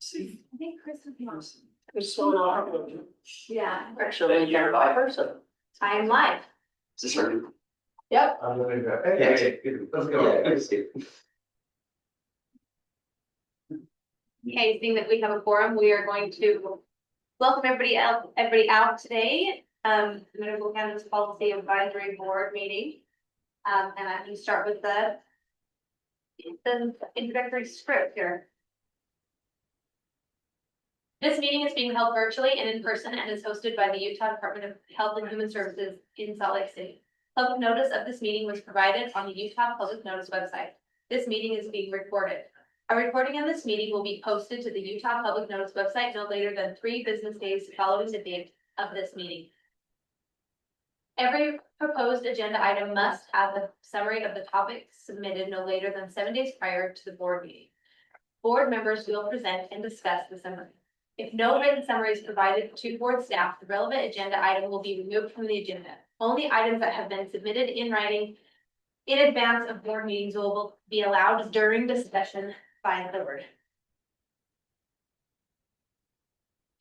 See. I think Chris would be on. There's so long. Yeah, Actually, we can buy person. I am live. Is this her? Yep. I'm gonna go. Yeah. Hey, let's go. Okay, seeing that we have a forum, we are going to welcome everybody out today. The Medical Cannabis Policy Advisory Board meeting. And I'm going to start with the introductory script here. This meeting is being held virtually and in person and is hosted by the Utah Department of Health and Human Services in Salt Lake City. Public notice of this meeting was provided on the Utah Public Notice website. This meeting is being recorded. A recording of this meeting will be posted to the Utah Public Notice website no later than 3 business days following the date of this meeting. Every proposed agenda item must have the summary of the topics submitted no later than 7 days prior to the board meeting. Board members will present and discuss the summary. If no written summary is provided to board staff, the relevant agenda item will be removed from the agenda. Only items that have been submitted in writing in advance of board meetings will be allowed during discussion by the board.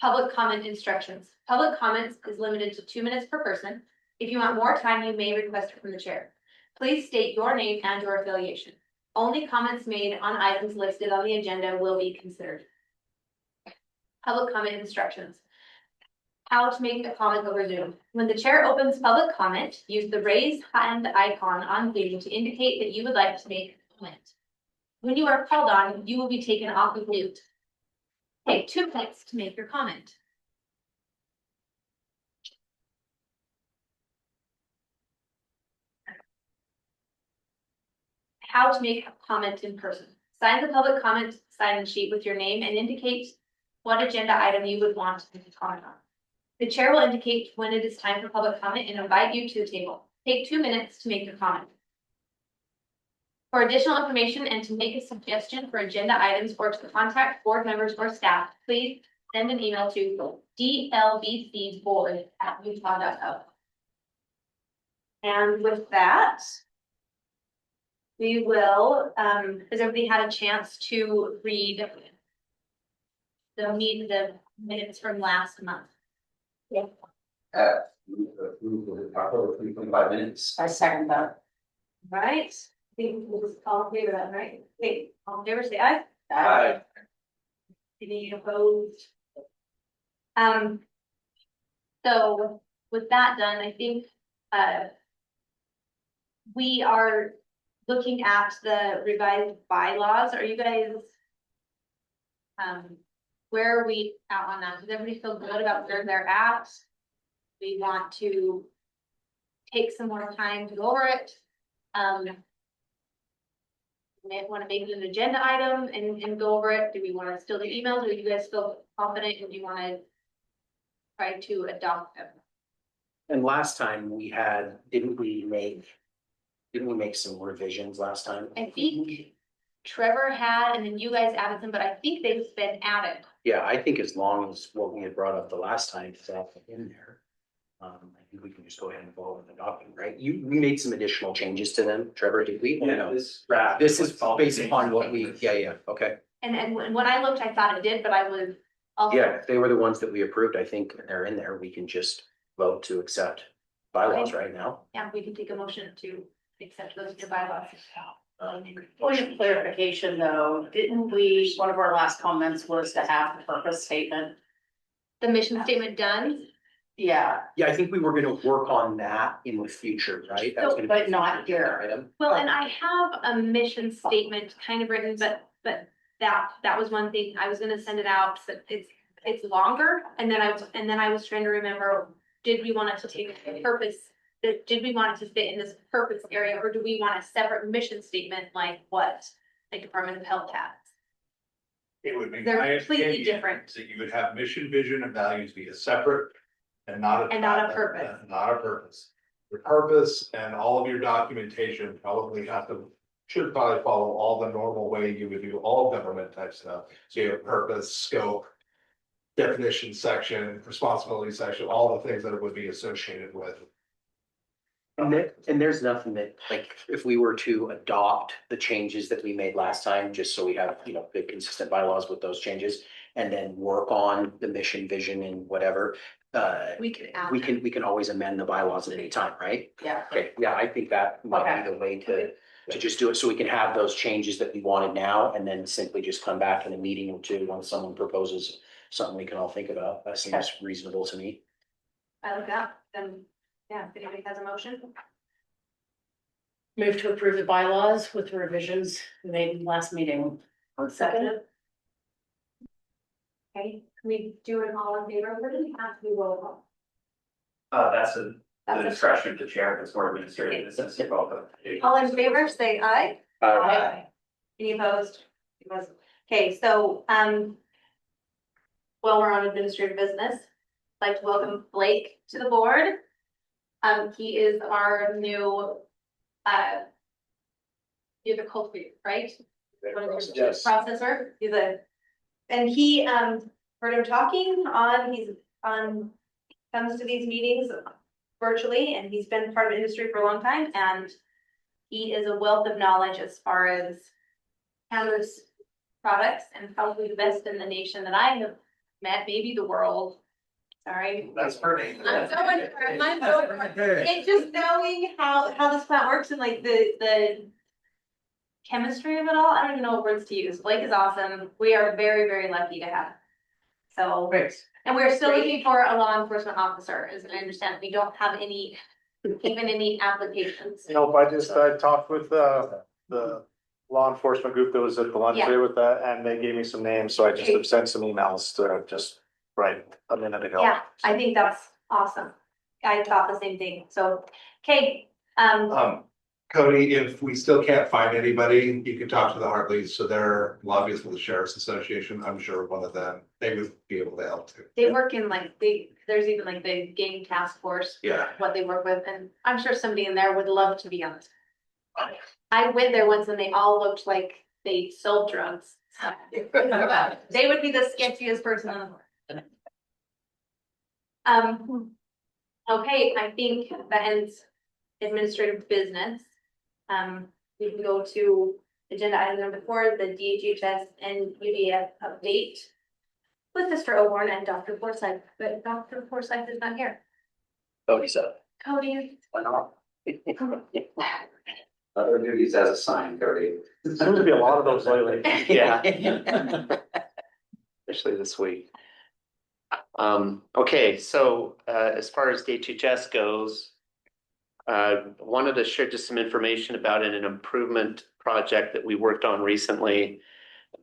Public comment instructions. Public comments is limited to 2 minutes per person. If you want more time, you may request it from the chair. Please state your name and your affiliation. Only comments made on items listed on the agenda will be considered. Public comment instructions. How to make a comment over Zoom. When the chair opens public comment, use the raise hand icon on Zoom to indicate that you would like to make a comment. When you are called on, you will be taken off of mute. Take 2 minutes to make your comment. How to make a comment in person. Sign the public comment sign-in sheet with your name and indicate what agenda item you would want to make a comment on. The chair will indicate when it is time for public comment and invite you to the table. Take 2 minutes to make your comment. For additional information and to make a suggestion for agenda items or to contact board members or staff, please send an email to dlbcboard@utah.gov. And with that, we will, has everybody had a chance to read the minutes from last month? Yeah. 3.5 minutes. I second that. Right, I think we'll just all in favor of that, right? Okay, all in favor, say aye. Aye. Any opposed? So with that done, I think, we are looking at the revised bylaws. Are you guys, where are we at on that? Does everybody feel good about where they're at? We want to take some more time to go over it. May want to make it an agenda item and go over it. Do we want to still do emails, or do you guys feel confident and do you want to try to adopt them? And last time we had, didn't we make some revisions last time? I think Trevor had, and then you guys added them, but I think they've been added. Yeah, I think as long as what we had brought up the last time is in there. I think we can just go ahead and vote on the document, right? We made some additional changes to them, Trevor, did we? Yeah, This is based upon what we, yeah, okay. And when I looked, I thought it did, but I was also. Yeah, if they were the ones that we approved, I think they're in there. We can just vote to accept bylaws right now. Yeah, we can take a motion to accept those new bylaws. Point of clarification though, didn't we, one of our last comments was to have the purpose statement? The mission statement done. Yeah, Yeah, I think we were gonna work on that in the future, right? That was gonna be but not here. item. Well, and I have a mission statement kind of written, but that was one thing I was gonna send it out, but it's longer. And then I was trying to remember, did we want it to take a purpose? Did we want it to fit in this purpose area, or do we want a separate mission statement like what the Department of Health has? It would be. They're my completely opinion different. That you would have mission, vision, and values be a separate and not a. Purpose. Not a purpose. Your purpose and all of your documentation probably should probably follow all the normal way you would do all government type stuff. So you have purpose, scope, definition section, responsibility section, all the things that it would be associated with. And there's nothing that, like, if we were to adopt the changes that we made last time, just so we have, good consistent bylaws with those changes. and then work on the mission, vision and whatever. We could add. We can always amend the bylaws at any time, right? Yeah. Okay, yeah, I think that might be the way to just do it, so we can have those changes that we wanted now, and then simply just come back in a meeting or two when someone proposes something we can all think about. That seems reasonable to me. I like that, then, yeah, if anybody has a motion. Move to approve the bylaws with the revisions we made in the last meeting. Second. Okay, can we do it all in favor, or does it have to be roll call? That's the That's a- discretion of the chair, it's more administrative, this is about the. All in favor, say aye. Any opposed? Okay, so, while we're on administrative business, I'd like to welcome Blake to the board. He is our new, you're the cultivator, right? Yes. Processor, and he, heard him talking he's on, comes to these meetings virtually, and he's been part of industry for a long time, and he is a wealth of knowledge as far as cannabis products, and probably the best in the nation that I have met, maybe the world. Sorry. That's her name. I'm so it's just knowing how this plant works and like the chemistry of it all. I don't even know what words to use. Blake is awesome. We are very, very lucky to have him. So, and we're still looking for a law enforcement officer, as I understand. We don't have any, even any applications. Nope, I talked with the law enforcement group that was at the lunch Yeah. there with that, and they gave me some names, so I just have sent some emails to just right a minute ago. Yeah, I think that's awesome. I thought the same thing. So, okay, Cody, if we still can't find anybody, you can talk to the Hartleys, so they're lobbyists for the Sheriff's Association. I'm sure one of them, they would be able to help too. they work in like there's even like the gang task force. Yeah. What they work with, and I'm sure somebody in there would love to be on it. I went there once and they all looked like they sold drugs. So, they would be the sketchiest person on the board. Okay, I think that ends administrative business. We can go to agenda item number 4, the DHHS and UDF update with Mr. Oborn and Dr. Forsyth, but Dr. Forsyth is not here. Cody's up. Cody. Why not? Other duties as assigned, Cody. Seems to be a lot of those lately. Yeah. Especially this week. Okay, so as far as DHHS goes, wanted to share just some information about an improvement project that we worked on recently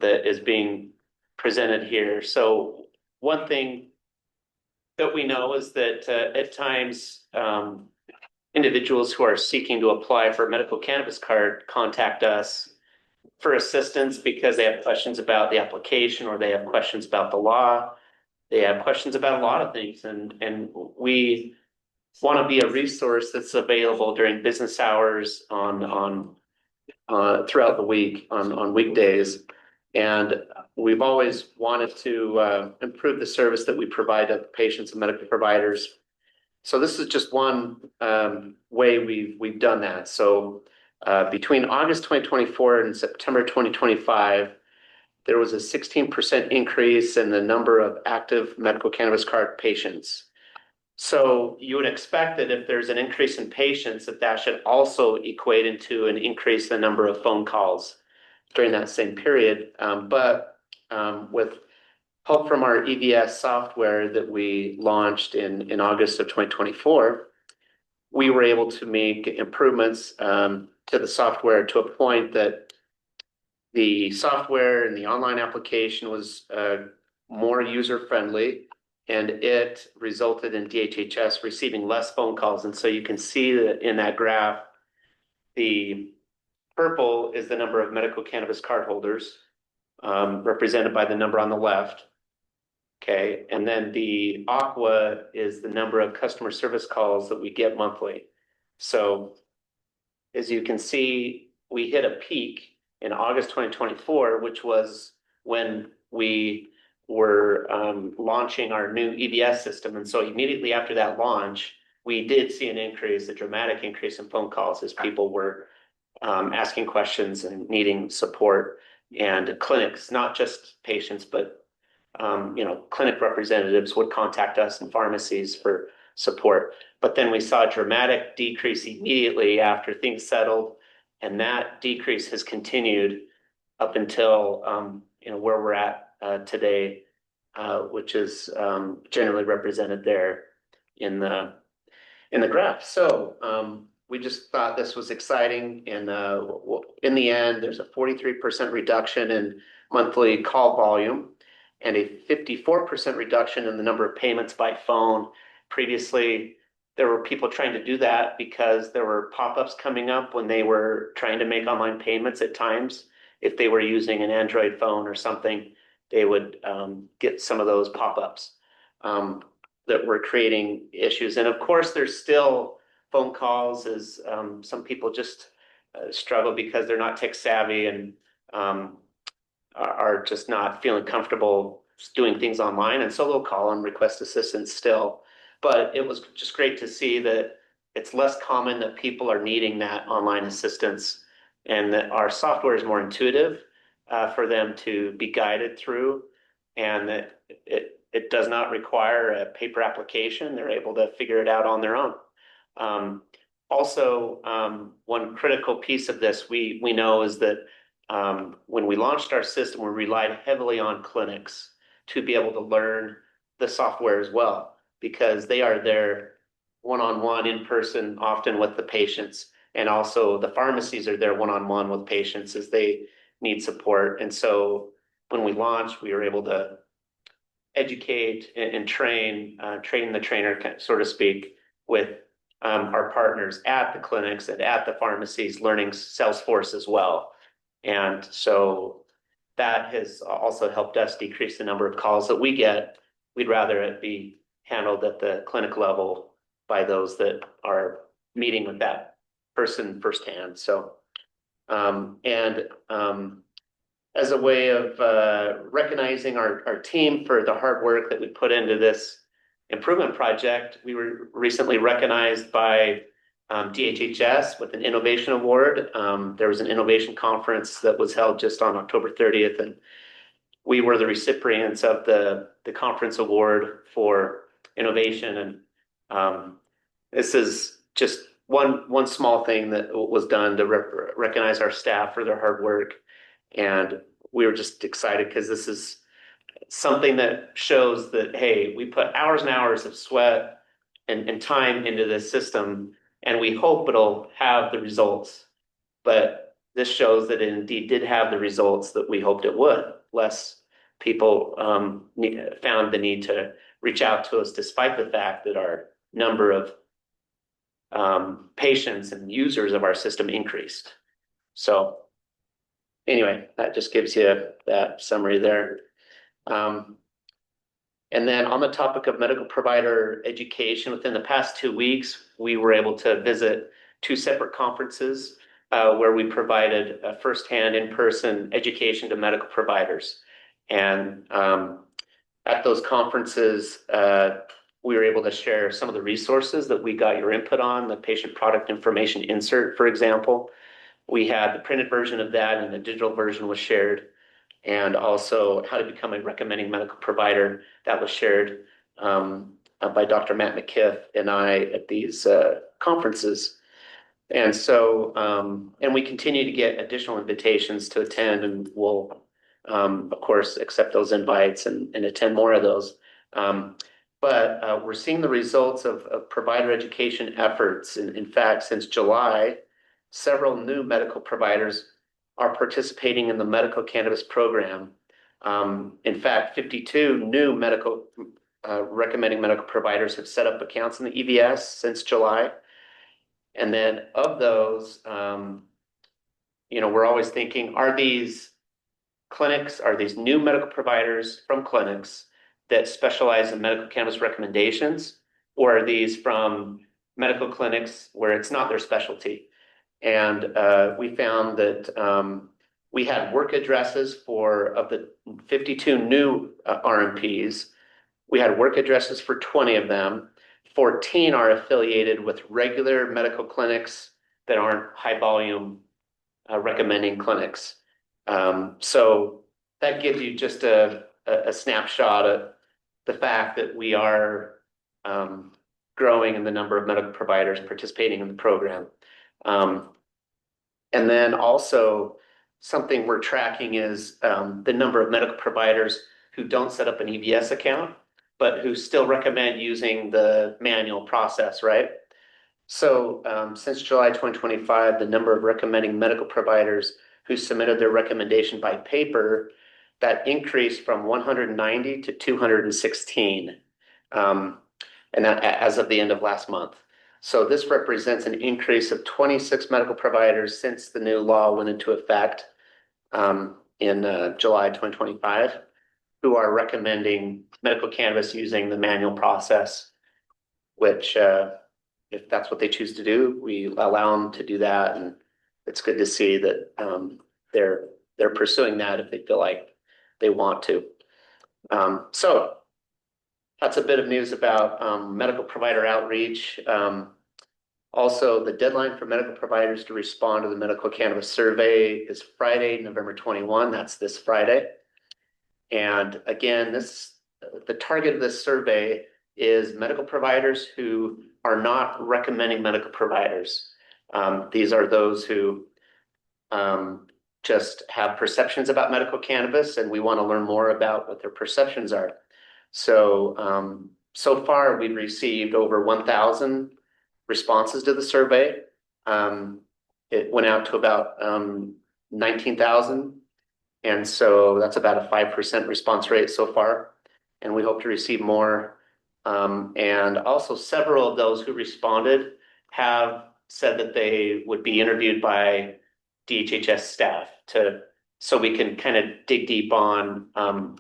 that is being presented here. So one thing that we know is that at times individuals who are seeking to apply for a medical cannabis card contact us for assistance because they have questions about the application, or they have questions about the law. They have questions about a lot of things, and we want to be a resource that's available during business hours on throughout the week on weekdays. And we've always wanted to improve the service that we provide to patients and medical providers. So this is just one way we've done that. So between August 2024 and September 2025, there was a 16% increase in the number of active medical cannabis card patients. So you would expect that if there's an increase in patients, that should also equate into an increase in the number of phone calls during that same period. But with help from our EVS software that we launched in August of 2024, we were able to make improvements to the software to a point that the software and the online application was more user-friendly, and it resulted in DHHS receiving less phone calls. And so you can see that in that graph, the purple is the number of medical cannabis card holders, represented by the number on the left. Okay, and then the aqua is the number of customer service calls that we get monthly. So as you can see, we hit a peak in August 2024, which was when we were launching our new EVS system. And so immediately after that launch, we did see an increase, a dramatic increase in phone calls as people were asking questions and needing support, and clinics, not just patients, but clinic representatives would contact us and pharmacies for support. But then we saw a dramatic decrease immediately after things settled, and that decrease has continued up until where we're at today, which is generally represented there in the graph. So we just thought this was exciting, and in the end, there's a 43% reduction in monthly call volume and a 54% reduction in the number of payments by phone. Previously, there were people trying to do that because there were pop-ups coming up when they were trying to make online payments at times. If they were using an Android phone or something, they would get some of those pop-ups that were creating issues. And of course, there's still phone calls as some people just struggle because they're not tech savvy and are just not feeling comfortable doing things online. And so they'll call and request assistance still. But it was just great to see that it's less common that people are needing that online assistance, and that our software is more intuitive for them to be guided through, and that it does not require a paper application. They're able to figure it out on their own. Also, one critical piece of this we know is that when we launched our system, we relied heavily on clinics to be able to learn the software as well, because they are there one-on-one in person, often with the patients. And also the pharmacies are there one-on-one with patients as they need support. And so when we launched, we were able to educate and train the trainer, so to speak, with our partners at the clinics and at the pharmacies, learning Salesforce as well. And so that has also helped us decrease the number of calls that we get. We'd rather it be handled at the clinic level by those that are meeting with that person firsthand. So, as a way of recognizing our team for the hard work that we put into this improvement project, we were recently recognized by DHHS with an innovation award. There was an innovation conference that was held just on October 30th, and we were the recipients of the conference award for innovation. And this is just one small thing that was done to recognize our staff for their hard work. And we were just excited because this is something that shows that, hey, we put hours and hours of sweat and time into this system, and we hope it'll have the results. But this shows that it indeed did have the results that we hoped it would. Less people found the need to reach out to us, despite the fact that our number of patients and users of our system increased. So anyway, that just gives you that summary there. And then on the topic of medical provider education, within the past 2 weeks, we were able to visit 2 separate conferences where we provided a firsthand in-person education to medical providers. And at those conferences, we were able to share some of the resources that we got your input on, the patient product information insert, for example. We had the printed version of that, and the digital version was shared. And also how to become a recommending medical provider, that was shared by Dr. Matt McKiff and I at these conferences. And so, and we continue to get additional invitations to attend, and we'll, of course, accept those invites and attend more of those. But we're seeing the results of provider education efforts. In fact, since July, several new medical providers are participating in the medical cannabis program. In fact, 52 new medical recommending medical providers have set up accounts in the EVS since July. And then of those, we're always thinking, are these clinics, are these new medical providers from clinics that specialize in medical cannabis recommendations, or are these from medical clinics where it's not their specialty? And we found that we had work addresses of the 52 new RMPs. We had work addresses for 20 of them. 14 are affiliated with regular medical clinics that aren't high volume recommending clinics. So that gives you just a a snapshot of the fact that we are growing in the number of medical providers participating in the program. And then also something we're tracking is the number of medical providers who don't set up an EBS account, but who still recommend using the manual process, right? So since July 2025, the number of recommending medical providers who submitted their recommendation by paper, that increased from 190 to 216. And that as of the end of last month. So this represents an increase of 26 medical providers since the new law went into effect in July 2025, who are recommending medical cannabis using the manual process, which if that's what they choose to do, we allow them to do that. And it's good to see that they're pursuing that if they feel like they want to. So that's a bit of news about medical provider outreach. Also, the deadline for medical providers to respond to the medical cannabis survey is Friday, November 21. That's this Friday. And again, the target of this survey is medical providers who are not recommending medical providers. These are those who just have perceptions about medical cannabis, and we want to learn more about what their perceptions are. So, so far we've received over 1,000 responses to the survey. It went out to about 19,000. And so that's about a 5% response rate so far. And we hope to receive more. And also several of those who responded have said that they would be interviewed by DHHS staff so we can kind of dig deep on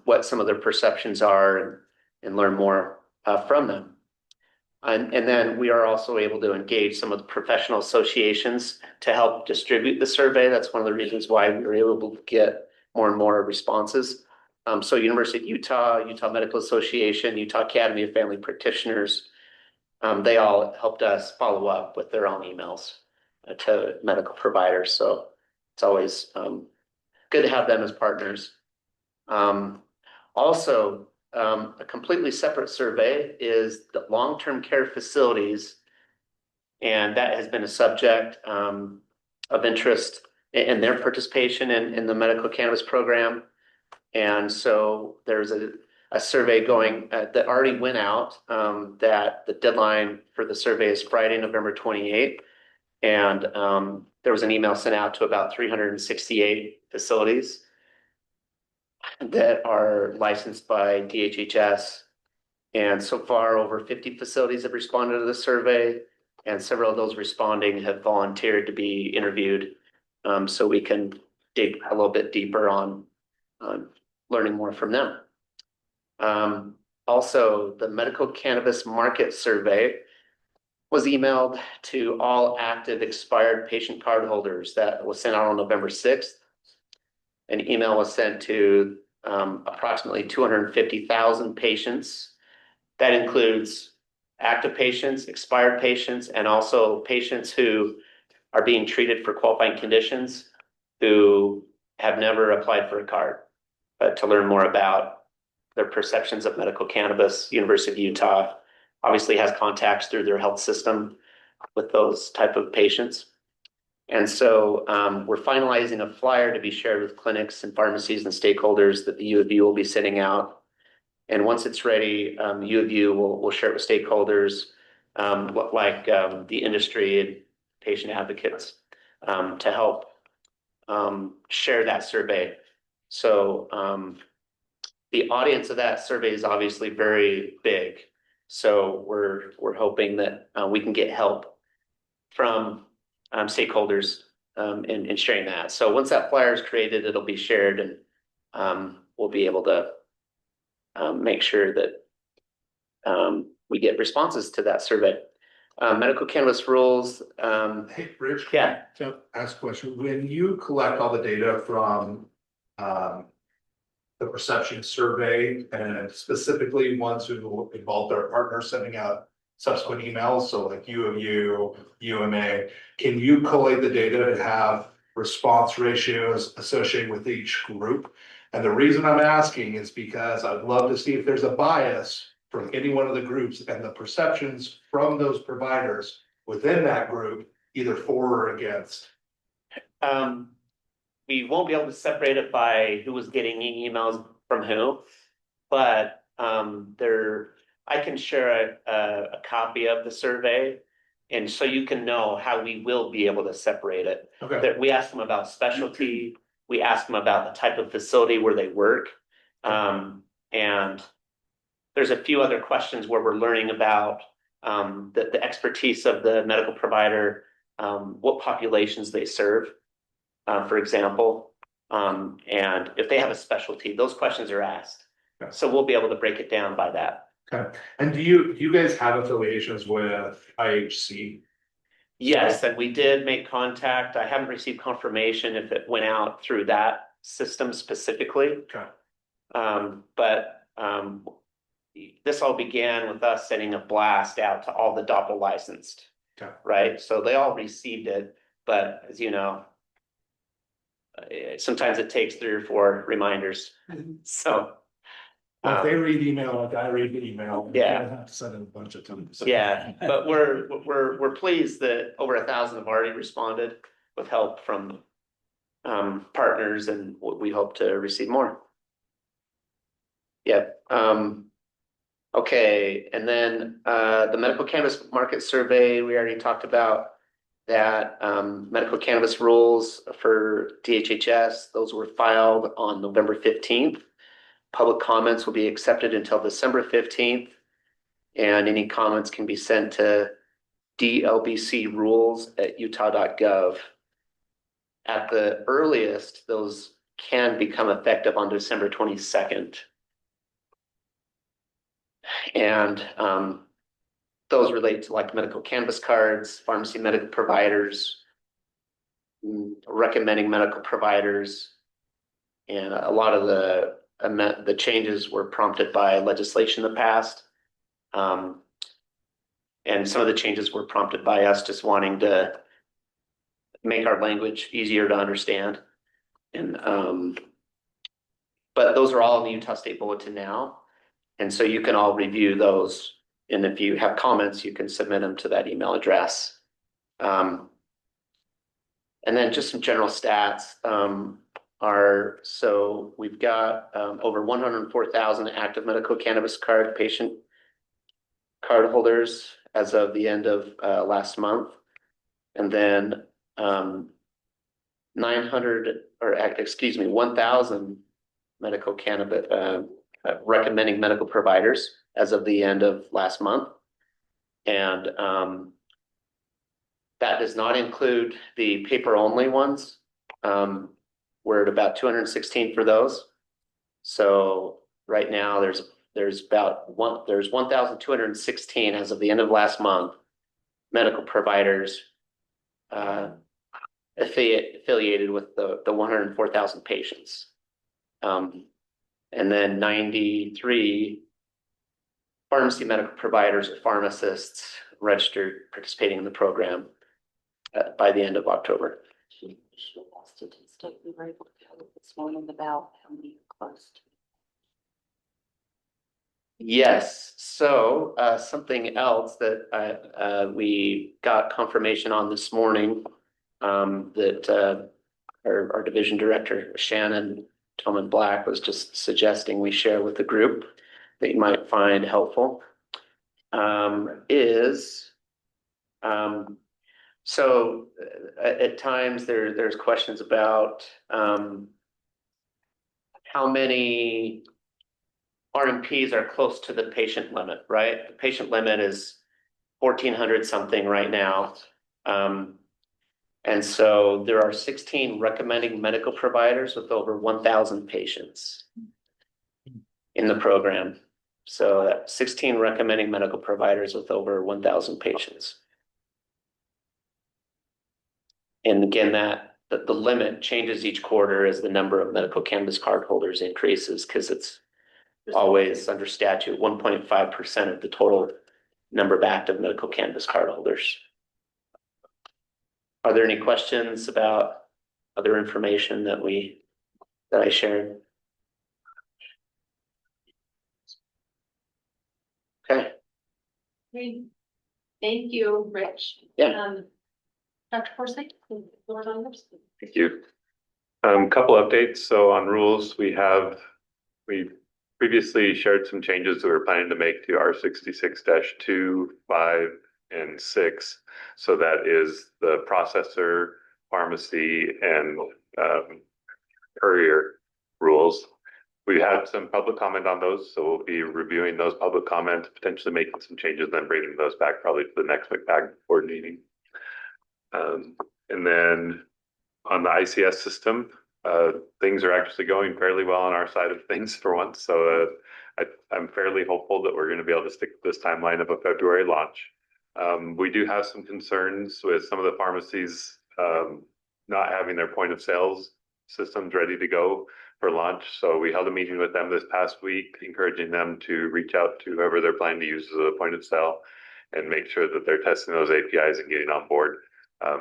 what some of their perceptions are and learn more from them. And then we are also able to engage some of the professional associations to help distribute the survey. That's one of the reasons why we were able to get more and more responses. So University of Utah, Utah Medical Association, Utah Academy of Family Practitioners, they all helped us follow up with their own emails to medical providers. So it's always good to have them as partners. Also, a completely separate survey is the long-term care facilities, and that has been a subject of interest in their participation in the medical cannabis program. And so there's a survey going that already went out that the deadline for the survey is Friday, November 28th. And there was an email sent out to about 368 facilities that are licensed by DHHS. And so far, over 50 facilities have responded to the survey, and several of those responding have volunteered to be interviewed. So we can dig a little bit deeper on learning more from them. Also, the medical cannabis market survey was emailed to all active expired patient card holders. That was sent out on November 6th. An email was sent to approximately 250,000 patients. That includes active patients, expired patients, and also patients who are being treated for qualifying conditions who have never applied for a card. But to learn more about their perceptions of medical cannabis, University of Utah obviously has contacts through their health system with those type of patients. And so we're finalizing a flyer to be shared with clinics and pharmacies and stakeholders that the U of U will be sending out. And once it's ready, U of U will share it with stakeholders like the industry and patient advocates to help share that survey. So the audience of that survey is obviously very big. So we're hoping that we can get help from stakeholders in sharing that. So once that flyer is created, it'll be shared, and we'll be able to make sure that we get responses to that survey. Medical cannabis rules. Hey, Rich. Yeah. So ask a question. When you collect all the data from the perception survey and specifically ones who involved their partners sending out subsequent emails, so like U of U, UMA, can you collate the data to have response ratios associated with each group? And the reason I'm asking is because I'd love to see if there's a bias from any one of the groups and the perceptions from those providers within that group, either for or against. We won't be able to separate it by who was getting emails from who, but I can share a copy of the survey. And so you can know how we will be able to separate it. Okay. That we ask them about specialty, we ask them about the type of facility where they work. And there's a few other questions where we're learning about the expertise of the medical provider, what populations they serve, for example. And if they have a specialty, those questions are asked. Okay. So we'll be able to break it down by that. Okay, and do you guys have affiliations with IHC? Yes, and we did make contact. I haven't received confirmation if it went out through that system specifically. Okay. But this all began with us sending a blast out to all the Doppel licensed. Okay. Right, so they all received it, but as you know, sometimes it takes 3 or 4 reminders. So. Well, if they read email, like I read the email. Yeah. I have to send it a bunch of times. Yeah, but we're pleased that over 1,000 have already responded with help from partners, and we hope to receive more. Yep. Okay, and then the medical cannabis market survey, we already talked about that. Medical cannabis rules for DHHS, those were filed on November 15th. Public comments will be accepted until December 15th, and any comments can be sent to dlbcrules@utah.gov. At the earliest, those can become effective on December 22nd. And those relate to like medical cannabis cards, pharmacy medical providers, recommending medical providers, and a lot of the changes were prompted by legislation in the past. And some of the changes were prompted by us just wanting to make our language easier to understand. And but those are all in the Utah State Bulletin now. And so you can all review those. And if you have comments, you can submit them to that email address. And then just some general stats. So we've got over 104,000 active medical cannabis patient card holders as of the end of last month. And then 1,000 medical cannabis recommending medical providers as of the end of last month. And that does not include the paper only ones. We're at about 216 for those. So right now there's 1,216 as of the end of last month, medical providers affiliated with the 104,000 patients. And then 93 pharmacy medical providers or pharmacists registered participating in the program by the end of October. She asked to state we were able to tell this morning about how many closed. Yes, so something else that we got confirmation on this morning, that our division director, Shannon Tillman Black, was just suggesting we share with the group that you might find helpful, so at times there's questions about how many RMPs are close to the patient limit, right? The patient limit is 1,400 something right now. And so there are 16 recommending medical providers with over 1,000 patients in the program. So 16 recommending medical providers with over 1,000 patients. And again, the limit changes each quarter as the number of medical cannabis card holders increases, because it's always under statute 1.5% of the total number of active medical cannabis card holders. Are there any questions about other information that I shared? Okay. Thank you, Rich. Yeah. Dr. Forsythe, the floor is on yours. Thank you. Couple updates. So on rules, we previously shared some changes that we're planning to make to R66-2, 5, and 6. So that is the processor, pharmacy, and courier rules. We had some public comment on those, so we'll be reviewing those public comments, potentially making some changes, then bringing those back probably to the next MCPAB board meeting. And then on the ICS system, things are actually going fairly well on our side of things for once. So I'm fairly hopeful that we're going to be able to stick to this timeline of a February launch. We do have some concerns with some of the pharmacies not having their point of sales systems ready to go for launch. So we held a meeting with them this past week, encouraging them to reach out to whoever they're planning to use as a point of sale and make sure that they're testing those APIs and getting on board.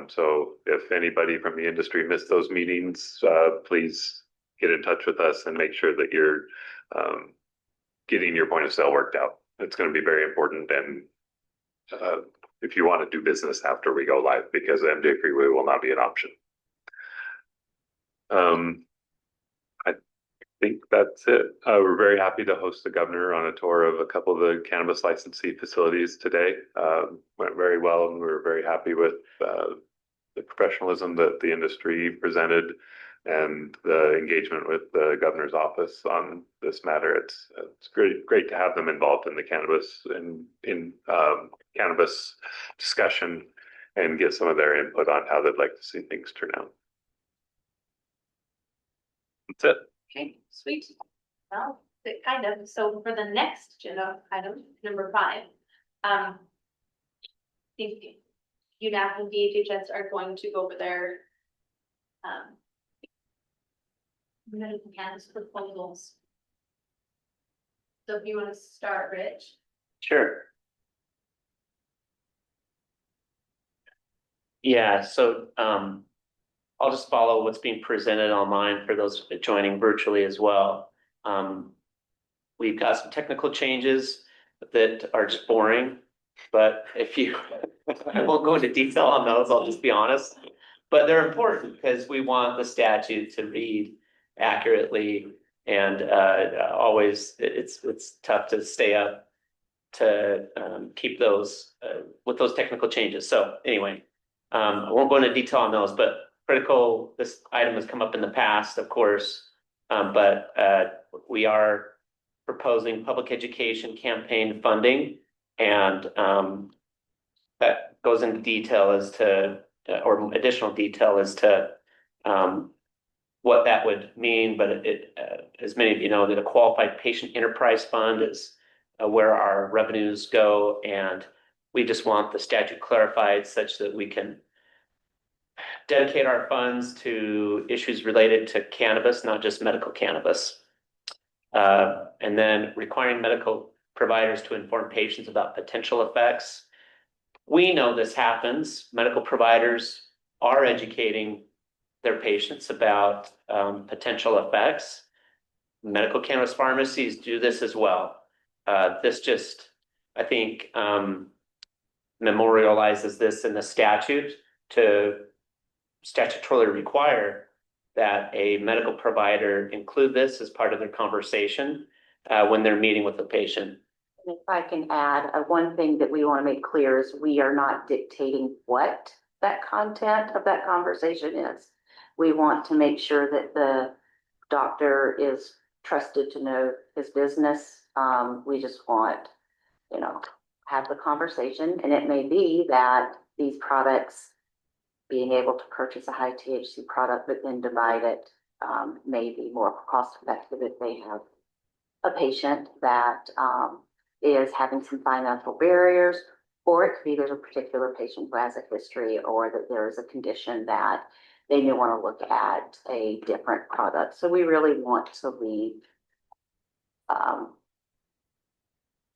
So if anybody from the industry missed those meetings, please get in touch with us and make sure that you're getting your point of sale worked out. It's going to be very important. And if you want to do business after we go live, because MJ Freeway will not be an option. I think that's it. We're very happy to host the governor on a tour of a couple of the cannabis licensee facilities today. Went very well, and we're very happy with the professionalism that the industry presented and the engagement with the governor's office on this matter. It's great to have them involved in the cannabis cannabis discussion and get some of their input on how they'd like to see things turn out. That's it. Okay, sweet. Well, kind of. So for the next agenda item, number 5, think UNAP and DHHS are going to go over their medical cannabis proposals. So if you want to start, Rich. Sure. Yeah, so I'll just follow what's being presented online for those joining virtually as well. We've got some technical changes that are just boring, but I won't go into detail on those, I'll just be honest. But they're important because we want the statute to read accurately, and always it's tough to stay up to keep those with those technical changes. So anyway, I won't go into detail on those, but critical, this item has come up in the past, of course, but we are proposing public education campaign funding, and that goes into detail as to, or additional detail as to what that would mean. But as many of you know, that a qualified patient enterprise fund is where our revenues go, and we just want the statute clarified such that we can dedicate our funds to issues related to cannabis, not just medical cannabis. And then requiring medical providers to inform patients about potential effects. We know this happens. Medical providers are educating their patients about potential effects. Medical cannabis pharmacies do this as well. This just, I think, memorializes this in the statute to statutorily require that a medical provider include this as part of their conversation when they're meeting with the patient. If I can add, one thing that we want to make clear is we are not dictating what that content of that conversation is. We want to make sure that the doctor is trusted to know his business. We just want, have the conversation, and it may be that these products, being able to purchase a high THC product but then divide it, may be more cost effective if they have a patient that is having some financial barriers, or it could be there's a particular patient who has a history, or that there is a condition that they may want to look at a different product. So we really want to leave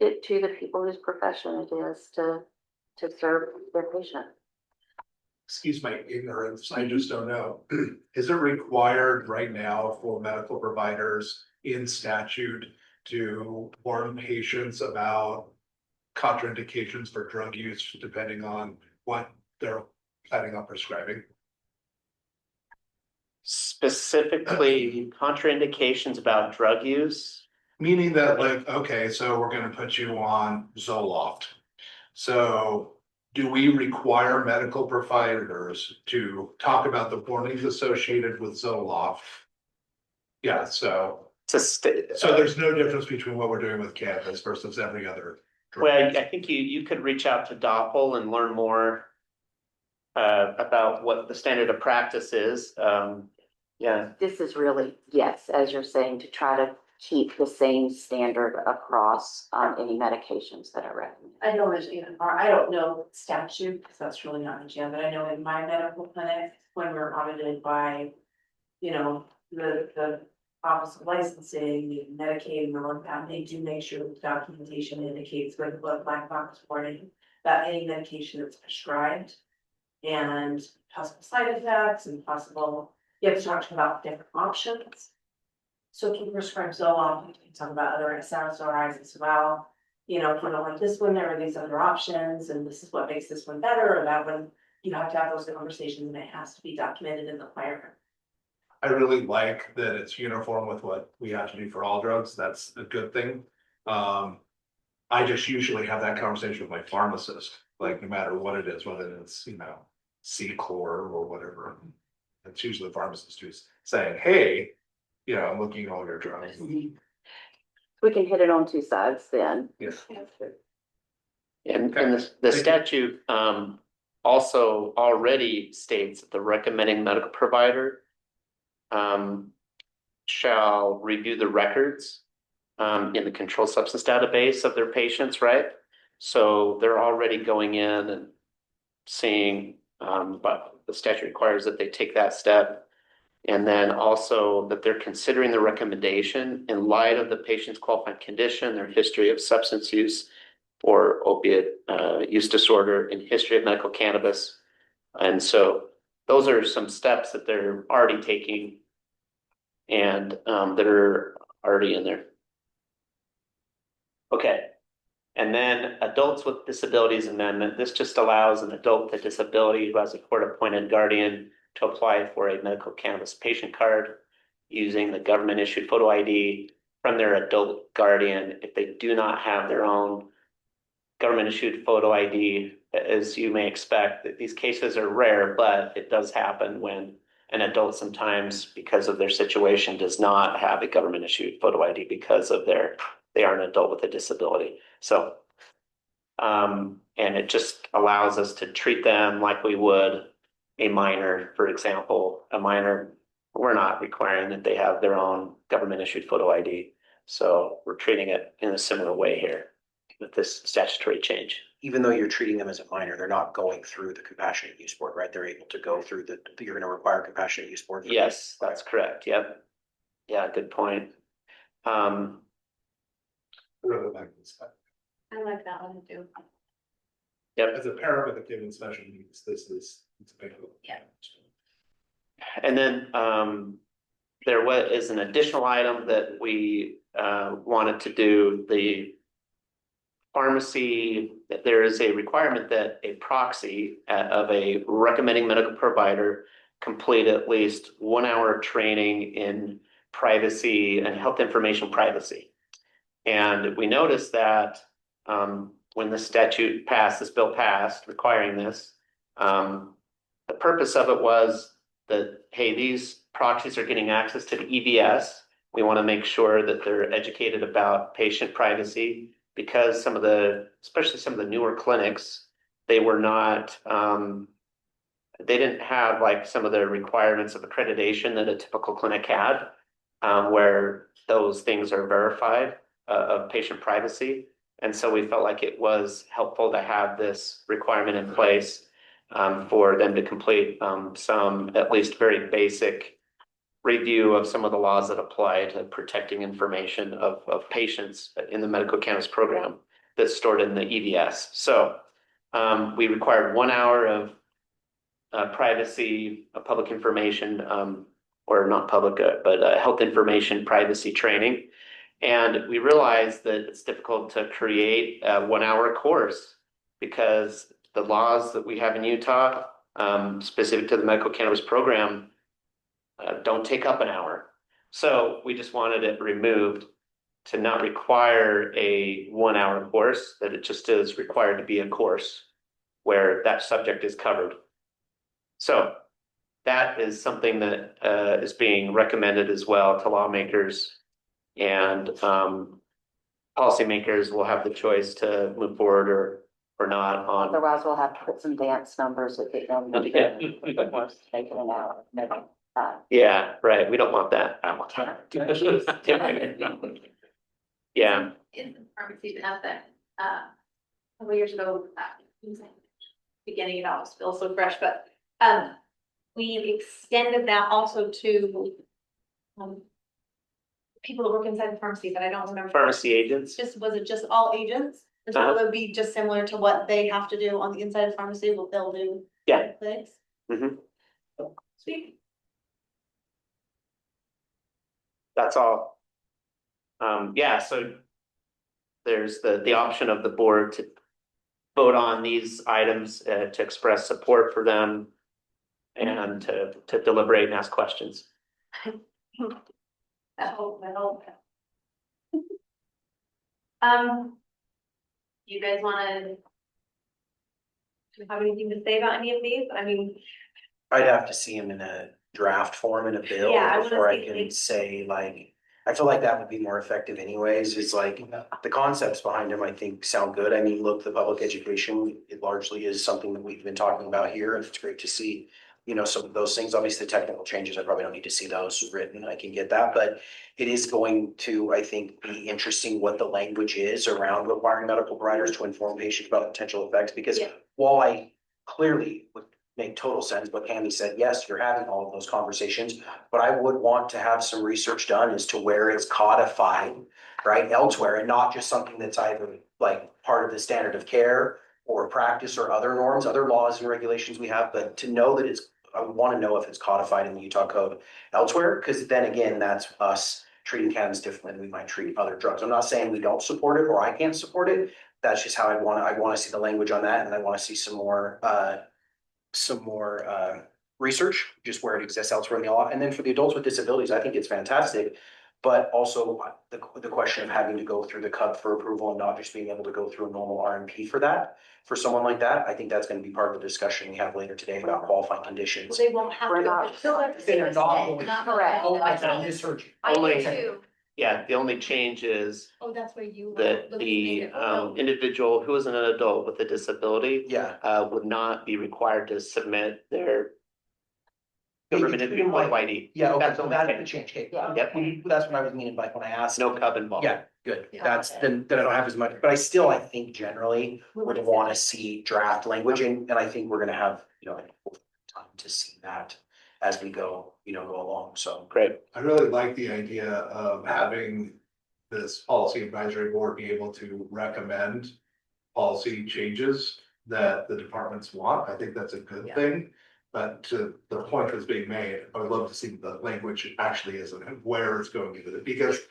it to the people whose profession it is to serve their patient. Excuse my ignorance, I just don't know. Is it required right now for medical providers in statute to warn patients about contraindications for drug use depending on what they're planning on prescribing? Specifically, contraindications about drug use. Meaning that like, okay, so we're gonna put you on Zoloft. So do we require medical providers to talk about the warnings associated with Zoloft? Yeah, so there's no difference between what we're doing with cannabis versus every other drug. Well, I think you could reach out to Doppel and learn more about what the standard of practice is. Yeah, This is really, yes, as you're saying, to try to keep the same standard across any medications that are recommended. I know there's even, or I don't know statute, because that's really not in jam, but I know in my medical clinic, when we're audited by, you know, the Office of Licensing, and Medicaid and all of that, they do make sure the documentation indicates with the black box warning that any medication that's prescribed and possible side effects and possible, you have to talk about different options. So if you prescribe Zoloft, you can talk about other SSRIs as well. You know, if you don't like this one, there are these other options, and this is what makes this one better, or that one. You have to have those conversations, and it has to be documented in the plan. I really like that it's uniform with what we have to do for all drugs. That's a good thing. I just usually have that conversation with my pharmacist, like no matter what it is, whether it's, you know, C-chlor or whatever. It's usually the pharmacist who's saying, hey, you know, I'm looking at all your drugs. We can hit it on two sides then. Yes. and Okay. the Thank you. statute also already states that the recommending medical provider shall review the records in the controlled substance database of their patients, right? So they're already going in and seeing, but the statute requires that they take that step. And then also that they're considering the recommendation in light of the patient's qualifying condition, their history of substance use or opiate use disorder, and history of medical cannabis. And so those are some steps that they're already taking and that are already in there. Okay. And then adults with disabilities amendment. This just allows an adult with a disability who has a court-appointed guardian to apply for a medical cannabis patient card using the government issued photo ID from their adult guardian if they do not have their own government issued photo ID. As you may expect, that these cases are rare, but it does happen when an adult sometimes, because of their situation, does not have a government issued photo ID because of they are an adult with a disability. So, and it just allows us to treat them like we would a minor, for example. A minor, we're not requiring that they have their own government issued photo ID. So we're treating it in a similar way here with this statutory change. Even though you're treating them as a minor, they're not going through the compassionate use board, right? They're able to go through you're gonna require compassionate use board. Yes, that's correct. Yep. Yeah, good point. Really like this. I like that one too. As a paramedic giving special needs, it's a big deal. Yeah. And then there is an additional item that we wanted to do. The pharmacy, there is a requirement that a proxy of a recommending medical provider complete at least 1 hour of training in privacy and health information privacy. And we noticed that when the statute passed, this bill passed requiring this, the purpose of it was that, hey, these proxies are getting access to the EVS. We want to make sure that they're educated about patient privacy, because especially some of the newer clinics, they were not, they didn't have like some of the requirements of accreditation that a typical clinic had, where those things are verified of patient privacy. And so we felt like it was helpful to have this requirement in place for them to complete some at least very basic review of some of the laws that apply to protecting information of patients in the medical cannabis program that's stored in the EVS. So we required 1 hour of privacy, public information, or not public, but health information privacy training. And we realized that it's difficult to create a 1 hour course because the laws that we have in Utah, specific to the medical cannabis program, don't take up an hour. So we just wanted it removed to not require a 1 hour course, that it just is required to be a course where that subject is covered. So that is something that is being recommended as well to lawmakers, and policymakers will have the choice to move forward or not on. Otherwise, we'll have to put some dance numbers at the end. Take it an hour. Yeah, right. We don't want that. Yeah, In the pharmacy that has that, a couple years ago, beginning, it all feels so fresh, but, we extended that also to, people that work inside the pharmacy, but I don't remember. pharmacy agents. Just, was it just all agents? And so it would be just similar to what they have to do on the inside of the pharmacy, what they'll do. Yeah. Thanks. Mhm. Sweet. That's all. Yeah, so there's the option of the board to vote on these items, to express support for them and to deliberate and ask questions. I hope. You guys wanna? Do you have anything to say about any of these? I mean, I'd have to see them in a draft form in a bill Yeah, I wanna before I see can like- say like, I feel like that would be more effective anyways. It's like, the concepts behind them, I think, sound good. I mean, look, the public education, it largely is something that we've been talking about here, and it's great to see, you know, some of those things. Obviously, the technical changes, I probably don't need to see those written, I can get that, but it is going to, I think, be interesting what the language is around requiring medical providers to inform patients about potential effects, because Yeah. while I clearly would make total sense, but Tammy said, yes, you're having all of those conversations, but I would want to have some research done as to where it's codified, right, elsewhere, and not just something that's either like part of the standard of care or practice or other norms, other laws and regulations we have, but to know that it's, I would want to know if it's codified in the Utah code elsewhere, because then again, that's us treating cannabis differently than we might treat other drugs. I'm not saying we don't support it or I can't support it. That's just how I want to see the language on that, and I want to see some more research, just where it exists elsewhere in the law. And then for the adults with disabilities, I think it's fantastic. But also the question of having to go through the CUB for approval and not just being able to go through a normal RMP for that, for someone like that, I think that's going to be part of the discussion we have later today about qualifying conditions. they won't have We're to. not- They're not going- Correct. Oh, I misheard you. I do Only- too. Yeah, the only change is Oh, that's where you. that the individual who is an adult with a disability Yeah. would not be required to submit their Yeah, government you treat 'em like- ID. Yeah, okay, That's so the that's only the change. Okay. Yep. That's what I was meaning by when I asked. No CUB involved. Yeah, good. Yeah. That's, then I don't have as much, but I still, I think generally would want to see draft language, and I think we're gonna have, you know, time to see that as we go, go along, so. Great. I really like the idea of having this policy advisory board be able to recommend policy changes that the departments want. I think that's a good thing. But to the point that's being made, I would love to see the language actually is and where it's going with it, because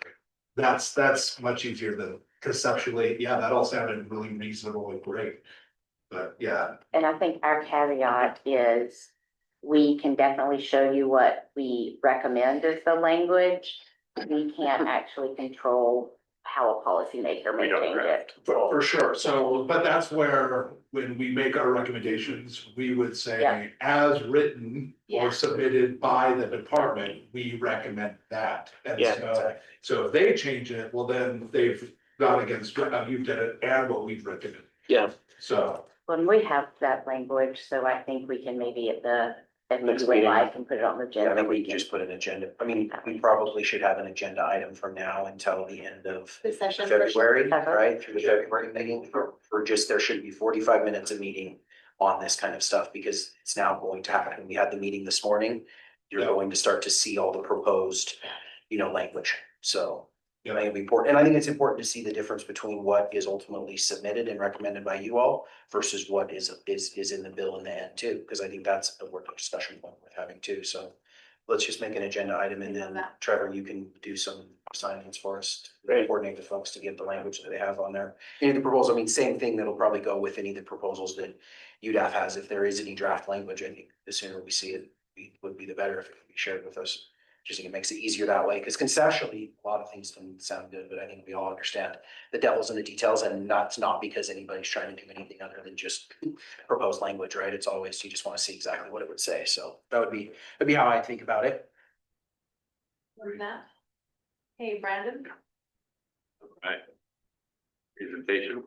that's much easier than conceptually, yeah, that all sounded really reasonable and great. But yeah, And I think our caveat is, we can definitely show you what we recommend as the language. We can't actually control how a policymaker may We don't change draft. it. for sure. So, but that's where, when we make our recommendations, we would say, Yeah. as written Yeah. or submitted by the department, we recommend that. And Yeah. so if they change it, well, then they've gone against what you did it and what we've recommended. Yeah. So, When we have that language, so I think we can maybe if Next you would meeting. like, and put it on the Yeah, agenda. I think we can just put an agenda. I mean, we probably should have an agenda item from now until the end of The session. February, Uh-huh. right? Through the February meeting for just, there should be 45 minutes of meeting on this kind of stuff, because it's now going to happen. We had the meeting this morning. You're Yeah. going to start to see all the proposed, language. So I yeah, think it'd be important, and I think it's important to see the difference between what is ultimately submitted and recommended by you all versus what is in the bill in the end too, because I think that's a worth discussion point worth having too, so. let's just make an agenda item and I love then that. Trevor, you can do some assignments for us. To Great. coordinate the folks to get the language that they have on there. Any of the proposals, I mean, same thing that'll probably go with any of the proposals that UDAF has. If there is any draft language, I think the sooner we see it, would be the better if it could be shared with us. Just think it makes it easier that way, because conceptually, a lot of things can sound good, but I think we all understand the devil's in the details, and that's not because anybody's trying to do anything other than just propose language, right? It's always, you just want to see exactly what it would say. So that'd be how I think about it. Love that. Hey, Brandon? Right. Presentation.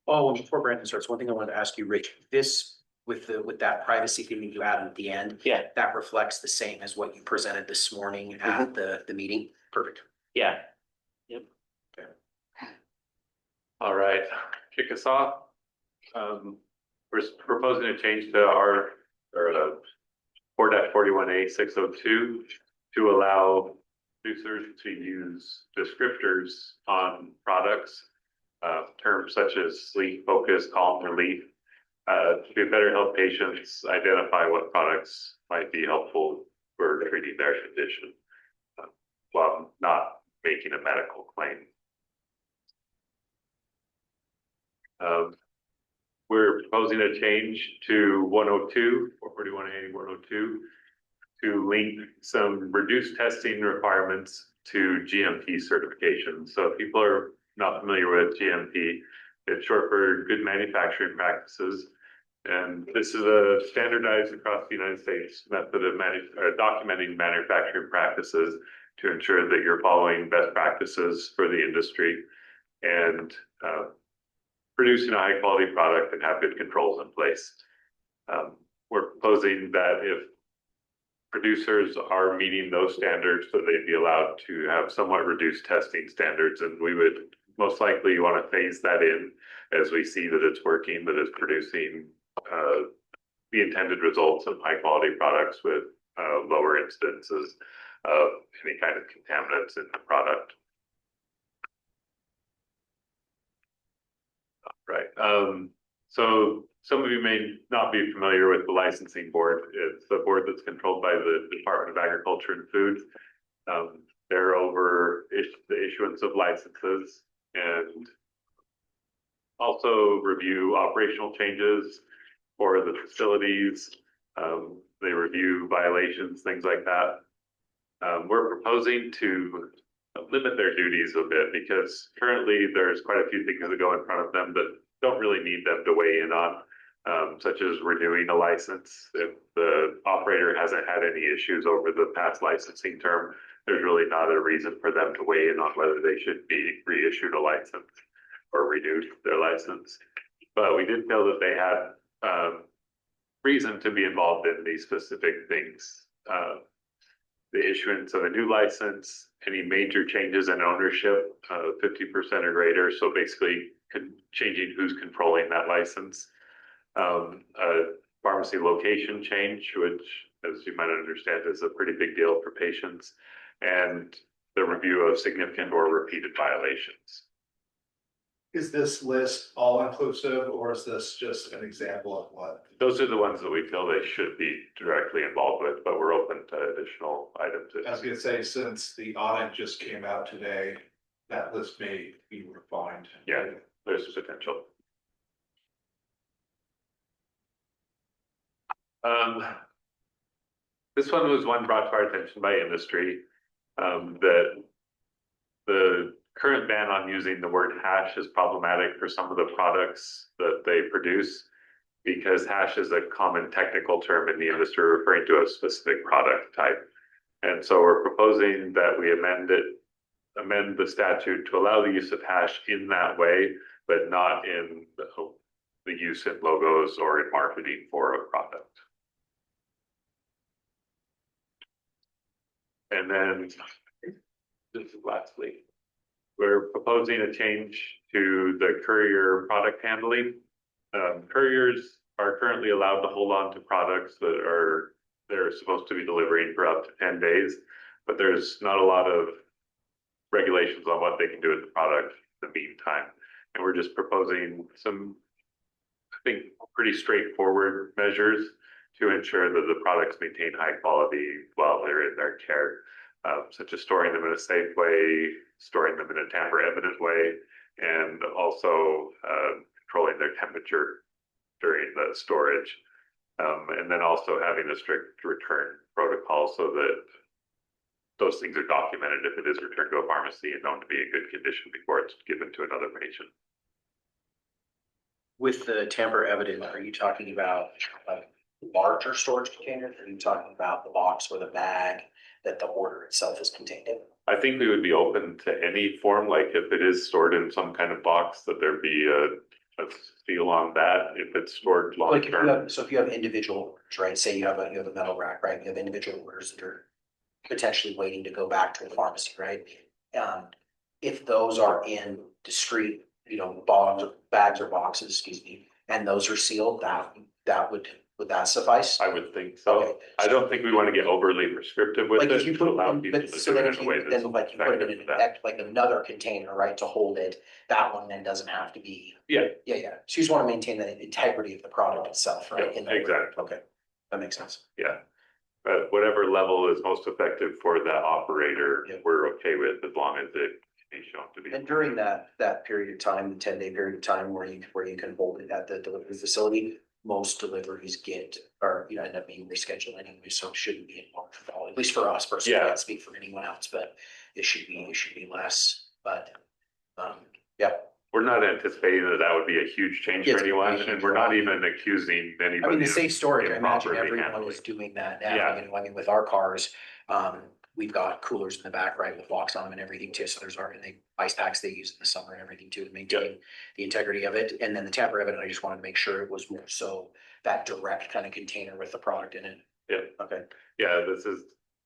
Oh, and before Brandon starts, one thing I wanted to ask you, Rich, this with that privacy thing that you added at the end. Yeah. That reflects the same as what you presented this morning at the meeting. Perfect. Yeah. All right, kick us off. We're proposing a change to our, or 4.41A 602 to allow producers to use descriptors on products, terms such as sleep, focus, calm, relief, to better help patients identify what products might be helpful for treating their condition, while not making a medical claim. We're proposing a change to 102, 441A 102, to link some reduced testing requirements to GMP certification. So if people are not familiar with GMP, it's short for Good Manufacturing Practices. And this is a standardized across the United States method of documenting manufacturing practices to ensure that you're following best practices for the industry and producing a high quality product and have good controls in place. We're proposing that if producers are meeting those standards, that they'd be allowed to have somewhat reduced testing standards, and we would most likely want to phase that in as we see that it's working, that it's producing the intended results of high quality products with lower incidences of any kind of contaminants in the product. Right. So some of you may not be familiar with the licensing board. It's the board that's controlled by the Department of Agriculture and Food. They're over the issuance of licenses and also review operational changes for the facilities. They review violations, things like that. We're proposing to limit their duties a bit because currently there's quite a few things that go in front of them that don't really need them to weigh in on, such as renewing a license. If the operator hasn't had any issues over the past licensing term, there's really not a reason for them to weigh in on whether they should be reissued a license or renewed their license. But we did feel that they had reason to be involved in these specific things. The issuance of a new license, any major changes in ownership, 50% or greater. So basically changing who's controlling that license. A pharmacy location change, which as you might understand is a pretty big deal for patients, and the review of significant or repeated violations. Is this list all inclusive or is this just an example of what? Those are the ones that we feel they should be directly involved with, but we're open to additional items. I was gonna say, since the audit just came out today, that list may be refined. Yeah, there's potential. This one was one brought to our attention by industry, that the current ban on using the word hash is problematic for some of the products that they produce, because hash is a common technical term in the industry referring to a specific product type. And so we're proposing that we amend the statute to allow the use of hash in that way, but not in the use in logos or in marketing for a product. And then just lastly, we're proposing a change to the courier product handling. Couriers are currently allowed to hold on to products that they're supposed to be delivering for up to 10 days, but there's not a lot of regulations on what they can do with the product in the meantime. And we're just proposing some think, pretty straightforward measures to ensure that the products maintain high quality while they're in their care. Such as storing them in a safe way, storing them in a tamper evident way, and also controlling their temperature during the storage. And then also having a strict return protocol so that those things are documented if it is returned to a pharmacy and known to be in good condition before it's given to another patient. With the tamper evident, are you talking about like larger storage containers? Are you talking about the box or the bag that the order itself is contained in? I think we would be open to any form, like if it is stored in some kind of box, that there be a seal on that, if it's stored long Like if you term. have, so if you have individual orders, right, say you have a metal rack, right, you have individual orders that are potentially waiting to go back to a pharmacy, right? If those are in discrete, bags or boxes, excuse me, and those are sealed, would that suffice? I would think so. Okay. I don't think we want to get overly prescriptive with Like it if you to put, allow people but to so do then it if in a way you, that's then like you put it in effective for them. like another container, right, to hold it, that one then doesn't have to be. Yeah. Yeah, yeah, so you just want to maintain the integrity of the product itself, right? Yeah, In the- exactly. Okay, that makes sense. Yeah. But whatever level is most effective for that operator, Yeah. we're okay with, as long as it is shown to be. And during that period of time, the 10-day period of time where you can hold it at the delivery facility, most deliveries end up being rescheduled anyway, so it shouldn't be involved at all, at least for us personally. I Yeah. can't speak for anyone else, but it should be less, but, yeah. We're not anticipating that would be a huge change Yeah, for it's gonna be a anyone, huge and we're not draw. even accusing I anybody mean, the of safe storage, I imagine improperly everyone handling. is doing that now, Yeah. with our cars, we've got coolers in the back, right, with locks on them and everything too, so there's already ice packs they use in the summer and everything too, to maintain the integrity of it, and then the tamper evident, I just wanted to make sure it was more so that direct kind of container with the product in it. Yeah. Okay. Yeah,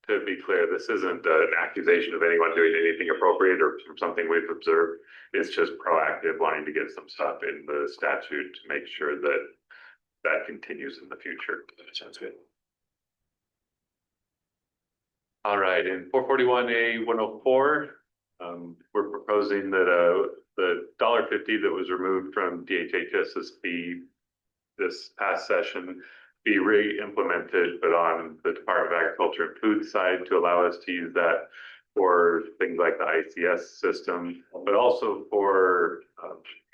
to be clear, this isn't an accusation of anyone doing anything appropriate or from something we've observed. It's just proactive, wanting to get some stuff in the statute to make sure that that continues in the future. Sounds good. All right, in 441A 104, we're proposing that the $1.50 that was removed from DHHS's fee this past session be re-implemented, but on the Department of Agriculture and Food side, to allow us to use that for things like the ICS system, but also for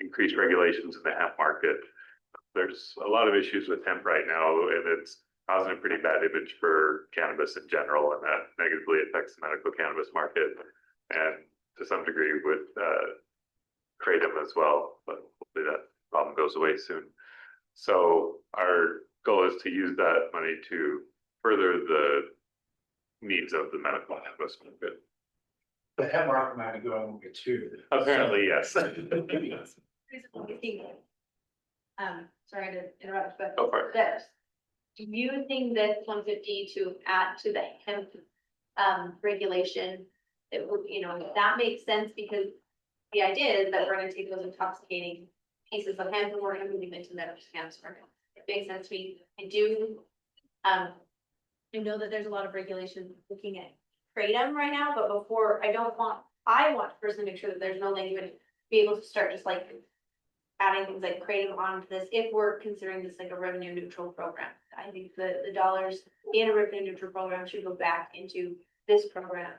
increased regulations in the hemp market. There's a lot of issues with hemp right now, and it's causing a pretty bad image for cannabis in general, and that negatively affects the medical cannabis market, and to some degree with kratom as well, but hopefully that problem goes away soon. So our goal is to use that money to further the needs of the medical cannabis market. The hemp market might be going away too. Apparently, yes. Sorry to interrupt, but Go for it. this, using this 150 to add to the hemp regulation, it would, that makes sense, because the idea is that we're gonna take those intoxicating pieces of hemp and we're gonna move them into medical cannabis market. It makes sense to me. I know that there's a lot of regulation looking at kratom right now, but before, I want to personally make sure that there's no language, be able to start just like adding things like kratom onto this, if we're considering this like a revenue neutral program. I think the dollars in a revenue neutral program should go back into this program.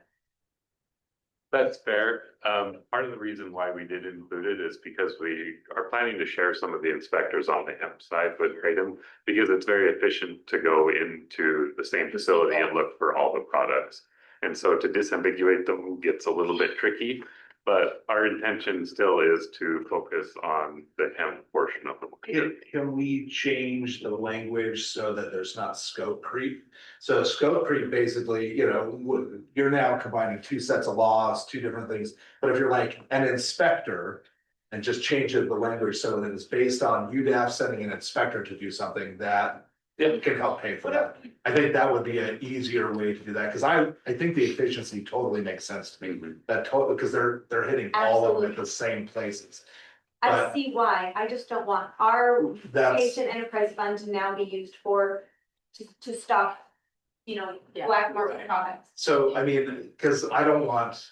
That's fair. Part of the reason why we did include it is because we are planning to share some of the inspectors on the hemp side with kratom, because it's very efficient to go into the same facility and look for all the products. And so to disambiguate them gets a little bit tricky, but our intention still is to focus on the hemp portion of the market. Can we change the language so that there's not scope creep? So scope creep, basically, you're now combining two sets of laws, two different things. But if you're like an inspector and just change the language so that it's based on UDAP sending an inspector to do something that can help pay for that. I think that would be an easier way to do that, because I think the efficiency totally makes sense to me. That totally, because they're hitting all of them at the same places. I But- see why, I just don't want our That's, patient enterprise fund to now be used to stock, Yeah. black market products. so I mean, because I don't want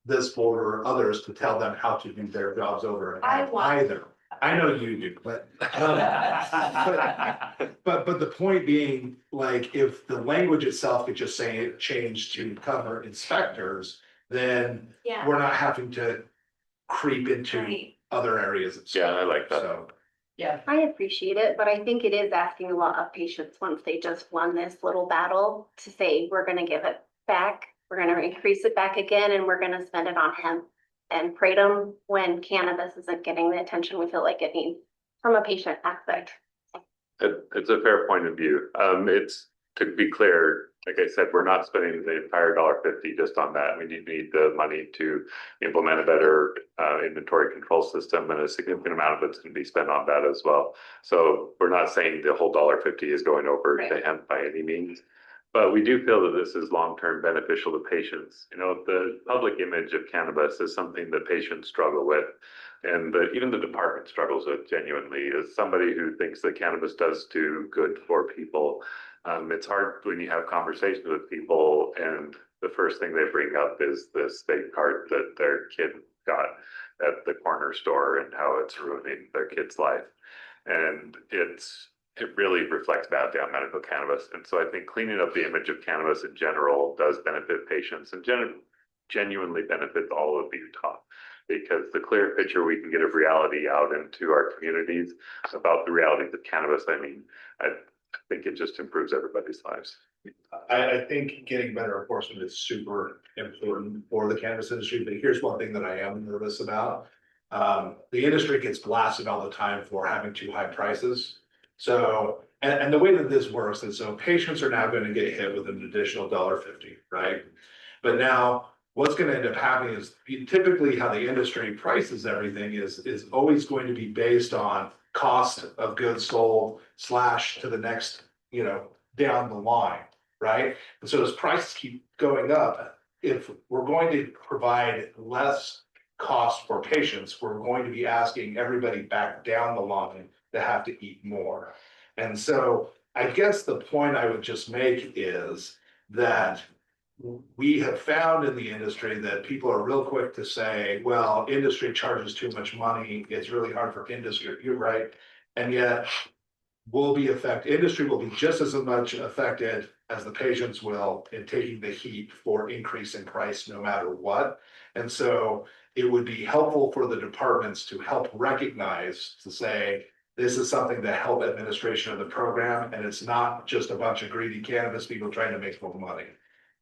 this board or others to tell them how to do their jobs over and I want- either. I know you do, but but the point being, like, if the language itself could just say it changed to cover inspectors, then Yeah. we're not having to creep into Right. other areas. of Yeah, stuff. I like that. So, Yeah. I appreciate it, but I think it is asking a lot of patients once they just won this little battle to say, we're gonna give it back, we're gonna increase it back again, and we're gonna spend it on hemp and kratom when cannabis isn't getting the attention we feel like it needs from a patient aspect. It's a fair point of view. It's, to be clear, like I said, we're not spending the entire $1.50 just on that. We need the money to implement a better inventory control system, and a significant amount of it's going to be spent on that as well. So we're not saying the whole $1.50 is going over to Right. hemp by any means. But we do feel that this is long-term beneficial to patients. You know, the public image of cannabis is something that patients struggle with. And even the department struggles with genuinely. As somebody who thinks that cannabis does do good for people, it's hard when you have conversations with people and the first thing they bring up is this vape cart that their kid got at the corner store and how it's ruining their kid's life. And it really reflects badly on medical cannabis. And so I think cleaning up the image of cannabis in general does benefit patients and genuinely benefits all of Utah. Because the clear picture we can get of reality out into our communities about the realities of cannabis, I think it just improves everybody's lives. I think getting better enforcement is super important for the cannabis industry, but here's one thing that I am nervous about. The industry gets blasted all the time for having too high prices. So, and the way that this works is, so patients are now going to get hit with an additional $1.50, right? But now what's going to end up happening is typically how the industry prices everything is always going to be based on cost of goods sold / to the next, down the line, right? And so as prices keep going up, if we're going to provide less cost for patients, we're going to be asking everybody back down the line to have to eat more. And so I guess the point I would just make is that we have found in the industry that people are real quick to say, well, industry charges too much money. It's really hard for industry. You're right. And yet industry will be just as much affected as the patients will in taking the heat for increase in price no matter what. And so it would be helpful for the departments to help recognize, to say, this is something to help administration of the program, and it's not just a bunch of greedy cannabis people trying to make more money.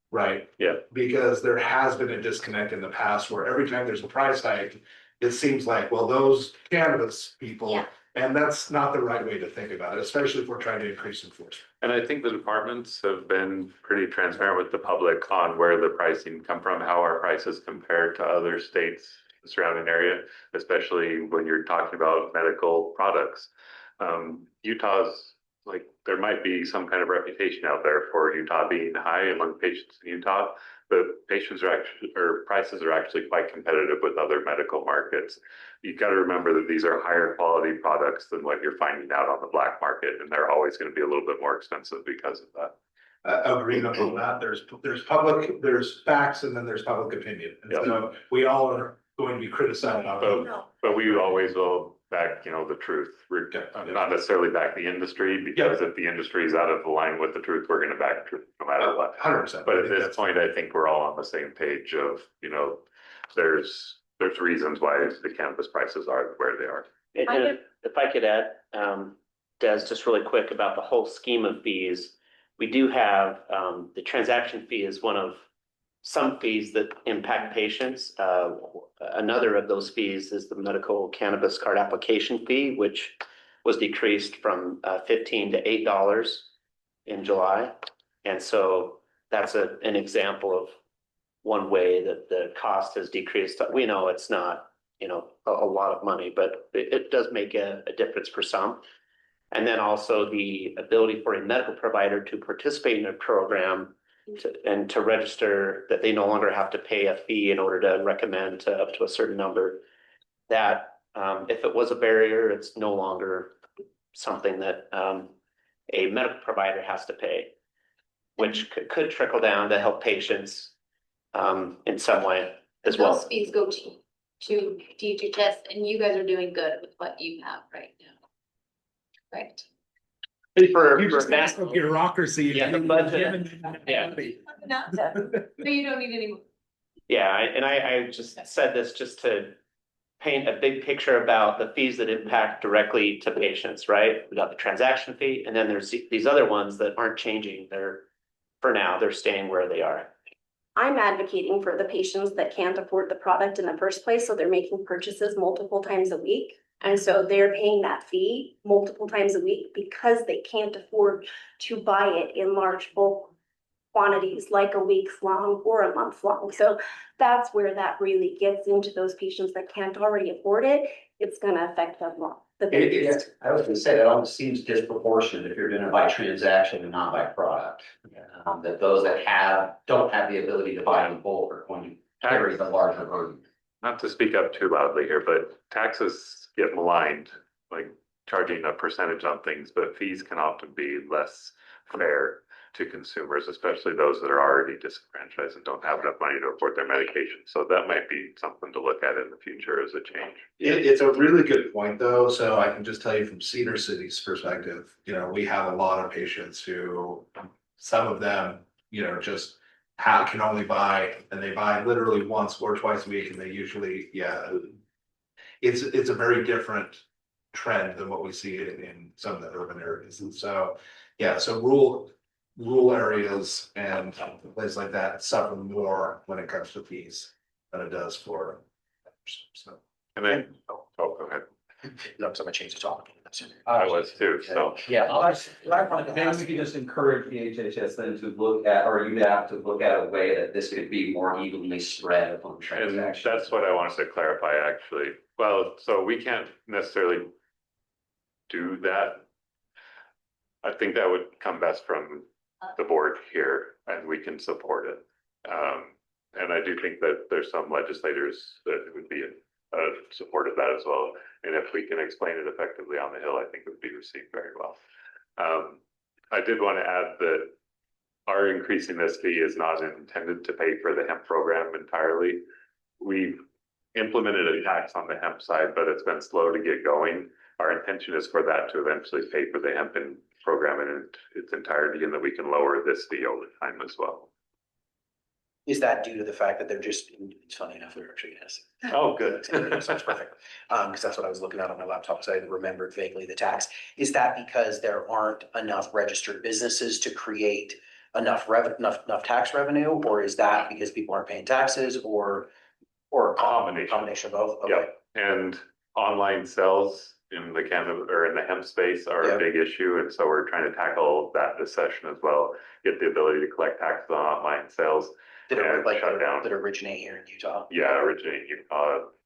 Right? Yeah. Because there has been a disconnect in the past where every time there's a price hike, it seems like, well, those cannabis people, Yeah. and that's not the right way to think about it, especially if we're trying to increase enforcement. And I think the departments have been pretty transparent with the public on where the pricing come from, how our prices compare to other states, the surrounding area, especially when you're talking about medical products. Utah's, like, there might be some kind of reputation out there for Utah being high among patients in Utah, but prices are actually quite competitive with other medical markets. You've got to remember that these are higher quality products than what you're finding out on the black market, and they're always going to be a little bit more expensive because of that. Agreed on that. There's facts, and then there's public opinion. And Yeah. so we all are going to be criticized. But we always will back, the truth. We're not necessarily back the industry, because if the industry is out of line with the truth, we're going to back the truth no matter what. 100%. But at this point, I think we're all on the same page of, there's reasons why the cannabis prices are where they are. And if I could add, Des, just really quick about the whole scheme of fees. We do have, the transaction fee is one of some fees that impact patients. Another of those fees is the medical cannabis card application fee, which was decreased from $15 to $8 in July. And so that's an example of one way that the cost has decreased. We know it's not, a lot of money, but it does make a difference for some. And then also the ability for a medical provider to participate in a program and to register, that they no longer have to pay a fee in order to recommend up to a certain number. That if it was a barrier, it's no longer something that a medical provider has to pay, which could trickle down to help patients in some way as well. Those fees go to to DHHS, and you guys are doing good with what you have right now. Right? For You just got national- some bureaucracy. Yeah, the budget. Yeah. So you don't need any more. Yeah, I just said this just to paint a big picture about the fees that impact directly to patients, right? We got the transaction fee, and then there's these other ones that aren't changing. For now, they're staying where they are. I'm advocating for the patients that can't afford the product in the first place, so they're making purchases multiple times a week. And so they're paying that fee multiple times a week because they can't afford to buy it in large bulk quantities, like a week's long or a month long. So that's where that really gets into those patients that can't already afford it. It's gonna affect them more. I was gonna say, that almost seems disproportionate if you're doing it by transaction and not by product. That those that don't have the ability to buy in bulk are going to carry the larger burden. Not to speak up too loudly here, but taxes get maligned, like charging a percentage on things, but fees can often be less fair to consumers, especially those that are already disenfranchised and don't have enough money to afford their medication. So that might be something to look at in the future as a change. It's a really good point though, so I can just tell you from Cedar City's perspective, we have a lot of patients who, some of them, just can only buy, and they buy literally once or twice a week, and they usually, it's a very different trend than what we see in some of the urban areas, and so, so rural areas and places like that suffer more when it comes to fees than it does for, so. And then, go ahead. No, so I'm gonna change the topic. I was too, so. Yeah, maybe we could just encourage DHHS then to look at, or you have to look at a way that this could be more evenly spread upon And transactions. that's what I wanted to clarify, actually. Well, so we can't necessarily do that. I think that would come best from the board here, and we can support it. And I do think that there's some legislators that would be support of that as well. And if we can explain it effectively on the Hill, I think it would be received very well. I did want to add that our increasing this fee is not intended to pay for the hemp program entirely. We've implemented a tax on the hemp side, but it's been slow to get going. Our intention is for that to eventually pay for the hemp program in its entirety, and that we can lower this fee over time as well. Is that due to the fact that they're just, it's funny enough, we were actually gonna ask. Oh, good. Sounds perfect. Because that's what I was looking at on my laptop, because I remembered vaguely the tax. Is that because there aren't enough registered businesses to create enough tax revenue? Or is that because people aren't paying taxes, or a combination of both? Okay. Yep, and online sales in the cannabis or in the hemp space are a big issue, and so we're trying to tackle that this session as well. Get the ability to collect taxes on online sales. That That originate here in Utah. Yeah, originating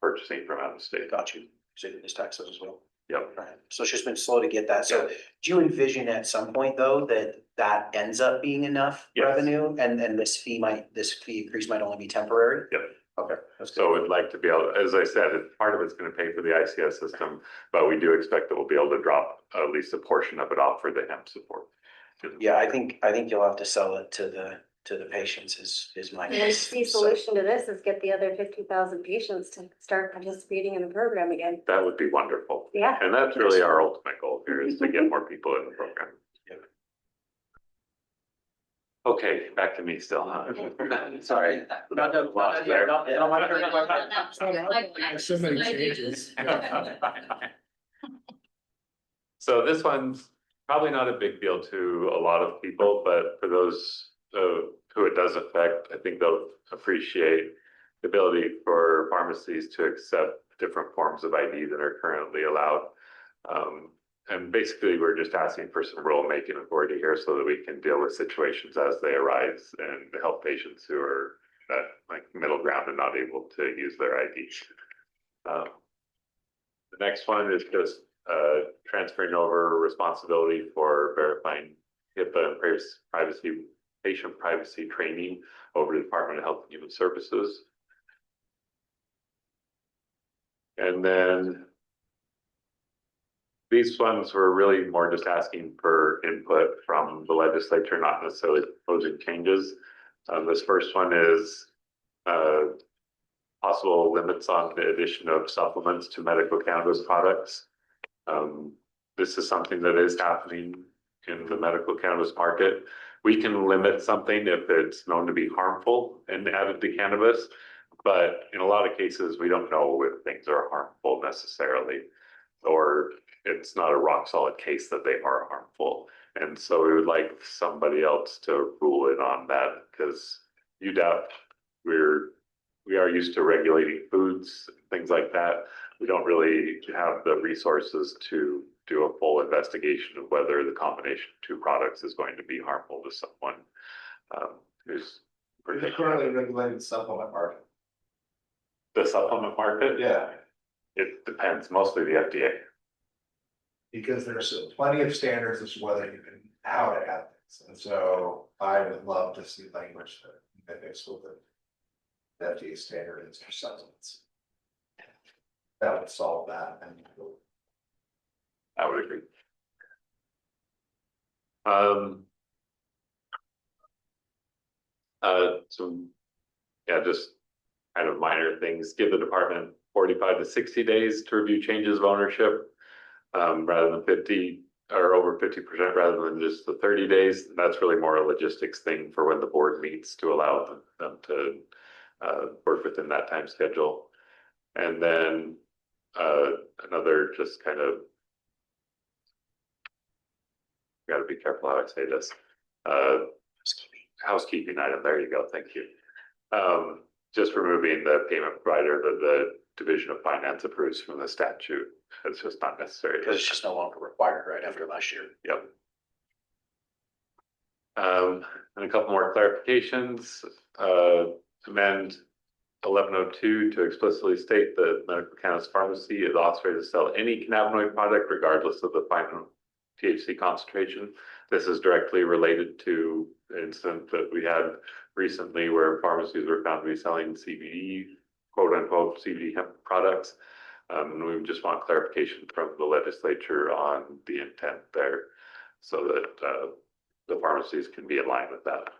purchasing from out of state. Got you. So this taxes as well. Yep. Right. So it's just been slow to get that. So do you envision at some point though, that ends up being enough revenue, and this fee increase might only be temporary? Yep. Okay. That's good. So we'd like to be able, as I said, part of it's going to pay for the ICS system, but we do expect that we'll be able to drop at least a portion of it off for the hemp support. Yeah, I think you'll have to sell it to the patients is my guess. The solution to this is get the other 50,000 patients to start participating in the program again. That would be wonderful. Yeah. And that's really our ultimate goal here, is to get more people in the program. Okay, back to me still, huh? Sorry. So many changes. So this one's probably not a big deal to a lot of people, but for those who it does affect, I think they'll appreciate the ability for pharmacies to accept different forms of ID that are currently allowed. And basically, we're just asking for some rule-making authority here so that we can deal with situations as they arise and help patients who are at like middle ground and not able to use their ID. The next one is just transferring over responsibility for verifying HIPAA and patient privacy training over to the Department of Health and Human Services. And then these ones were really more just asking for input from the legislature, not necessarily proposing changes. This first one is possible limits on the addition of supplements to medical cannabis products. This is something that is happening in the medical cannabis market. We can limit something if it's known to be harmful and added to cannabis. But in a lot of cases, we don't know if things are harmful necessarily, or it's not a rock solid case that they are harmful. And so we would like somebody else to rule in on that, because UDAP, we are used to regulating foods, things like that. We don't really have the resources to do a full investigation of whether the combination of two products is going to be harmful to someone who's It's currently regulated supplement market. the supplement market. Yeah, It depends, mostly the FDA. because there's plenty of standards as to whether you can, how to add things. And so I would love to see language that mimics with the FDA standard is for supplements. That would solve that. And I would agree. So, yeah, just kind of minor things, give the department 45 to 60 days to review changes of ownership, rather than 50 or over 50% rather than just the 30 days. That's really more a logistics thing for when the board meets to allow them to work within that time schedule. And then another just kind of, got to be careful how I say this. Housekeeping item. There you go. Thank you. Just removing the payment provider that the Division of Finance approves from the statute. It's just not necessary. Because it's just no longer required, right, after last year. Yep. And a couple more clarifications. Amend 1102 to explicitly state that medical cannabis pharmacy is authorized to sell any cannabinoid product regardless of the final THC concentration. This is directly related to the incident that we had recently where pharmacies were found to be selling CBD, quote unquote, CBD hemp products. And we just want clarification from the legislature on the intent there so that the pharmacies can be in line with that.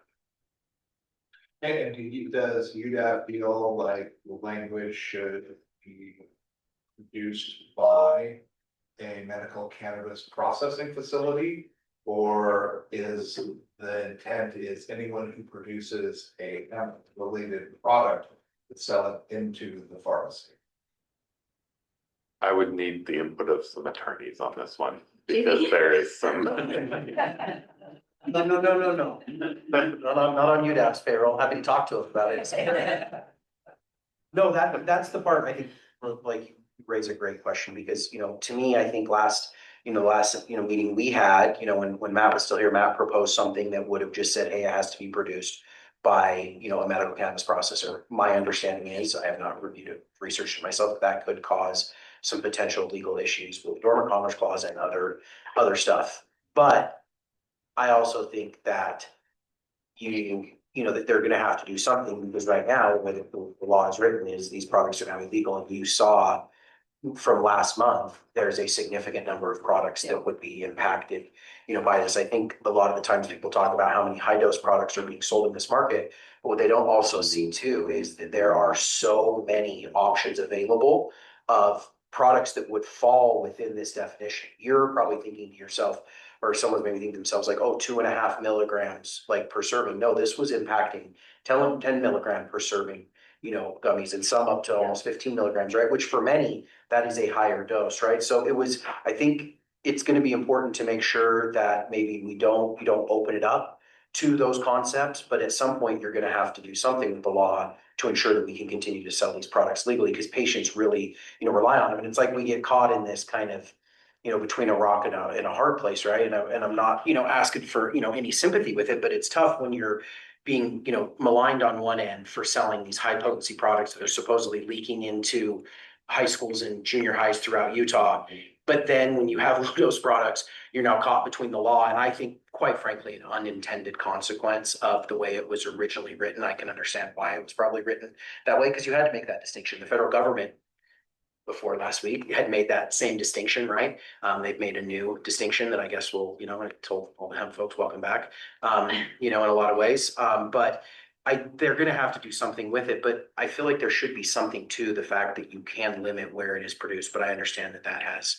does UDAP feel like the language should be produced by a medical cannabis processing facility? Or is the intent is anyone who produces a hemp related product to sell it into the pharmacy? I would need the input of some attorneys on this one because there is some. No. Not on UDAP's payroll. Happy to talk to him about it. No, that's the part I think, like, you raise a great question because, to me, I think last meeting we had, when Matt was still here, Matt proposed something that would have just said, hey, it has to be produced by, a medical cannabis processor. My understanding is, I have not reviewed it, researched it myself, that could cause some potential legal issues with the Dormant Commerce Clause and other stuff. But I also think that that they're gonna have to do something because right now, the way the law is written is these products are now illegal. And you saw from last month, there's a significant number of products that would be impacted, by this. I think a lot of the times people talk about how many high dose products are being sold in this market. But what they don't also see too is that there are so many options available of products that would fall within this definition. You're probably thinking to yourself, or someone's maybe thinking to themselves like, oh, 2.5 milligrams like per serving. No, this was impacting 10 milligram per serving, gummies, and some up to almost 15 milligrams, right? Which for many, that is a higher dose, right? So I think it's going to be important to make sure that maybe we don't open it up to those concepts, but at some point you're going to have to do something with the law to ensure that we can continue to sell these products legally because patients really, rely on them. And it's like we get caught in this kind of, between a rock and a hard place, right? And I'm not, asking for, any sympathy with it, but it's tough when you're being, maligned on one end for selling these high potency products that are supposedly leaking into high schools and junior highs throughout Utah. But then when you have low dose products, you're now caught between the law. And I think, quite frankly, an unintended consequence of the way it was originally written. I can understand why it was probably written that way because you had to make that distinction. The federal government before last week had made that same distinction, right? They've made a new distinction that I guess will, I told all the hemp folks, welcome back, in a lot of ways. But they're gonna have to do something with it, but I feel like there should be something to the fact that you can limit where it is produced, but I understand that that has,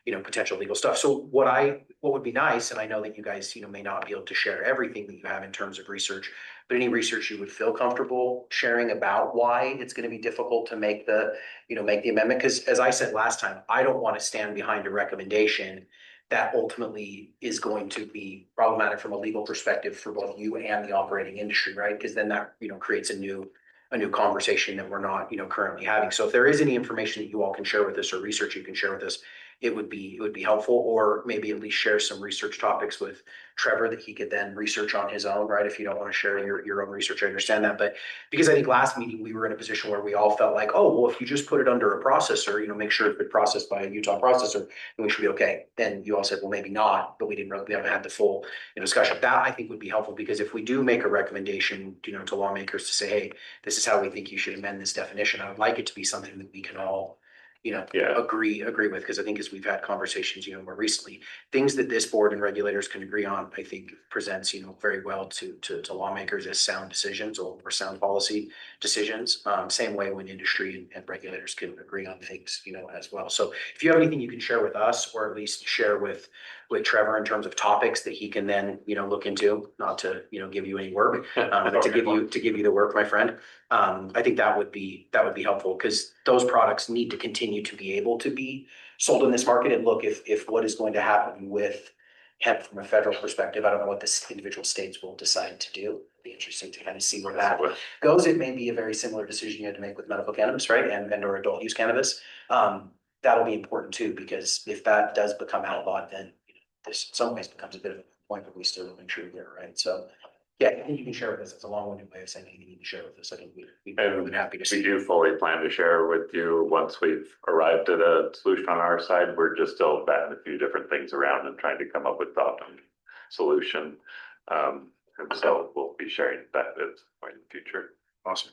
potential legal stuff. So what would be nice, and I know that you guys, may not be able to share everything that you have in terms of research, but any research you would feel comfortable sharing about why it's gonna be difficult to make make the amendment, because as I said last time, I don't want to stand behind a recommendation that ultimately is going to be problematic from a legal perspective for both you and the operating industry, right? Because then that, creates a new conversation that we're not, currently having. So if there is any information that you all can share with us or research you can share with us, it would be helpful, or maybe at least share some research topics with Trevor that he could then research on his own, right? If you don't want to share your own research, I understand that. But because I think last meeting we were in a position where we all felt like, oh, well, if you just put it under a processor, make sure it's been processed by a Utah processor, then we should be okay. Then you all said, well, maybe not, but we haven't had the full discussion. That I think would be helpful, because if we do make a recommendation, to lawmakers to say, hey, this is how we think you should amend this definition, I would like it to be something that we can all agree with, because I think as we've had conversations, more recently, things that this board and regulators can agree on, I think presents, very well to lawmakers as sound decisions or sound policy decisions. Same way when industry and regulators can agree on things, as well. So if you have anything you can share with us, or at least share with Trevor in terms of topics that he can then, look into, not to, give you any work, but to give you the work, my friend. I think that would be helpful, because those products need to continue to be able to be sold in this market. And look, if what is going to happen with hemp from a federal perspective, I don't know what the individual states will decide to do. It'd be interesting to kind of see where that goes. It may be a very similar decision you had to make with medical cannabis, right? And or adult use cannabis. That'll be important too, because if that does become outlawed, then this in some ways becomes a bit of a point, but we still make sure we're right. So yeah, I think you can share with us. It's a long-winded way of saying you need to share with us. I think we'd be more than happy to see. We do fully plan to share with you once we've arrived at a solution on our side. We're just still batting a few different things around and trying to come up with the optimum solution. And so we'll be sharing that at some point in the future. Awesome.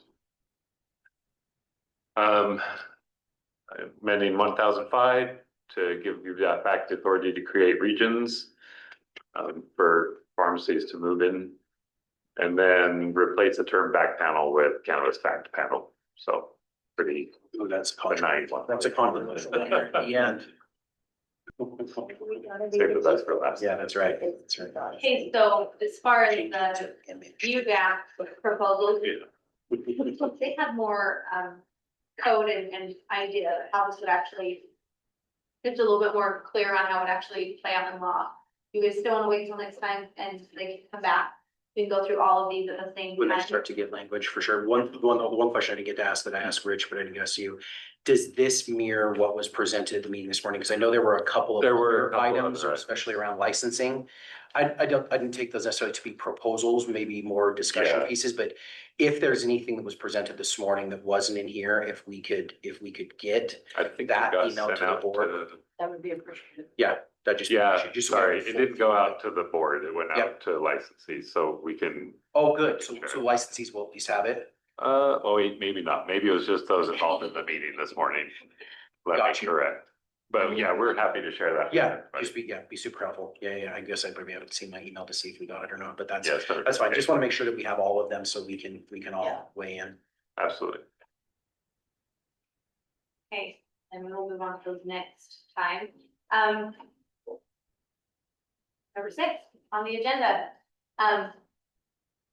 Amending 1005 to give you that back the authority to create regions for pharmacies to move in. And then replace the term back panel with cannabis fact panel. So pretty that's a benign one. That's a controversial one at the end. Save the best for last. Yeah, that's right. That's right. Okay, so as far as the UGAP proposals, they have more code and idea of how this would actually, it's a little bit more clear on how it would actually play out in law. You guys still want to wait until next time and they can come back? We can go through all of these at the same time. When they start to get language, for sure. One question I didn't get to ask that I asked Rich, but I didn't ask you. Does this mirror what was presented at the meeting this morning? Because I know there were a couple of other items, especially around licensing. I didn't take those necessarily to be proposals, maybe more discussion pieces, but if there's anything that was presented this morning that wasn't in here, if we could get I think that got email to sent the out board. That would be appreciated. Yeah, that just. Yeah, sorry, it didn't go out to the board. It went Yep. out to licensees, so we can. Oh, good. So licensees will at least have it. Oh, wait, maybe not. Maybe it was just those involved in the meeting this morning. Let me Gotcha. correct. But yeah, we're happy to share that. Yeah, just be super helpful. Yeah. I guess I probably haven't seen my email to see if we got it or not, but that's Yes, fine. Just want to make sure that we have all of them so we can all weigh in. Absolutely. Okay, and we'll move on to the next time. Number 6 on the agenda.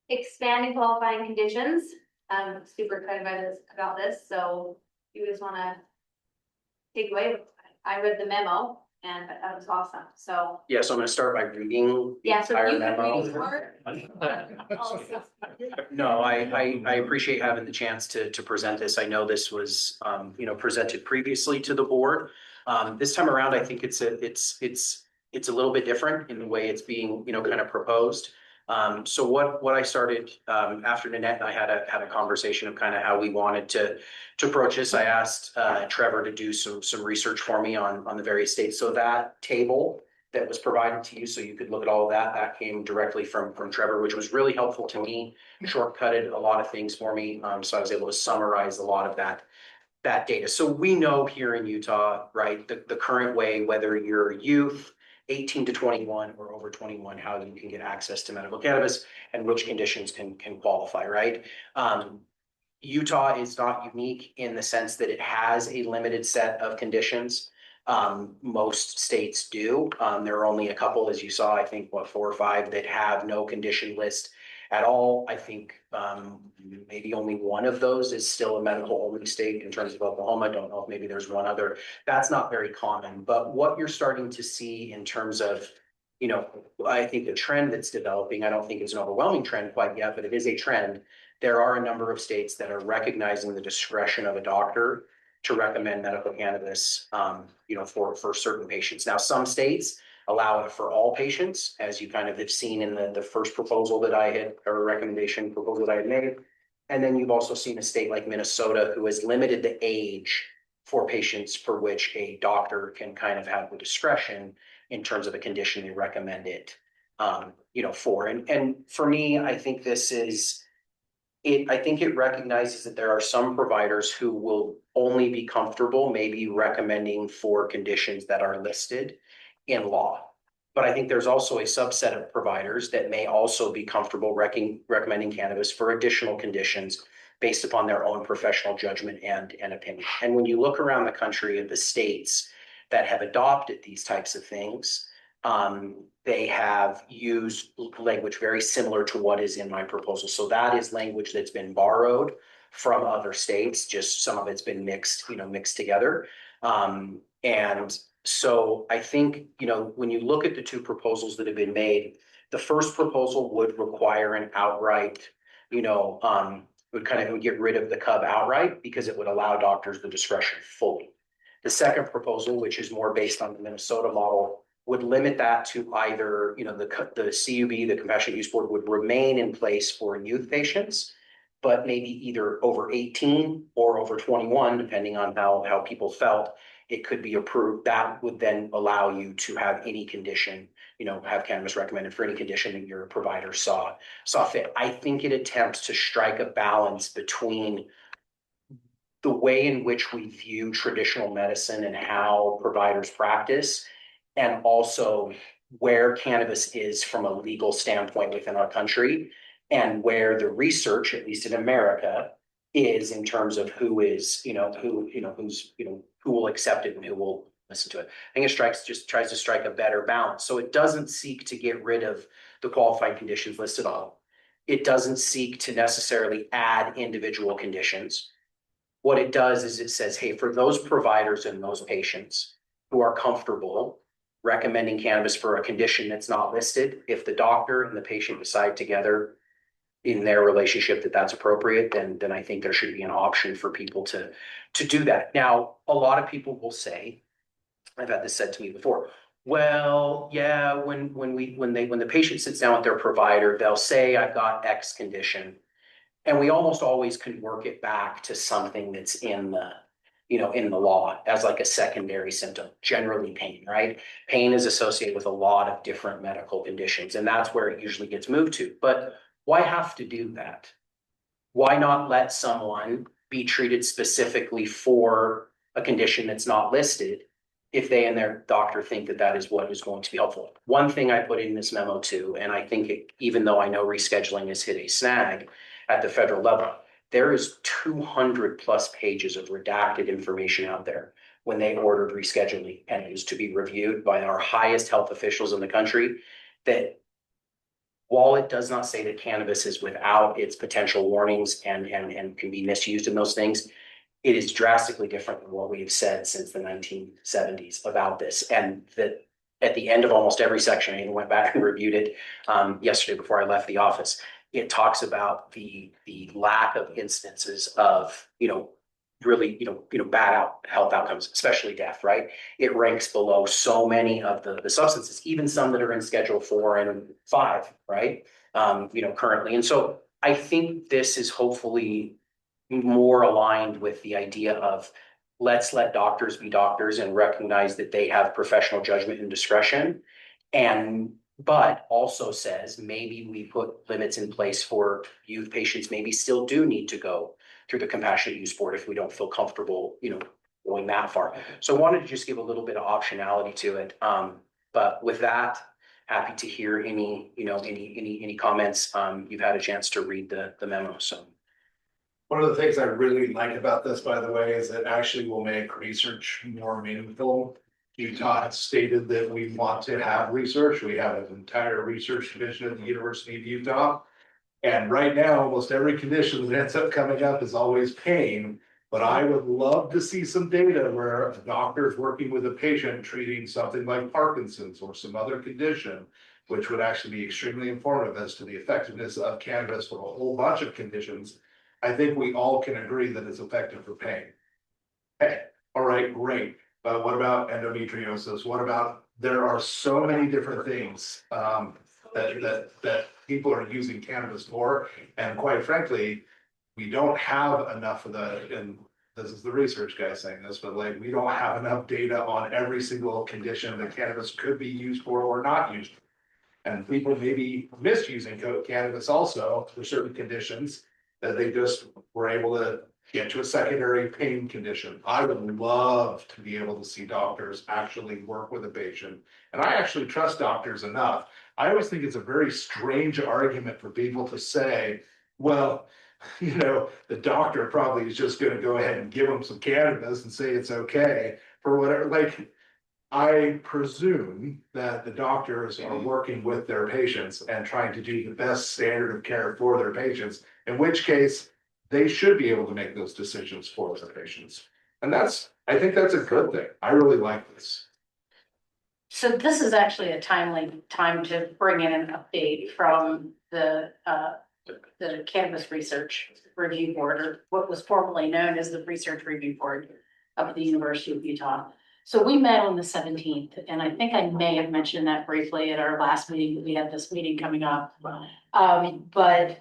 Expanding qualifying conditions. I'm super excited about this, so you just want to take away. I read the memo and that was awesome. So Yeah, so I'm gonna start by reading the yeah, so entire you can memo. read more. No, I appreciate having the chance to present this. I know this was, presented previously to the board. This time around, I think it's a little bit different in the way it's being, kind of proposed. So what I started, after Nanette and I had a conversation of kind of how we wanted to approach this. I asked, Trevor to do some research for me on the various states. So that table that was provided to you, so you could look at all of that came directly from Trevor, which was really helpful to me, shortcutted a lot of things for me. So I was able to summarize a lot of that data. So we know here in Utah, right, the current way, whether you're youth, 18 to 21 or over 21, how you can get access to medical cannabis and which conditions can qualify, right? Utah is not unique in the sense that it has a limited set of conditions. Most states do. There are only a couple, as you saw, I think, 4 or 5 that have no condition list at all. I think maybe only one of those is still a medical only state in terms of Oklahoma. I don't know if maybe there's one other. That's not very common. But what you're starting to see in terms of, I think the trend that's developing, I don't think it's an overwhelming trend quite yet, but it is a trend. There are a number of states that are recognizing the discretion of a doctor to recommend medical cannabis, for certain patients. Now, some states allow it for all patients, as you kind of have seen in the first proposal that I had, or recommendation proposal that I had made. And then you've also seen a state like Minnesota who has limited the age for patients for which a doctor can kind of have the discretion in terms of a condition they recommend it, for. And for me, I think this is, I think it recognizes that there are some providers who will only be comfortable maybe recommending for conditions that are listed in law. But I think there's also a subset of providers that may also be comfortable recommending cannabis for additional conditions based upon their own professional judgment and opinion. And when you look around the country at the states that have adopted these types of things, they have used language very similar to what is in my proposal. So that is language that's been borrowed from other states, just some of it's been mixed together. And so I think, when you look at the 2 proposals that have been made, the first proposal would require an outright, would get rid of the CUB outright because it would allow doctors the discretion fully. The second proposal, which is more based on the Minnesota model, would limit that to either, the CUB, the Compassionate Use Board, would remain in place for youth patients, but maybe either over 18 or over 21, depending on how people felt, it could be approved. That would then allow you to have any condition, have cannabis recommended for any condition that your provider saw fit. I think it attempts to strike a balance between the way in which we view traditional medicine and how providers practice, and also where cannabis is from a legal standpoint within our country, and where the research, at least in America, is in terms of who will accept it and who will listen to it. I think it tries to strike a better balance. So it doesn't seek to get rid of the qualified conditions listed on. It doesn't seek to necessarily add individual conditions. What it does is it says, hey, for those providers and those patients who are comfortable recommending cannabis for a condition that's not listed, if the doctor and the patient decide together in their relationship that that's appropriate, then I think there should be an option for people to do that. Now, a lot of people will say, I've had this said to me before, well, yeah, when the patient sits down with their provider, they'll say, I've got X condition. And we almost always can work it back to something that's in the law as like a secondary symptom, generally pain, right? Pain is associated with a lot of different medical conditions, and that's where it usually gets moved to. But why have to do that? Why not let someone be treated specifically for a condition that's not listed if they and their doctor think that that is what is going to be helpful? One thing I put in this memo too, and I think even though I know rescheduling has hit a snag at the federal level, there is 200 plus pages of redacted information out there when they ordered rescheduling, and it was to be reviewed by our highest health officials in the country, that while it does not say that cannabis is without its potential warnings and can be misused in those things, it is drastically different than what we've said since the 1970s about this. And that at the end of almost every section, I even went back and reviewed it yesterday before I left the office. It talks about the lack of instances of, really, bad health outcomes, especially death, right? It ranks below so many of the substances, even some that are in Schedule 4 and 5, right? Currently. And so I think this is hopefully more aligned with the idea of let's let doctors be doctors and recognize that they have professional judgment and discretion. But also says maybe we put limits in place for youth patients, maybe still do need to go through the Compassionate Use Board if we don't feel comfortable, going that far. So I wanted to just give a little bit of optionality to it. But with that, happy to hear any, any comments. You've had a chance to read the memo, so. One of the things I really like about this, by the way, is it actually will make research more meaningful. Utah has stated that we want to have research. We have an entire research division at the University of Utah. And right now, almost every condition that ends up coming up is always pain. But I would love to see some data where a doctor is working with a patient treating something like Parkinson's or some other condition, which would actually be extremely informative as to the effectiveness of cannabis for a whole bunch of conditions. I think we all can agree that it's effective for pain. Hey, all right, great. But what about endometriosis? What about, there are so many different things that people are using cannabis for. And quite frankly, we don't have enough of the, and this is the research guy saying this, but like, we don't have enough data on every single condition that cannabis could be used for or not used for. And people may be misusing cannabis also for certain conditions that they just were able to get to a secondary pain condition. I would love to be able to see doctors actually work with a patient. And I actually trust doctors enough. I always think it's a very strange argument for people to say, well, the doctor probably is just going to go ahead and give them some cannabis and say it's okay for whatever. Like, I presume that the doctors are working with their patients and trying to do the best standard of care for their patients, in which case they should be able to make those decisions for their patients. And I think that's a good thing. I really like this. So this is actually a timely time to bring in an update from the Cannabis Research Review Board, or what was formerly known as the Research Review Board of the University of Utah. So we met on the 17th, and I think I may have mentioned that briefly at our last meeting, that we had this meeting coming up. But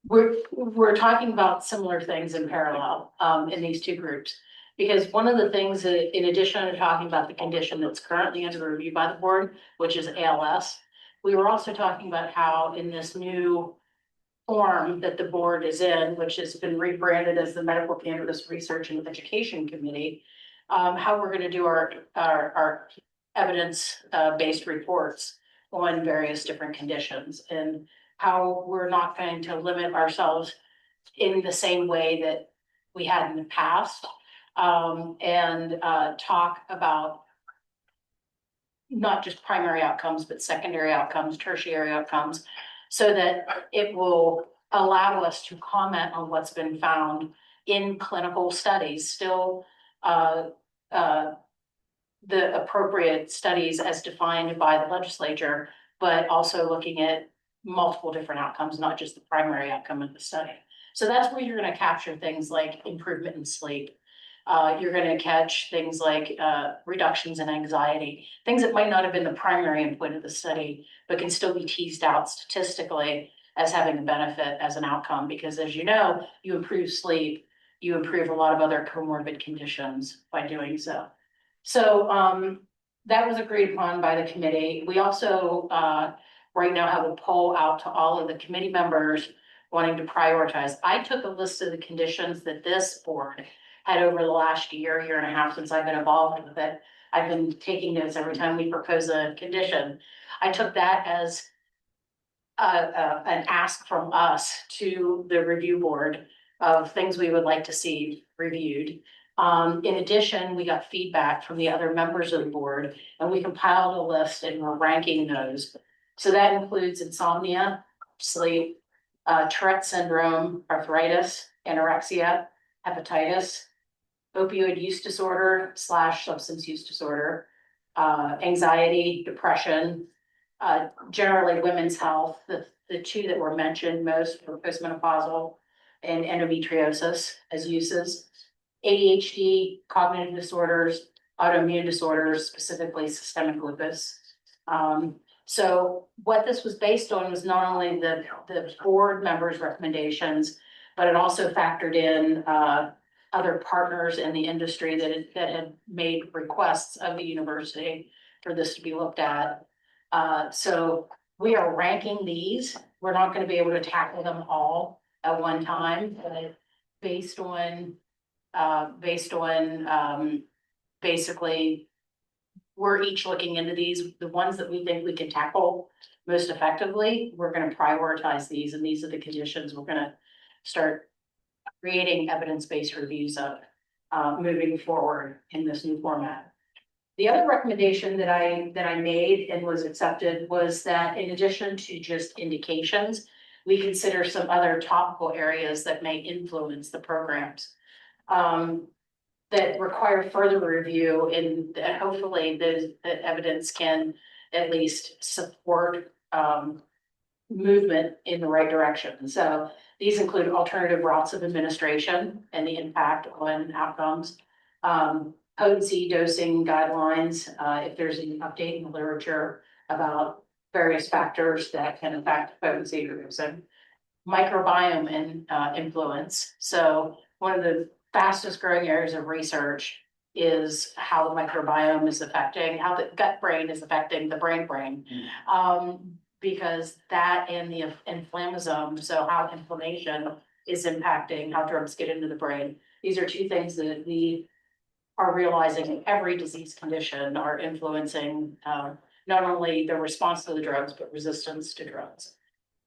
we're talking about similar things in parallel in these two groups. Because one of the things that, in addition to talking about the condition that's currently under review by the board, which is ALS, we were also talking about how in this new form that the board is in, which has been rebranded as the Medical Cannabis Research and Education Committee, how we're going to do our evidence based reports on various different conditions, and how we're not going to limit ourselves in the same way that we had in the past, and talk about not just primary outcomes, but secondary outcomes, tertiary outcomes, so that it will allow us to comment on what's been found in clinical studies, still the appropriate studies as defined by the legislature, but also looking at multiple different outcomes, not just the primary outcome of the study. So that's where you're going to capture things like improvement in sleep. You're going to catch things like reductions in anxiety, things that might not have been the primary endpoint of the study, but can still be teased out statistically as having a benefit as an outcome. Because as you know, you improve sleep, you improve a lot of other comorbid conditions by doing so. So that was agreed upon by the committee. We also right now have a poll out to all of the committee members wanting to prioritize. I took a list of the conditions that this board had over the last year and a half since I've been involved with it. I've been taking notes every time we propose a condition. I took that as an ask from us to the review board of things we would like to see reviewed. In addition, we got feedback from the other members of the board, and we compiled a list and we're ranking those. So that includes insomnia, sleep, Tourette syndrome, arthritis, anorexia, hepatitis, opioid use disorder / substance use disorder, anxiety, depression, generally women's health. The two that were mentioned most were postmenopausal and endometriosis as uses, ADHD, cognitive disorders, autoimmune disorders, specifically systemic lupus. So what this was based on was not only the board members' recommendations, but it also factored in other partners in the industry that had made requests of the university for this to be looked at. So we are ranking these. We're not going to be able to tackle them all at one time, but based on basically we're each looking into these, the ones that we think we can tackle most effectively, we're gonna prioritize these, and these are the conditions we're gonna start creating evidence-based reviews of, moving forward in this new format. The other recommendation that I made and was accepted was that in addition to just indications, we consider some other topical areas that may influence the programs. That require further review, and that hopefully the evidence can at least support movement in the right direction. So these include alternative routes of administration and the impact on outcomes. Potency dosing guidelines, if there's an update in the literature about various factors that can affect potency or dosing. Microbiome and influence. So one of the fastest growing areas of research is how the microbiome is affecting, how the gut brain is affecting the brain. Because that and the inflammasome, so how inflammation is impacting how drugs get into the brain. These are two things that we are realizing in every disease condition are influencing not only the response to the drugs, but resistance to drugs.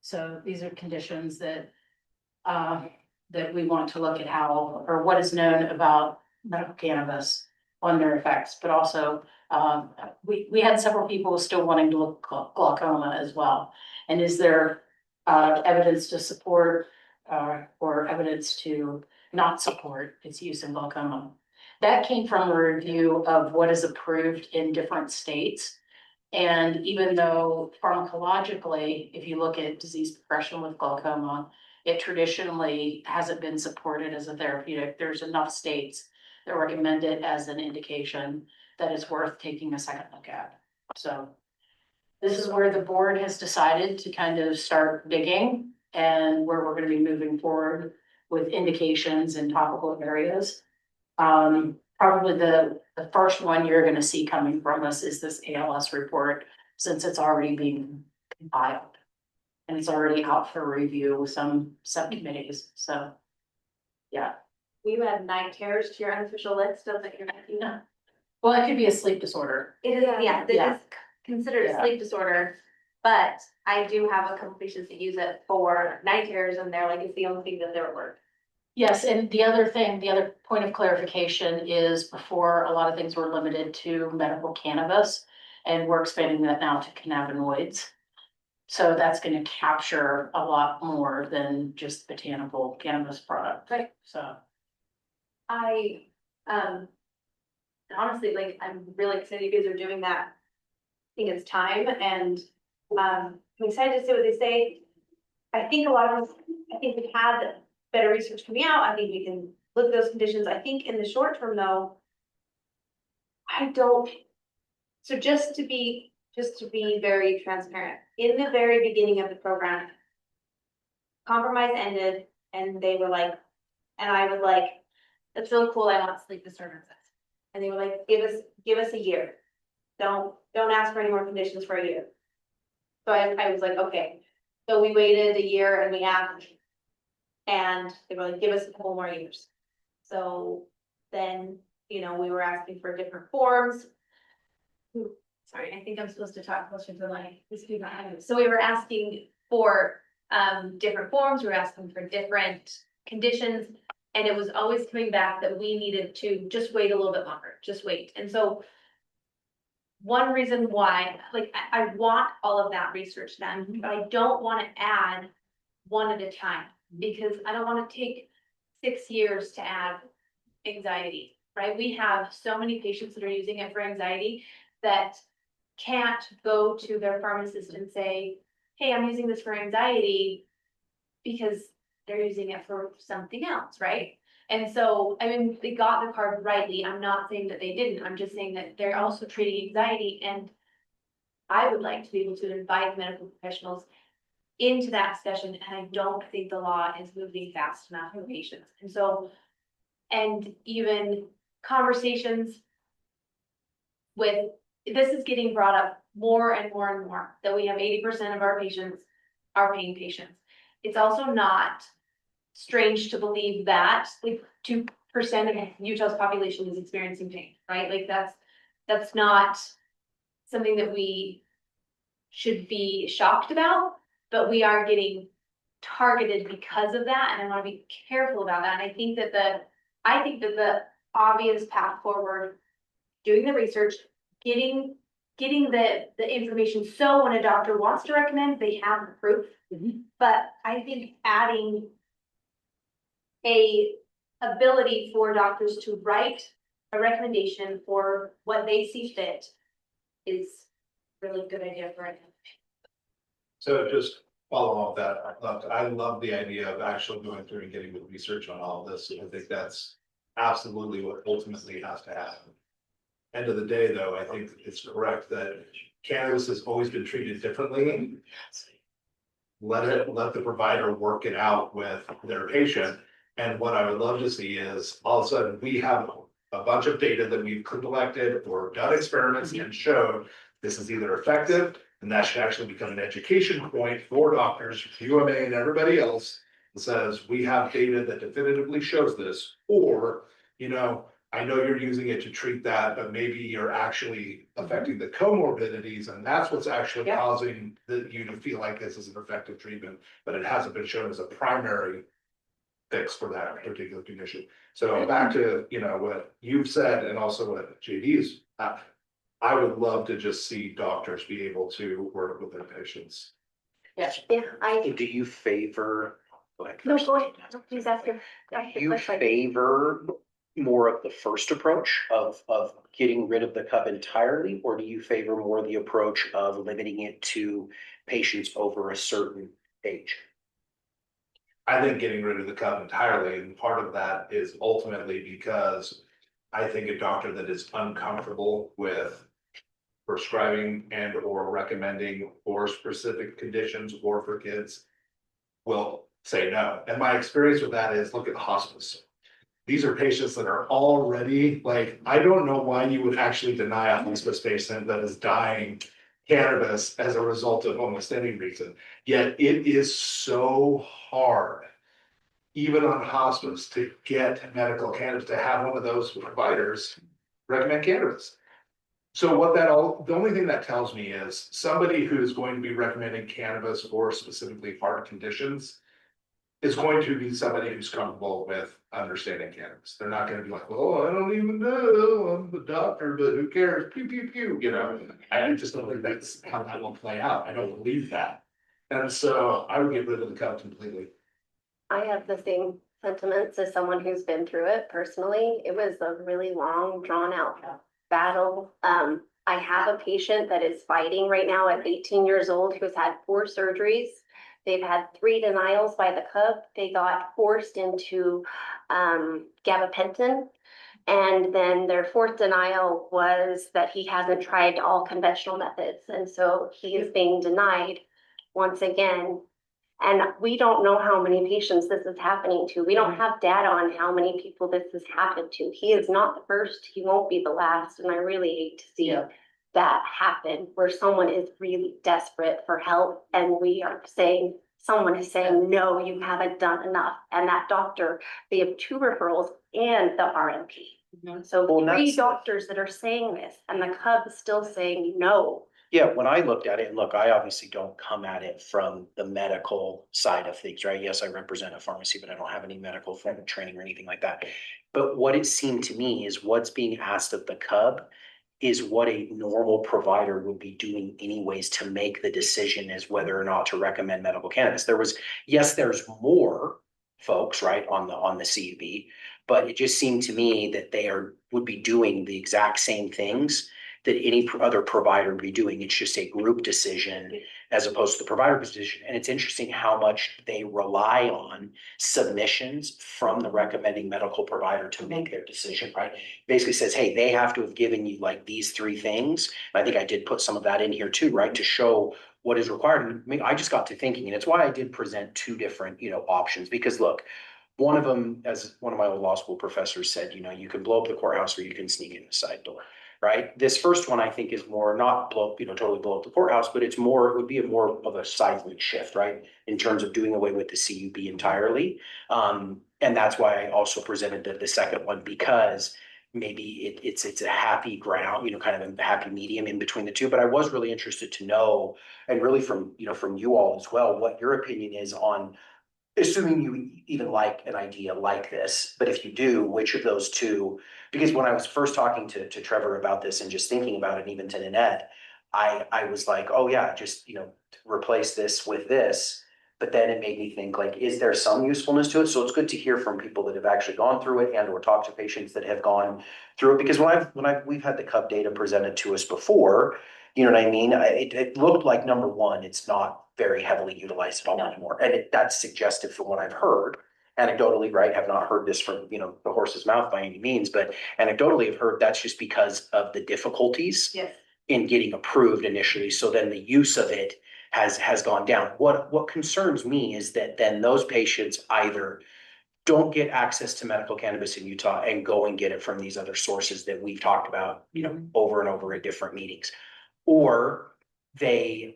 So these are conditions that that we want to look at how, or what is known about medical cannabis on their effects, but also we had several people still wanting to look at glaucoma as well. And is there evidence to support or evidence to not support its use in glaucoma? That came from a review of what is approved in different states. And even though pharmacologically, if you look at disease progression with glaucoma, it traditionally hasn't been supported as a therapeutic. There's enough states that recommend it as an indication that is worth taking a second look at. So this is where the board has decided to kind of start digging and where we're going to be moving forward with indications in topical areas. Probably the first one you're going to see coming from us is this ALS report, since it's already being compiled. And it's already out for review with some subcommittees, so. Yeah, You add night terrors to your unofficial list of that you're making. no. Well, it could be a sleep disorder. It is, yeah, it Yeah. is considered a Yeah. sleep disorder, but I do have a couple patients that use it for night terrors, and they're like, it's the only thing that they're work. Yes, and the other thing, the other point of clarification is before a lot of things were limited to medical cannabis, and we're expanding that now to cannabinoids. So that's gonna capture a lot more than just botanical cannabis product. Right. So, I, honestly, like, I'm really excited you guys are doing that. I think it's time, and, I'm excited to see what they say. I think a lot of us, I think we've had better research coming out, I think we can look at those conditions, I think in the short term though. I don't, so just to be very transparent, in the very beginning of the program. Compromise ended and they were like, and I was like, that's really cool, I want sleep disturbances. And they were like, give us a year. Don't ask for any more conditions for a year. So I was like, okay, so we waited a year and we asked. And they were like, give us a couple more years. So then, we were asking for different forms. Sorry, I think I'm supposed to talk closer to this people. So we were asking for different forms, we were asking for different conditions. And it was always coming back that we needed to just wait a little bit longer, just wait. And so one reason why, I want all of that research done, but I don't want to add one at a time. Because I don't want to take 6 years to add anxiety, right? We have so many patients that are using it for anxiety that can't go to their pharmacist and say, hey, I'm using this for anxiety, because they're using it for something else, right? And so, I mean, they got the card rightly. I'm not saying that they didn't. I'm just saying that they're also treating anxiety. And I would like to be able to invite medical professionals into that discussion, and I don't think the law is moving fast enough for patients. And so, and even conversations with, this is getting brought up more and more and more, that we have 80% of our patients are pain patients. It's also not strange to believe that like 2% of Utah's population is experiencing pain, right? Like that's not something that we should be shocked about, but we are getting targeted because of that, and I want to be careful about that. And I think that the obvious path forward, doing the research, getting the information, so when a doctor wants to recommend, they have the proof. But I think adding a ability for doctors to write a recommendation for what they see fit is really good idea for it. So just follow on with that, I love the idea of actually going through and getting the research on all of this. I think that's absolutely what ultimately has to happen. End of the day, though, I think it's correct that cannabis has always been treated differently. Let the provider work it out with their patient. And what I would love to see is all of a sudden we have a bunch of data that we've collected or done experiments and showed this is either effective, and that should actually become an education point for doctors, UMA and everybody else, that says we have data that definitively shows this, or, you know, I know you're using it to treat that, but maybe you're actually affecting the comorbidities, and that's what's actually causing you to feel like this is an effective treatment, but it hasn't been shown as a primary fix for that particular condition. So back to, you know, what you've said and also what JD's, I would love to just see doctors be able to work with their patients. Yeah, Do you favor? Go ahead. no, first. go ahead, no, please ask your Do you question. favor more of the first approach of getting rid of the cup entirely, or do you favor more the approach of limiting it to patients over a certain age? I think getting rid of the cup entirely, and part of that is ultimately because I think a doctor that is uncomfortable with prescribing and or recommending for specific conditions or for kids will say no. And my experience with that is, look at hospice. These are patients that are already, like, I don't know why you would actually deny a hospice patient that is dying cannabis as a result of almost any reason. Yet it is so hard, even on hospice, to get medical cannabis, to have one of those providers recommend cannabis. So the only thing that tells me is somebody who's going to be recommending cannabis for specifically heart conditions is going to be somebody who's comfortable with understanding cannabis. They're not gonna be like, well, I don't even know, I'm the doctor, but who cares, pew, pew, pew, you know? I just don't think that's how that will play out, I don't believe that. And so I would get rid of the cup completely. I have the same sentiments as someone who's been through it personally. It was a really long, drawn out battle. I have a patient that is fighting right now at 18 years old who's had 4 surgeries. They've had 3 denials by the cub. They got forced into gabapentin. And then their 4th denial was that he hasn't tried all conventional methods. And so he is being denied once again. And we don't know how many patients this is happening to. We don't have data on how many people this has happened to. He is not the first, he won't be the last. And I really hate to see that happen, where someone is really desperate for help and someone is saying, no, you haven't done enough. And that doctor, they have 2 referrals and the RMP. So 3 doctors that are saying this, and the cub is still saying no. Yeah, when I looked at it, and look, I obviously don't come at it from the medical side of things, right? Yes, I represent a pharmacy, but I don't have any medical formal training or anything like that. But what it seemed to me is what's being asked of the cub is what a normal provider would be doing anyways to make the decision as whether or not to recommend medical cannabis. There's more folks, right, on the CUB, but it just seemed to me that would be doing the exact same things that any other provider would be doing. It's just a group decision as opposed to the provider decision. And it's interesting how much they rely on submissions from the recommending medical provider to make their decision, right? Basically says, hey, they have to have given you like these 3 things. And I think I did put some of that in here too, right? To show what is required. And I mean, I just got to thinking, and it's why I did present 2 different, options, because look, one of them, as one of my old law school professors said, you can blow up the courthouse or you can sneak in the side door. Right. This first one, I think, is more not totally blow up the courthouse, but it would be more of a seismic shift, right? In terms of doing away with the CUB entirely. And that's why I also presented the second one, because maybe it's a happy ground, kind of a happy medium in between the two. But I was really interested to know, and really from, from you all as well, what your opinion is on, assuming you even like an idea like this, but if you do, which of those two? Because when I was first talking to Trevor about this and just thinking about it, and even to Nanette, I was like, oh yeah, just, replace this with this. But then it made me think, like, is there some usefulness to it? So it's good to hear from people that have actually gone through it and or talk to patients that have gone through it. Because we've had the Cub data presented to us before, you know what I mean? It looked like, number one, it's not very heavily utilized at all anymore. And that's suggestive from what I've heard. Anecdotally, right? Have not heard this from, the horse's mouth by any means, but anecdotally have heard that's just because of the difficulties Yes. in getting approved initially. So then the use of it has gone down. What concerns me is that then those patients either don't get access to medical cannabis in Utah and go and get it from these other sources that we've talked about, over and over at different meetings. Or they,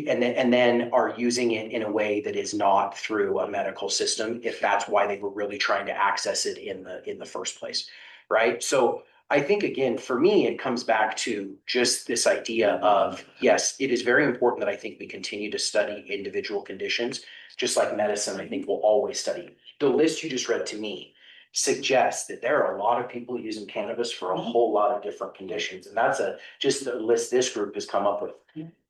and then are using it in a way that is not through a medical system, if that's why they were really trying to access it in the first place, right? So I think, again, for me, it comes back to just this idea of, yes, it is very important that I think we continue to study individual conditions, just like medicine, I think we'll always study. The list you just read to me suggests that there are a lot of people using cannabis for a whole lot of different conditions. And that's just the list this group has come up with.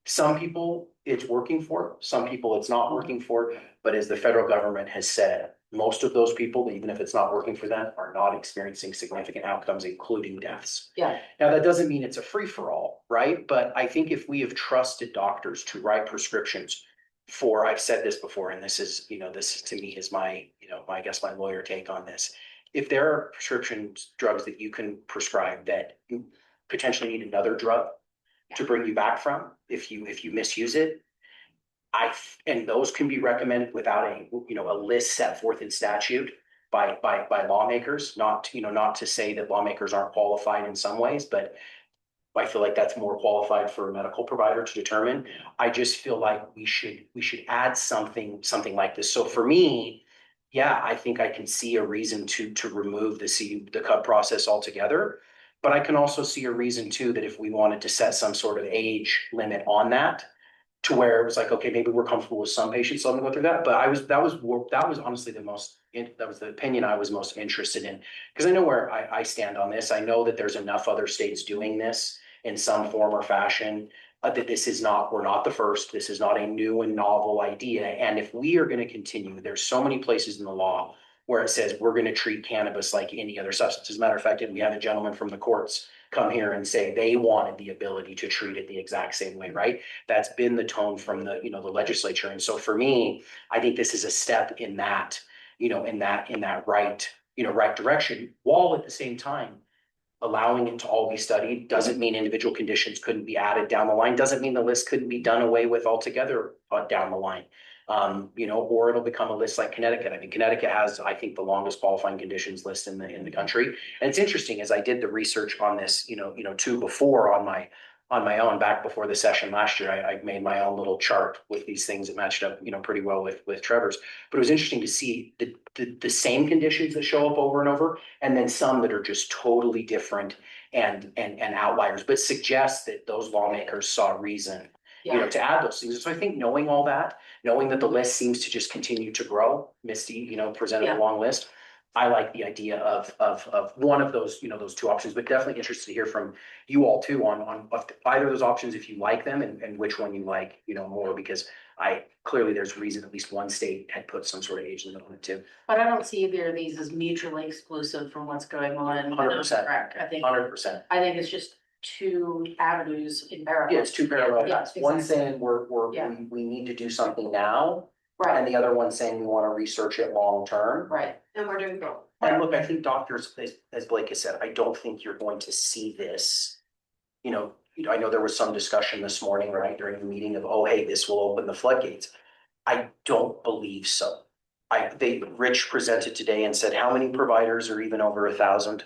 Some people it's working for, some people it's not working for, but as the federal government has said, most of those people, even if it's not working for them, are not experiencing significant outcomes, including deaths. Yeah. Now, that doesn't mean it's a free-for-all, right? But I think if we have trusted doctors to write prescriptions for, I've said this before, and this is to me is my, I guess my lawyer take on this. If there are prescription drugs that you can prescribe that potentially need another drug to bring you back from, if you misuse it, and those can be recommended without a list set forth in statute by lawmakers, not to say that lawmakers aren't qualified in some ways, but I feel like that's more qualified for a medical provider to determine. I just feel like we should add something like this. So for me, yeah, I think I can see a reason to remove the CUB process altogether. But I can also see a reason too that if we wanted to set some sort of age limit on that, to where it was like, okay, maybe we're comfortable with some patients, so I'm gonna go through that. But that was honestly that was the opinion I was most interested in. Because I know where I stand on this. I know that there's enough other states doing this in some form or fashion. That we're not the first. This is not a new and novel idea. And if we are gonna continue, there's so many places in the law where it says we're gonna treat cannabis like any other substance. As a matter of fact, we had a gentleman from the courts come here and say they wanted the ability to treat it the exact same way, right? That's been the tone from the legislature. And so for me, I think this is a step in that, in that right direction, while at the same time allowing it to all be studied. Doesn't mean individual conditions couldn't be added down the line, doesn't mean the list couldn't be done away with altogether down the line. Or it'll become a list like Connecticut. I mean, Connecticut has, I think, the longest qualifying conditions list in the country. And it's interesting, as I did the research on this, too, before on my own, back before the session last year, I made my own little chart with these things that matched up, pretty well with Trevor's. But it was interesting to see the same conditions that show up over and over, and then some that are just totally different and outliers, but suggest that those lawmakers saw reason to add those things. So I think knowing all that, knowing that the list seems to just continue to grow, Misty, presented a long list. I like the idea of one of those, those two options, but definitely interested to hear from you all too on either of those options, if you like them, and which one you like, more, because clearly there's reason at least one state had put some sort of age limit on it too. But I don't see either of these as mutually exclusive from what's going on. 100%. Correct. I think 100%. it's just two avenues in parallel. Yeah, it's two parallel Yeah, paths. One exactly. saying we need to do something now, and Right, the other one saying we want to research it long term. right. And we're doing both. And look, I think doctors, as Blake has said, I don't think you're going to see this. I know there was some discussion this morning, right, during the meeting of, oh, hey, this will open the floodgates. I don't believe so. Rich presented today and said, how many providers are even over 1,000?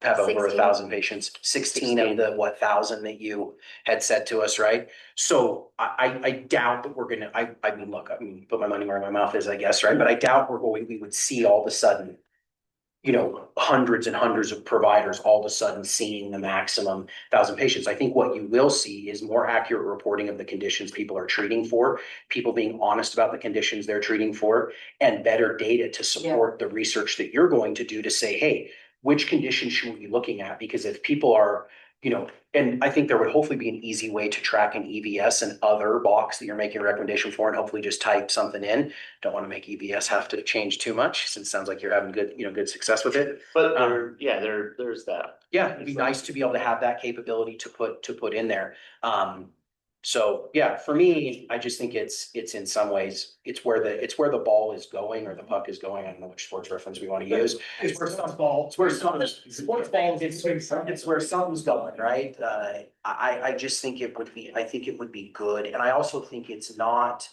Have over 16. 1,000 patients, 16 of the 1,000 that you had said to us, right? So I doubt that we're gonna. I mean, look, put my money where my mouth is, I guess, right? But I doubt we would see all of a sudden, hundreds and hundreds of providers all of a sudden seeing the maximum 1,000 patients. I think what you will see is more accurate reporting of the conditions people are treating for, people being honest about the conditions they're treating for, and better data to support the research that you're going to do to say, hey, which conditions should we be looking at? Because if people are, and I think there would hopefully be an easy way to track an EVS and other box that you're making a recommendation for, and hopefully just type something in. Don't want to make EVS have to change too much, since it sounds like you're having good success with it. But there's that. Yeah, it'd be nice to be able to have that capability to put in there. So yeah, for me, I just think it's in some ways, it's where the ball is going, or the puck is going. I don't know which sports reference we want to use. It's where sports ball, it's where something's going, right? I just think it would be good. And I also think it's not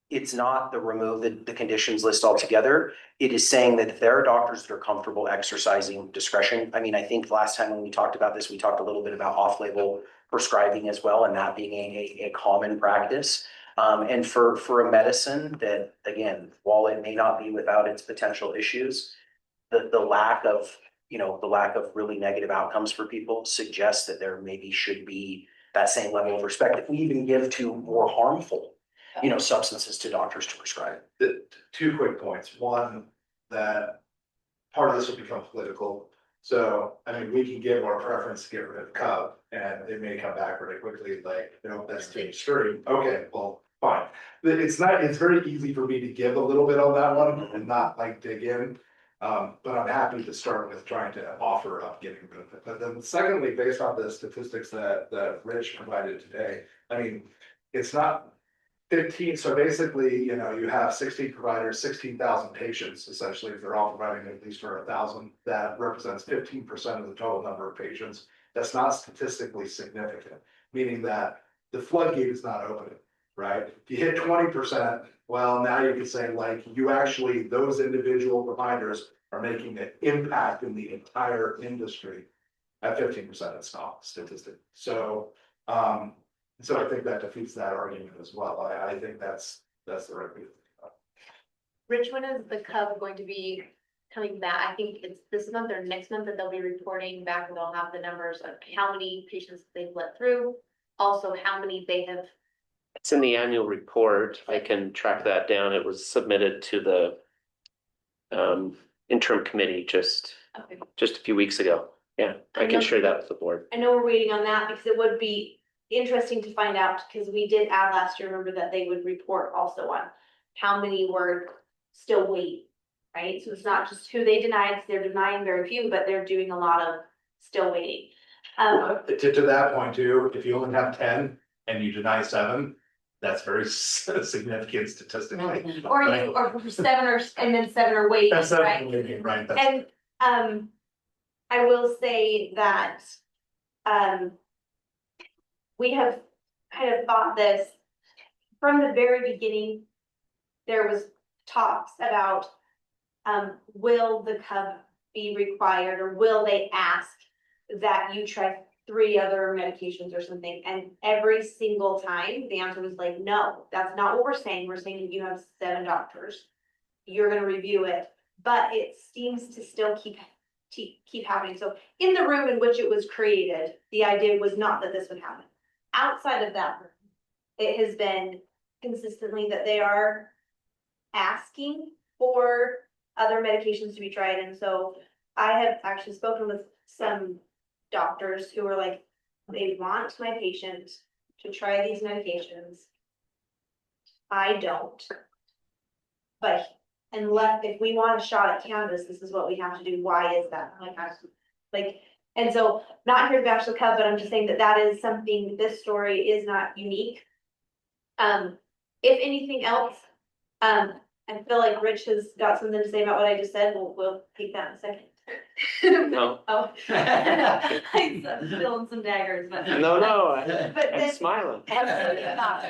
the remove the conditions list altogether. It is saying that if there are doctors that are comfortable exercising discretion. I mean, I think last time when we talked about this, we talked a little bit about off-label prescribing as well, and that being a common practice. And for a medicine that, again, while it may not be without its potential issues, the lack of really negative outcomes for people suggests that there maybe should be that same level of respect if we even give to more harmful substances to doctors to prescribe. The two quick points. One, that part of this will become political. So, I mean, we can give our preference to get rid of Cub, and they may come back really quickly, like, that's too extreme. Okay, well, fine. It's very easy for me to give a little bit on that one and not like dig in. But I'm happy to start with trying to offer up getting rid of it. But then secondly, based on the statistics that Rich provided today, I mean, it's not 15, so basically, you have 16 providers, 16,000 patients, essentially, if they're all providing at least for 1,000, that represents 15% of the total number of patients. That's not statistically significant, meaning that the floodgate is not opening, right? If you hit 20%, well, now you can say, like, those individual providers are making an impact in the entire industry. At 15%, it's not statistic. So I think that defeats that argument as well. I think that's the right way to think about it. Rich, when is the Cub going to be coming back? I think it's this month or next month that they'll be reporting back, and they'll have the numbers of how many patients they've let through. Also, how many they have. It's in the annual report. I can track that down. It was submitted to the interim committee just a few weeks ago. Yeah, I can share that with the board. I know we're waiting on that because it would be interesting to find out, because we did add last year, remember, that they would report also on how many were still waiting, right? So it's not just who they denied, they're denying very few, but they're doing a lot of still waiting. To that point too, if you only have 10 and you deny 7, that's very significant statistically. Or 7 and then 7 are waiting, That's right? waiting, right? And I will say that we have kind of thought this from the very beginning. There was talks about will the Cub be required, or will they ask that you try 3 other medications or something? And every single time the answer was like, no, that's not what we're saying. We're saying you have 7 doctors, you're going to review it, but it seems to still keep happening. So in the room in which it was created, the idea was not that this would happen. Outside of that room, it has been consistently that they are asking for other medications to be tried. And so I have actually spoken with some doctors who are like, they want my patient to try these medications. I don't. But unless, if we want a shot at cannabis, this is what we have to do. Why is that? And so, not here to bash the Cub, but I'm just saying that is something, this story is not unique. If anything else, I feel like Rich has got something to say about what I just said. We'll take that in a second. No. Oh. I'm feeling some daggers, but. No, But I'm then- smiling. Absolutely not.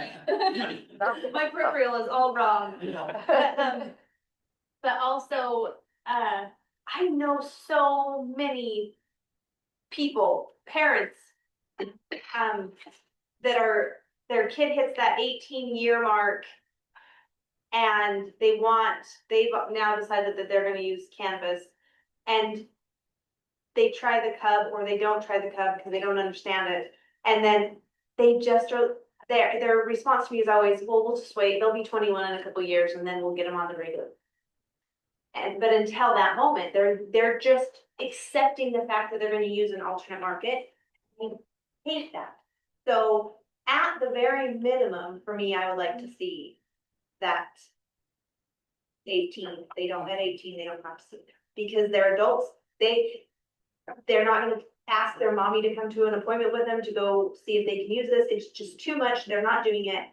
My peripheral is all wrong. But also, I know so many people, parents, that their kid hits that 18-year mark, and they've now decided that they're gonna use cannabis, and they try the cub or they don't try the cub because they don't understand it. And then they just are, their response to me is always, well, we'll just wait, they'll be 21 in a couple years and then we'll get them on the regular. And, but until that moment, they're just accepting the fact that they're gonna use an alternate market. I hate that. So at the very minimum, for me, I would like to see that 18, if they don't at 18, they don't have to sit there. Because they're adults, they're not gonna ask their mommy to come to an appointment with them to go see if they can use this. It's just too much, they're not doing it.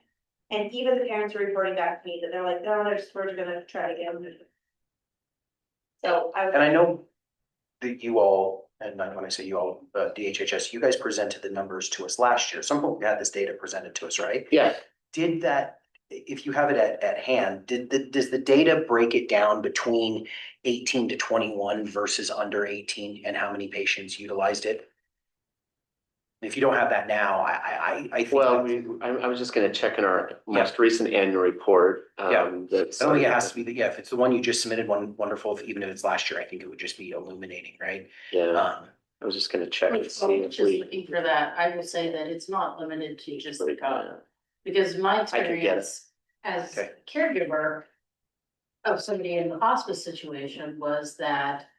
And even the parents are reporting back to me that they're like, oh, we're gonna try to get them. So And I know that you all, and when I say you all, DHHS, you guys presented the numbers to us last year. Some point we had this data presented to us, right? Yeah. Did that, if you have it at hand, does the data break it down between 18 to 21 versus under 18 and how many patients utilized it? If you don't have that now, I think. Well, I was just gonna check in our most recent annual report. Yeah. That's. I don't think it has to be, yeah, if it's the one you just submitted, wonderful, even if it's last year, I think it would just be illuminating, right? Yeah, I was just gonna check and see if Just we. looking for that, I will say that it's not limited to just the cub. Because my can get it. experience as Okay. caregiver of somebody in the hospice situation was that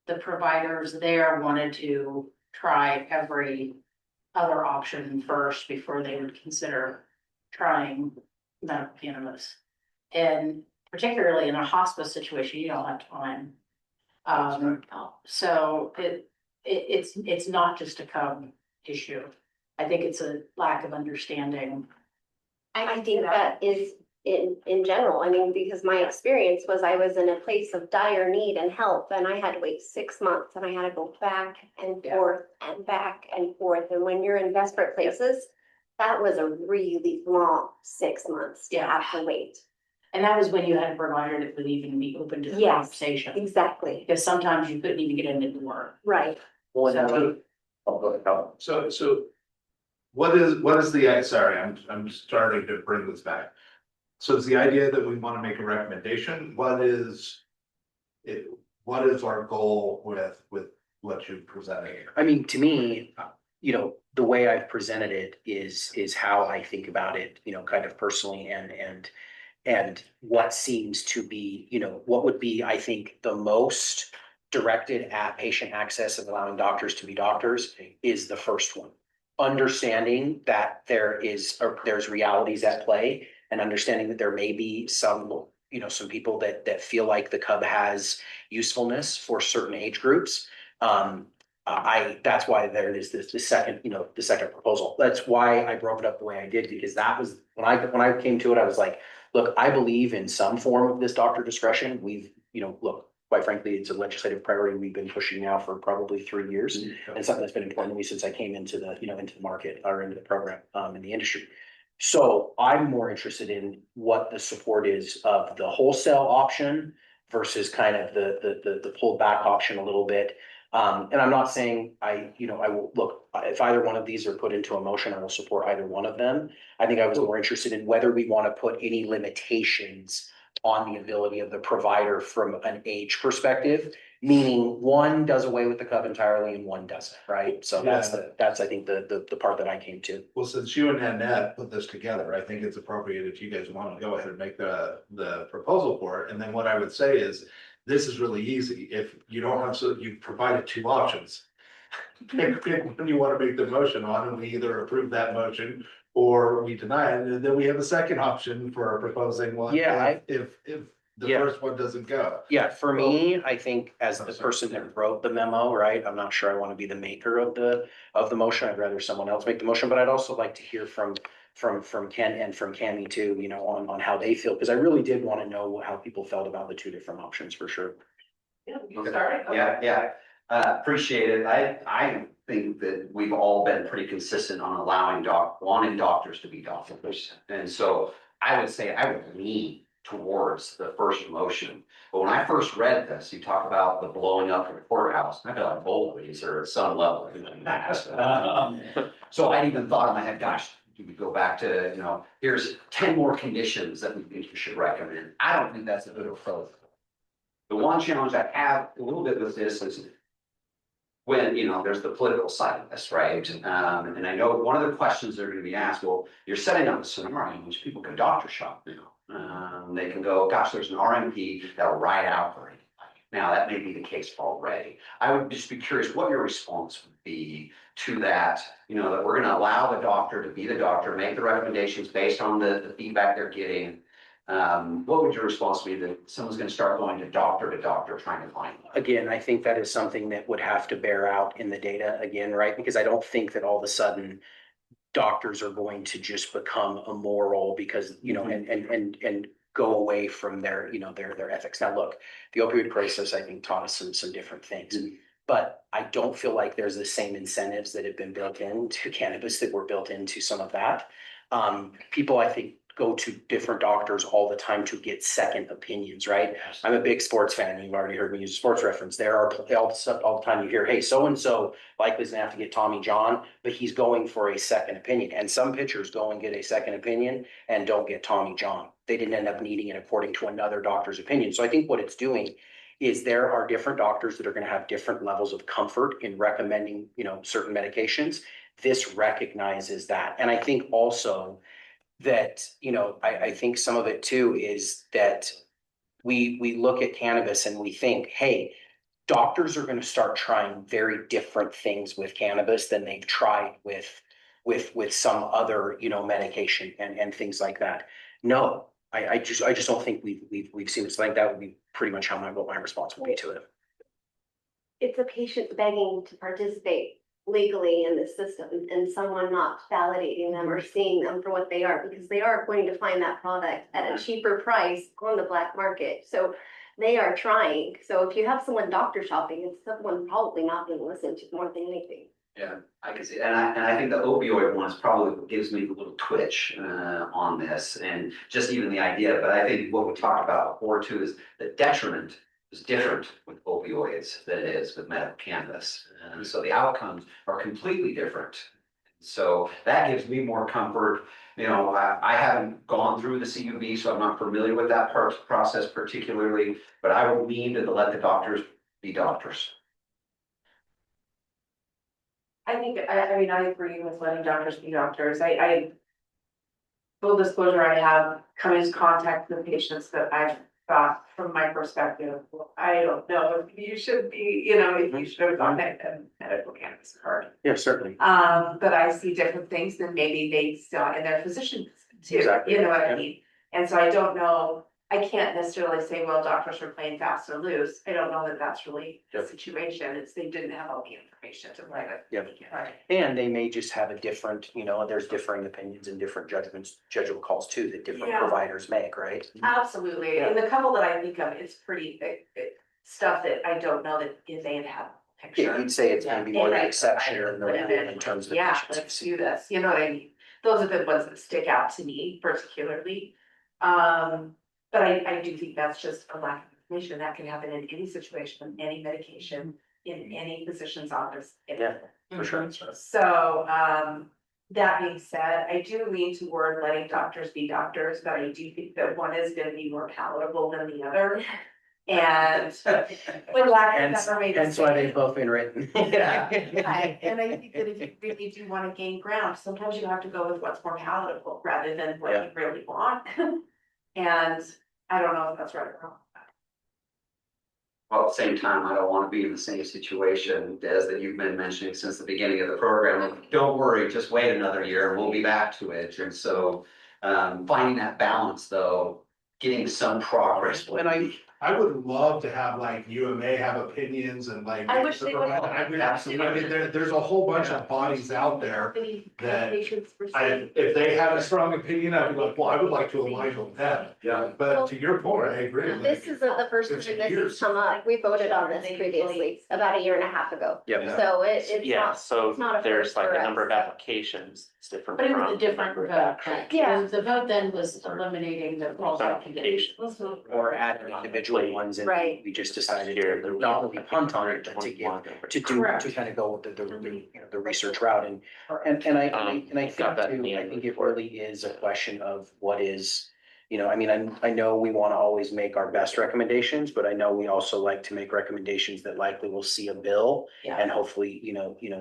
the providers there wanted to try every other option first before they would consider trying medical cannabis. And particularly in a hospice situation, you don't have time. So it's not just a cub issue. I think it's a lack of understanding. I think that is in general, I mean, because my experience was I was in a place of dire need and help, and I had to wait 6 months, and I had to go back and forth and back and forth, and when you're in desperate places, that was a really long 6 months to have to wait. And that was when you had a provider that would even be open to the Yes. conversation. Exactly, Because sometimes you couldn't even get in the door. right. Well, So- go ahead, Cal. So what is the, sorry, I'm starting to bring this back. So is the idea that we want to make a recommendation? What is our goal with what you presented? I mean, to me, the way I've presented it is how I think about it, kind of personally and what seems to be, what would be, I think, the most directed at patient access and allowing doctors to be doctors is the first one. Understanding that there's realities at play and understanding that there may be some people that feel like the cub has usefulness for certain age groups. That's why there is the second proposal. That's why I broke it up the way I did, because that was when I came to it, I was like, look, I believe in some form of this doctor discretion. Look, quite frankly, it's a legislative priority we've been pushing now for probably 3 years. And something that's been important to me since I came into the market or into the program, in the industry. So I'm more interested in what the support is of the wholesale option versus kind of the pulled back option a little bit. And I'm not saying I will look, if either one of these are put into a motion, I will support either one of them. I think I was more interested in whether we want to put any limitations on the ability of the provider from an age perspective, meaning one does away with the cub entirely and one doesn't, right? So that's I think the part that I came to. Well, since you and Annette put this together, I think it's appropriate if you guys want to go ahead and make the proposal for it. And then what I would say is, this is really easy. If you don't have, so you provided 2 options. Pick when you want to make the motion on, and we either approve that motion or we deny it, and then we have a second option for proposing one. Yeah, If the first one doesn't go. Yeah, for me, I think as the person that wrote the memo, right, I'm not sure I want to be the maker of the motion. I'd rather someone else make the motion, but I'd also like to hear from Ken and from Cammie too, on how they feel, because I really did want to know how people felt about the 2 different options for sure. Yeah, appreciate it. I think that we've all been pretty consistent on wanting doctors to be doctors. And so I would say I would lean towards the first motion. But when I first read this, you talk about the blowing up of the courthouse, I feel like both of these are at some level. So I even thought in my head, gosh, you could go back to, here's 10 more conditions that we think you should recommend. I don't think that's a good approach. The one challenge I have a little bit with this is when, there's the political side of this, right? And I know one of the questions they're gonna be asked, well, you're setting up a scenario in which people can doctor shop now. They can go, gosh, there's an RMP that'll ride out for anybody. Now, that may be the case already. I would just be curious what your response would be to that, that we're gonna allow the doctor to be the doctor, make the recommendations based on the feedback they're getting. What would your response be that someone's gonna start going to doctor trying to find one? Again, I think that is something that would have to bear out in the data again, right? Because I don't think that all of a sudden doctors are going to just become immoral because, and go away from their, their ethics. Now, look, the opioid crisis, I think, taught us some different things. But I don't feel like there's the same incentives that have been built into cannabis that were built into some of that. People, I think, go to different doctors all the time to get second opinions, right? I'm a big sports fan. You've already heard me use a sports reference. There are all the time you hear, hey, so-and-so likely is gonna have to get Tommy John, but he's going for a second opinion. And some pitchers go and get a second opinion and don't get Tommy John. They didn't end up needing it according to another doctor's opinion. So I think what it's doing is there are different doctors that are gonna have different levels of comfort in recommending, certain medications. This recognizes that. And I think also that, I think some of it too is that we look at cannabis and we think, hey, doctors are going to start trying very different things with cannabis than they've tried with some other, medication and things like that. No, I just don't think we've seen this. I think that would be pretty much what my response would be to it. It's a patient begging to participate legally in the system and someone not validating them or seeing them for what they are, because they are going to find that product at a cheaper price on the black market. So they are trying. So if you have someone doctor shopping, it's someone probably not going to listen to more than anything. Yeah, I can see, and I think the opioid one is probably what gives me a little twitch on this, and just even the idea. But I think what we talked about before too is the detriment is different with opioids than it is with medical cannabis, and so the outcomes are completely different. So that gives me more comfort. I haven't gone through the CUB, so I'm not familiar with that process particularly. But I would lean to let the doctors be doctors. I think, I mean, I agree with letting doctors be doctors. Full disclosure, I have come into contact with patients that I've thought, from my perspective, well, I don't know if you should be, if you should have gotten a medical cannabis card. Yeah, certainly. But I see different things than maybe they saw in their physician too, Exactly. you know what I Yeah. mean? And so I don't know, I can't necessarily say, well, doctors are playing fast or loose. I don't know that that's really the Yep. situation. It's they didn't have all the information to write it. Yep. Right. And they may just have a different, there's differing opinions and different judgment calls too that different Yeah. providers make, right? Absolutely, and the couple that I think of, it's pretty stuff that I don't know that if they had Yeah, picture. you'd say it's maybe more the Right. exception than the But rule then, in terms of the yeah, patients. let's do this, you know what I mean? Those are the ones that stick out to me particularly. But I do think that's just a lack of information that can happen in any situation, with any medication, in any physician's office. Yeah, for sure. So, that being said, I do lean toward letting doctors be doctors, but I do think that one is gonna be more palatable than the other. And when lack of better way to Hence why say they've it. both been written. Yeah, right. And I think that if you really do wanna gain ground, sometimes you have to go with what's more palatable rather than what Yeah. you really want. And I don't know if that's right or wrong. While at the same time, I don't want to be in the same situation as that you've been mentioning since the beginning of the program. Don't worry, just wait another year and we'll be back to it. And so finding that balance though, getting some progress. And I would love to have like UMA have opinions and like. I wish they would. I mean, there's a whole bunch of bodies out there that if they had a strong opinion, I'd be like, well, I would like to align with them. Yeah. But to your point, I agree. This isn't the first time It's this has years. come up. We voted on this previously, about a year and a half ago. Yeah. So it's Yeah, not, so it's not a there's first like for a us. number of applications, it's different But it was from. a different vote, correct? Yeah. The vote then was eliminating the qualifications. Or add individual ones and Right. we just decided to not only punt on it, but to kind of go with the research route and I Got think that in too, the I end think it report. really is a question of what is, You know, I mean, I know we want to always make our best recommendations, but I know we also like to make recommendations that likely will see a bill and hopefully,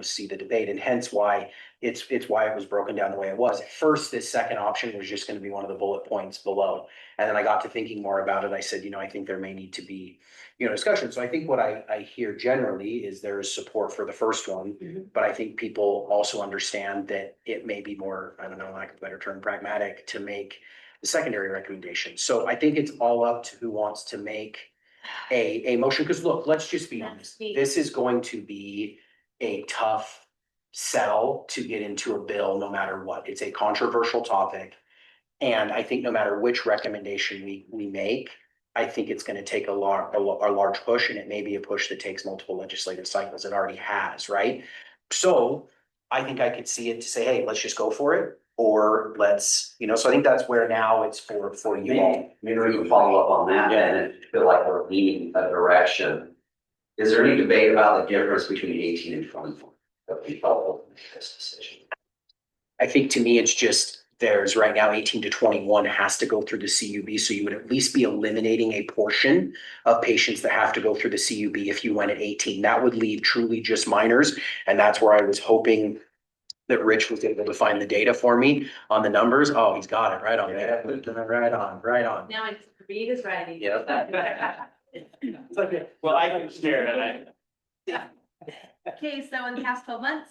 see the debate, and hence why it's why it was broken down the way it was. At first, this second option was just going to be one of the bullet points below. And then I got to thinking more about it. I said, I think there may need to be, discussion. So I think what I hear generally is there is support for the first one, but I think people also understand that it may be more, I don't know, lack of a better term, pragmatic to make the secondary recommendation. So I think it's all up to who wants to make a motion, because look, let's just be honest, this is going to be a tough sell to get into a bill no matter what. It's a controversial topic. And I think no matter which recommendation we make, I think it's going to take a large push, and it may be a push that takes multiple legislative cycles. It already has, right? So I think I could see it to say, hey, let's just go for it. Or let's, so I think that's where now it's for you all. Maybe we can follow up on that, and if you feel like we're leaning a direction. Is there any debate about the difference between 18 and 24 that we felt will make this decision? I think to me, it's just, there's right now 18 to 21 has to go through the CUB. So you would at least be eliminating a portion of patients that have to go through the CUB if you went at 18. That would leave truly just minors. And that's where I was hoping that Rich was able to find the data for me on the numbers. Oh, he's got it right on there. Right on. Now I just read his writing. Yeah. Well, I can share it. Okay, so in the past 12 months,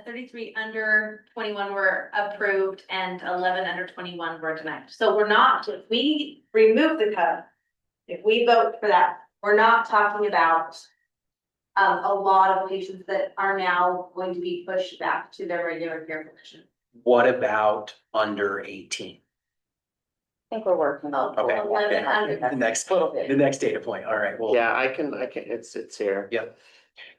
33 under 21 were approved and 11 under 21 were denied. So we're not, if we remove the cut, if we vote for that, we're not talking about a lot of patients that are now going to be pushed back to their regular care physician. What about under 18? I think we're working on. Okay. 11 under. The next data point. All right. Well, Yeah, I can, it's here. Yep.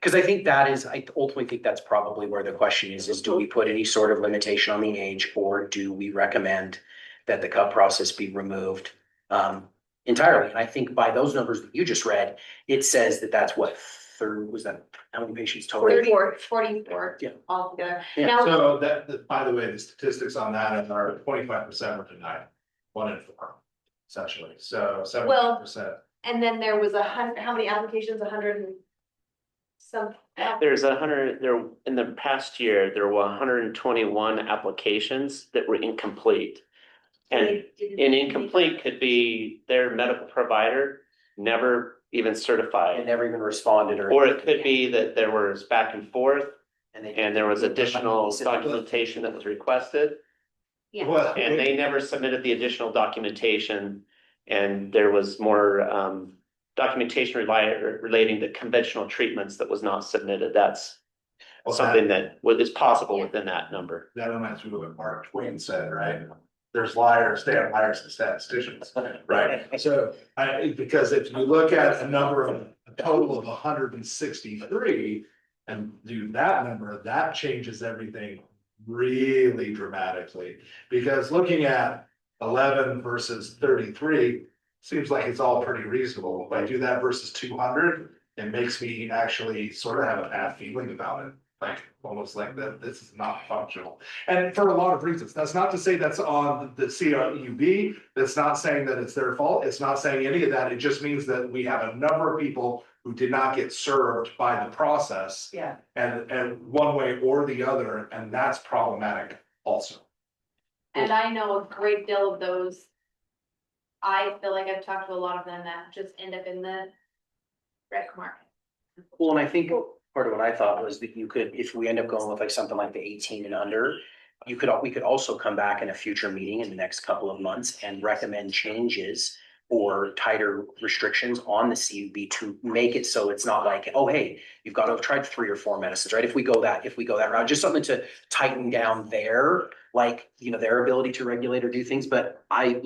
Because I think I ultimately think that's probably where the question is do we put any sort of limitation on the age, or do we recommend that the cut process be removed entirely? And I think by those numbers that you just read, it says that that's what, was that, how many patients total? 44 Yeah. altogether. Yeah. Now, So by the way, the statistics on that are 25% were denied, 1 in 4, essentially, so 70%. and then there was how many applications? 100 and some. There's in the past year, there were 121 applications that were incomplete. And an incomplete could be their medical provider never even certified. And never even responded, Or it could be that there was back and forth and and there was additional documentation that was requested. Yeah. Well, And they never submitted the additional documentation, and there was more documentation relating to conventional treatments that was not submitted. That's something that is possible within that number. That reminds me of what Mark Twain said, right? There's liars, damn liars and statisticians, right? So because if you look at a total of 163 and do that number, that changes everything really dramatically. Because looking at 11 versus 33 seems like it's all pretty reasonable. If I do that versus 200, it makes me actually sort of have a bad feeling about it. Like almost like that this is not functional. And for a lot of reasons. That's not to say that's on the CRUB. That's not saying that it's their fault. It's not saying any of that. It just means that we have a number of people who did not get served by the process. Yeah. And one way or the other, and that's problematic also. And I know a great deal of those. I feel like I've talked to a lot of them that just end up in the rec market. Well, and I think part of what I thought was that you could, if we end up going with like something like the 18 and under, we could also come back in a future meeting in the next couple of months and recommend changes or tighter restrictions on the CUB to make it so it's not like, oh, hey, you've got to have tried 3 or 4 medicines, right? If we go that route, just something to tighten down their ability to regulate or do things. But I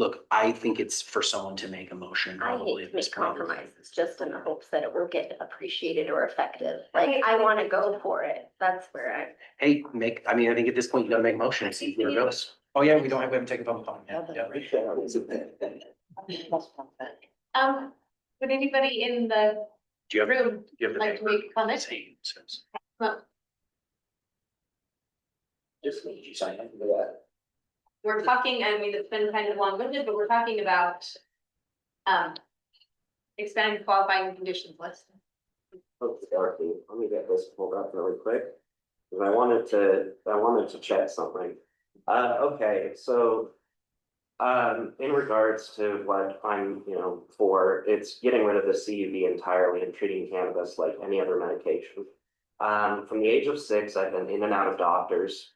think it's for someone to make a motion I probably hate at to this make point. compromises just in the hopes that it will get appreciated or effective. Like, I want to go for it. That's where Hey, I think at this point, you gotta make a motion and see where it goes. Oh, yeah, we haven't taken public comment yet. Would anybody in the Do you have? room You have the like to paper? make a comment? Same, says. Well, Just need you sign up for that. we're talking, I mean, it's been kind of long-winded, but we're talking about expanding qualifying conditions list. Let's start, let me get this pulled up really quick. Because I wanted to check something. Okay, so. In regards to what I'm, for, it's getting rid of the CUB entirely and treating cannabis like any other medication. From the age of 6, I've been in and out of doctors,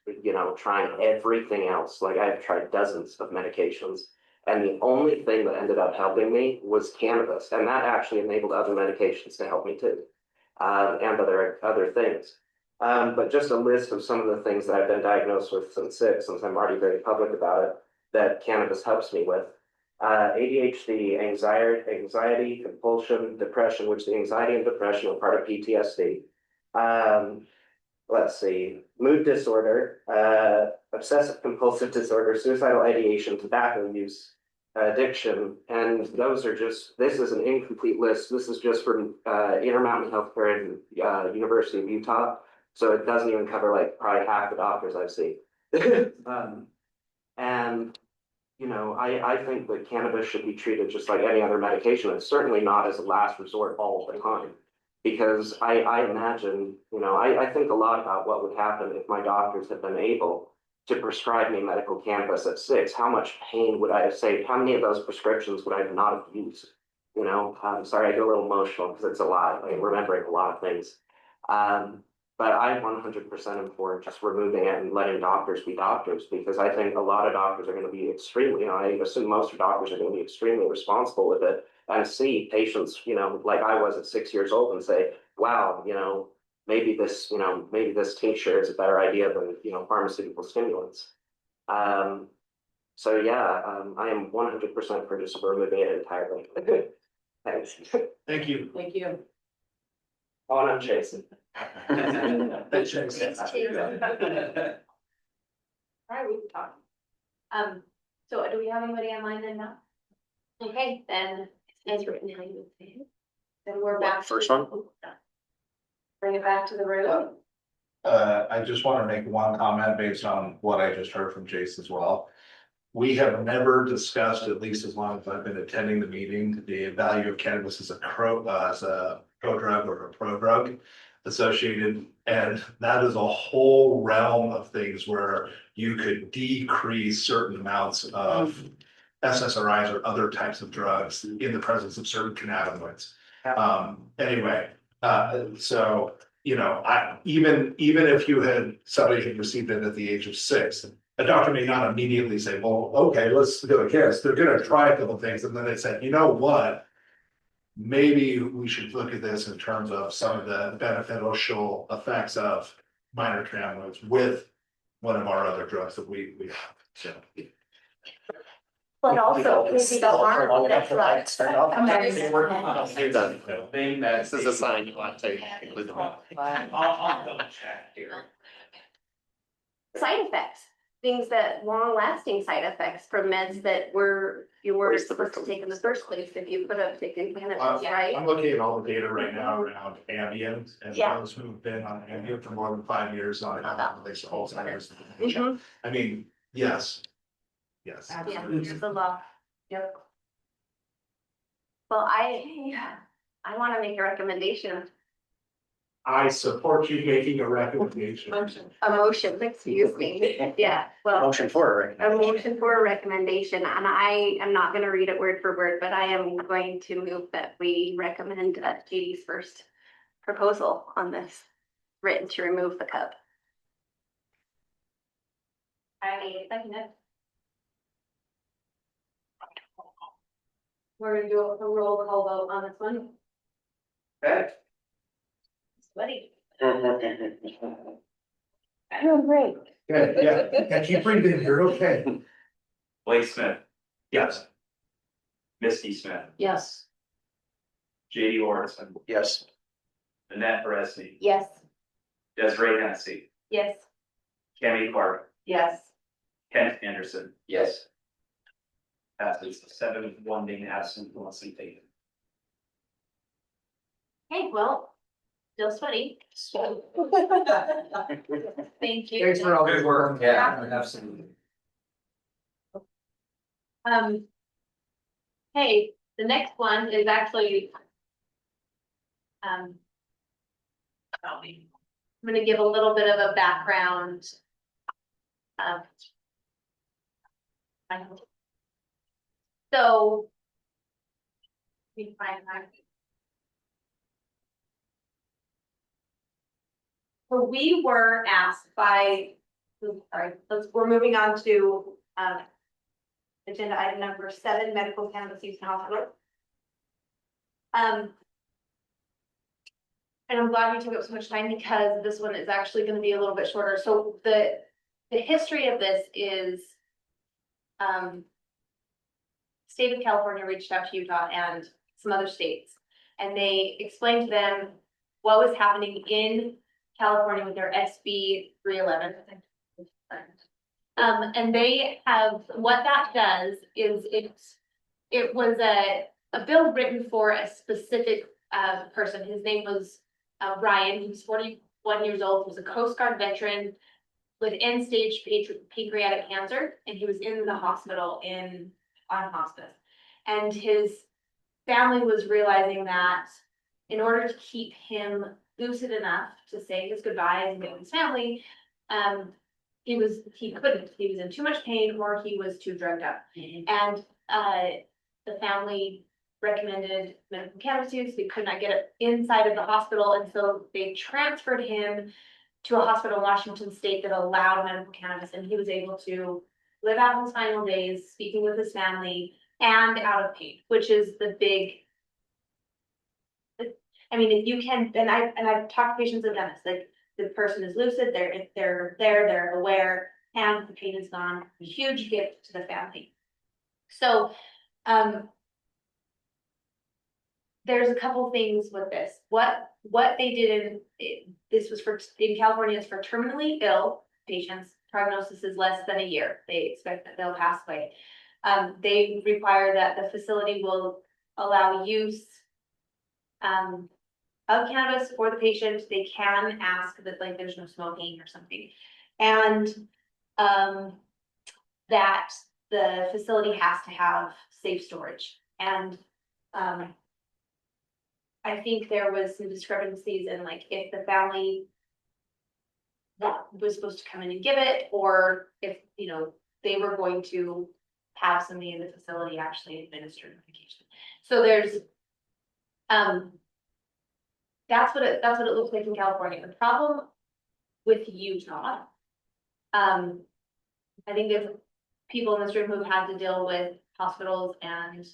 trying everything else. Like I've tried dozens of medications. And the only thing that ended up helping me was cannabis. And that actually enabled other medications to help me too. And other things. But just a list of some of the things that I've been diagnosed with since 6, since I'm already very public about it, that cannabis helps me with. ADHD, anxiety, compulsion, depression, which the anxiety and depression are part of PTSD. Let's see, mood disorder, obsessive compulsive disorder, suicidal ideation, tobacco use, addiction, and those are just, this is an incomplete list. This is just from Intermountain Healthcare and University of Utah. So it doesn't even cover like probably half the doctors I've seen. And, I think that cannabis should be treated just like any other medication, and certainly not as a last resort all the time. Because I imagine, I think a lot about what would happen if my doctors had been able to prescribe me medical cannabis at 6. How much pain would I have saved? How many of those prescriptions would I not have used? I'm sorry, I get a little emotional because it's a lot, like remembering a lot of things. But I 100% am for just removing it and letting doctors be doctors, because I think a lot of doctors are going to be extremely, I assume most doctors are going to be extremely responsible with it and see patients, like I was at 6 years old and say, wow, maybe this tincture is a better idea than, pharmaceutical stimulants. So yeah, I am 100% for just removing it entirely. Thanks. Thank you. Thank you. Oh, and I'm Jason. All right, we can talk. So do we have anybody online then now? Okay, then. As written, how you would say it. Then we're back. First one? Bring it back to the room. I just want to make one comment based on what I just heard from Jason as well. We have never discussed, at least as long as I've been attending the meeting, the value of cannabis as a pro-drug or a pro-drug associated. And that is a whole realm of things where you could decrease certain amounts of SSRIs or other types of drugs in the presence of certain cannabinoids. Anyway, so, even if you had, somebody had received it at the age of 6, a doctor may not immediately say, well, okay, let's do a kiss. They're gonna try a couple things, and then they say, you know what? Maybe we should look at this in terms of some of the beneficial effects of minor cannabinoids with one of our other drugs that we have, so. But also, maybe the harm that's like. You're done. This is a sign you want to include them. I'll double check here. Side effects, things that long-lasting side effects from meds that you were supposed to take in the first place if you could have taken cannabis, right? I'm looking at all the data right now around Ambien and Yeah. those who've been on Ambien for more than 5 years on Alzheimer's. Mhm. I mean, yes. Yes. Yeah, there's a law. Yep. Well, I want to make a recommendation, I support you making a recommendation. a motion, excuse me. Yeah, well, Motion for it. a motion for a recommendation, and I am not gonna read it word for word, but I am going to move that we recommend JD's first proposal on this, written to remove the cup. I second it. We're gonna do a roll call vote on this one. Okay. Buddy. Oh, great. Good, yeah, keep breathing, you're okay. Blake Smith, Yes. Misty Smith, Yes. JD Orison, Yes. Annette Beresney, Yes. Desiree Hennessy, Yes. Kemi Clark, Yes. Kent Anderson. Yes. Passes 7-1 being absent, unless they take it. Hey, well, still sweaty. Thank you. Thanks for all your work. Yeah, absolutely. Hey, the next one is actually. I'm gonna give a little bit of a background. Um. So. Let me find my. So we were asked by, sorry, we're moving on to, agenda item number 7, medical cannabis use in hospital. And I'm glad we took up so much time because this one is actually gonna be a little bit shorter. So the history of this is, state of California reached out to Utah and some other states. And they explained to them what was happening in California with their SB 311. And they have, what that does is it was a bill written for a specific person. His name was Ryan. He was 41 years old, was a Coast Guard veteran with end-stage pancreatic cancer, and he was in the hospital on hospice. And his family was realizing that in order to keep him lucid enough to say his goodbyes and get with his family, he couldn't. He was in too much pain or he was too drugged up. And the family recommended medical cannabis use. They could not get it inside of the hospital, and so they transferred him to a hospital in Washington State that allowed medical cannabis, and he was able to live out his final days, speaking with his family and out of pain, which is the big. I mean, if you can, and I've talked to patients and dentists, like the person is lucid, they're aware, and the pain is gone. Huge gift to the family. So, there's a couple things with this. What they did this was in California is for terminally ill patients. Prognosis is less than a year. They expect that they'll pass away. They require that the facility will allow use of cannabis for the patient. They can ask that like there's no smoking or something. And that the facility has to have safe storage. And I think there was some discrepancies in like if the family that was supposed to come in and give it, or if, you know, they were going to have somebody in the facility actually administer medication. So there's, that's what it looks like in California. The problem with Utah, I think there's people in this room who've had to deal with hospitals and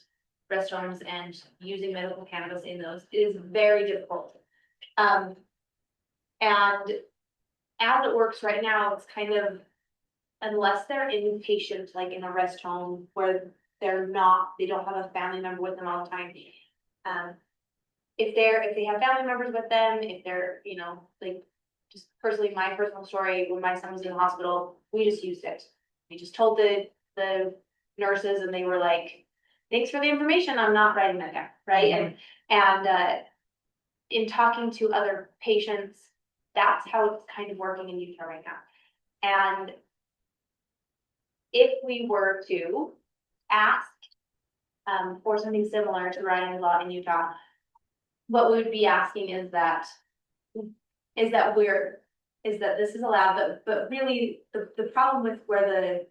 rest homes and using medical cannabis in those. It is very difficult. And as it works right now, it's kind of, unless they're inpatient, like in a rest home where they don't have a family member with them all the time. If they have family members with them, if they're, you know, like just personally, my personal story, when my son was in the hospital, we just used it. We just told the nurses and they were like, thanks for the information, I'm not writing that down, right? And in talking to other patients, that's how it's kind of working in Utah right now. And if we were to ask for something similar to Ryan's law in Utah, what we would be asking is that this is allowed, but really the problem with where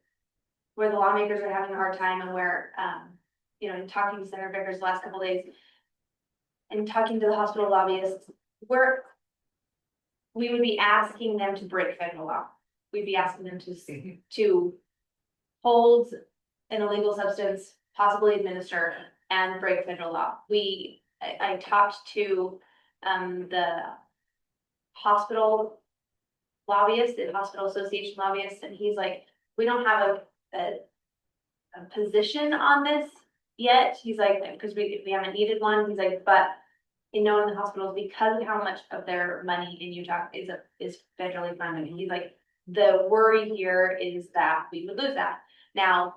the lawmakers are having a hard time and where you know, in talking to Senator Vickers the last couple of days and talking to the hospital lobbyists, we would be asking them to break federal law. We'd be asking them to hold an illegal substance, possibly administer, and break federal law. I talked to the hospital lobbyist, the hospital association lobbyist, and he's like, we don't have a position on this yet. He's like, because we haven't needed one. He's like, but in knowing the hospitals, because of how much of their money in Utah is federally funded, he's like, the worry here is that we would lose that. Now,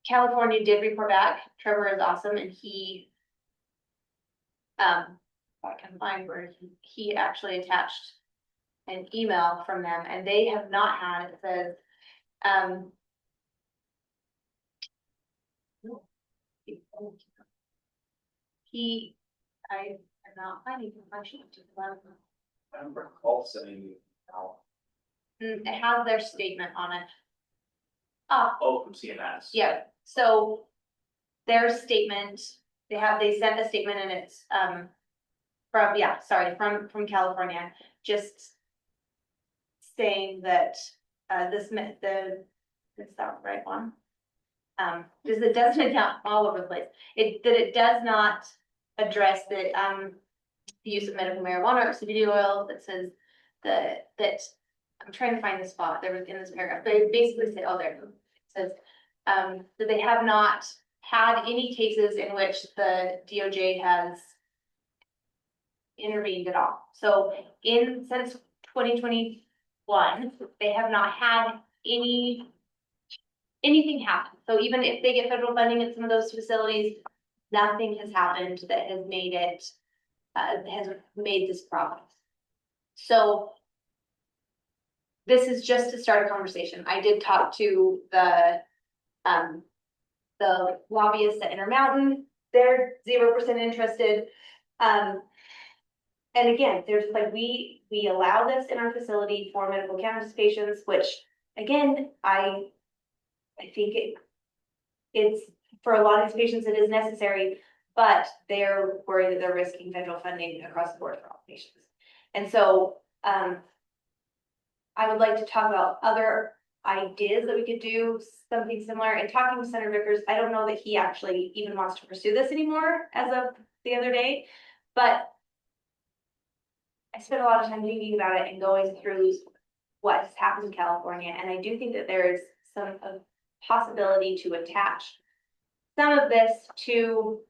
California did report back. Trevor is awesome, and he, I can find where he actually attached an email from them, and they have not had, it says, I am not finding information to them. I don't recall saying. It has their statement on it. Oh, from CMS. Yeah, so their statement, they sent a statement and it's, from California, just saying that, is that the right one? Because it does it down all over the place. It does not address the use of medical marijuana or CBD oil that says that, I'm trying to find the spot, there was in this paragraph, they basically say, oh, there, it says, that they have not had any cases in which the DOJ has intervened at all. So since 2021, they have not had anything happen. So even if they get federal funding at some of those facilities, nothing has happened that has made it, has made this problem. So this is just to start a conversation. I did talk to the lobbyists at Intermountain. They're 0% interested. And again, there's like, we allow this in our facility for medical cannabis patients, which again, I think it's for a lot of these patients, it is necessary, but they're worried that they're risking federal funding across the board for all patients. And so, I would like to talk about other ideas that we could do something similar. And talking with Senator Vickers, I don't know that he actually even wants to pursue this anymore as of the other day, but I spent a lot of time thinking about it and going through what has happened in California. And I do think that there is some possibility to attach some of this to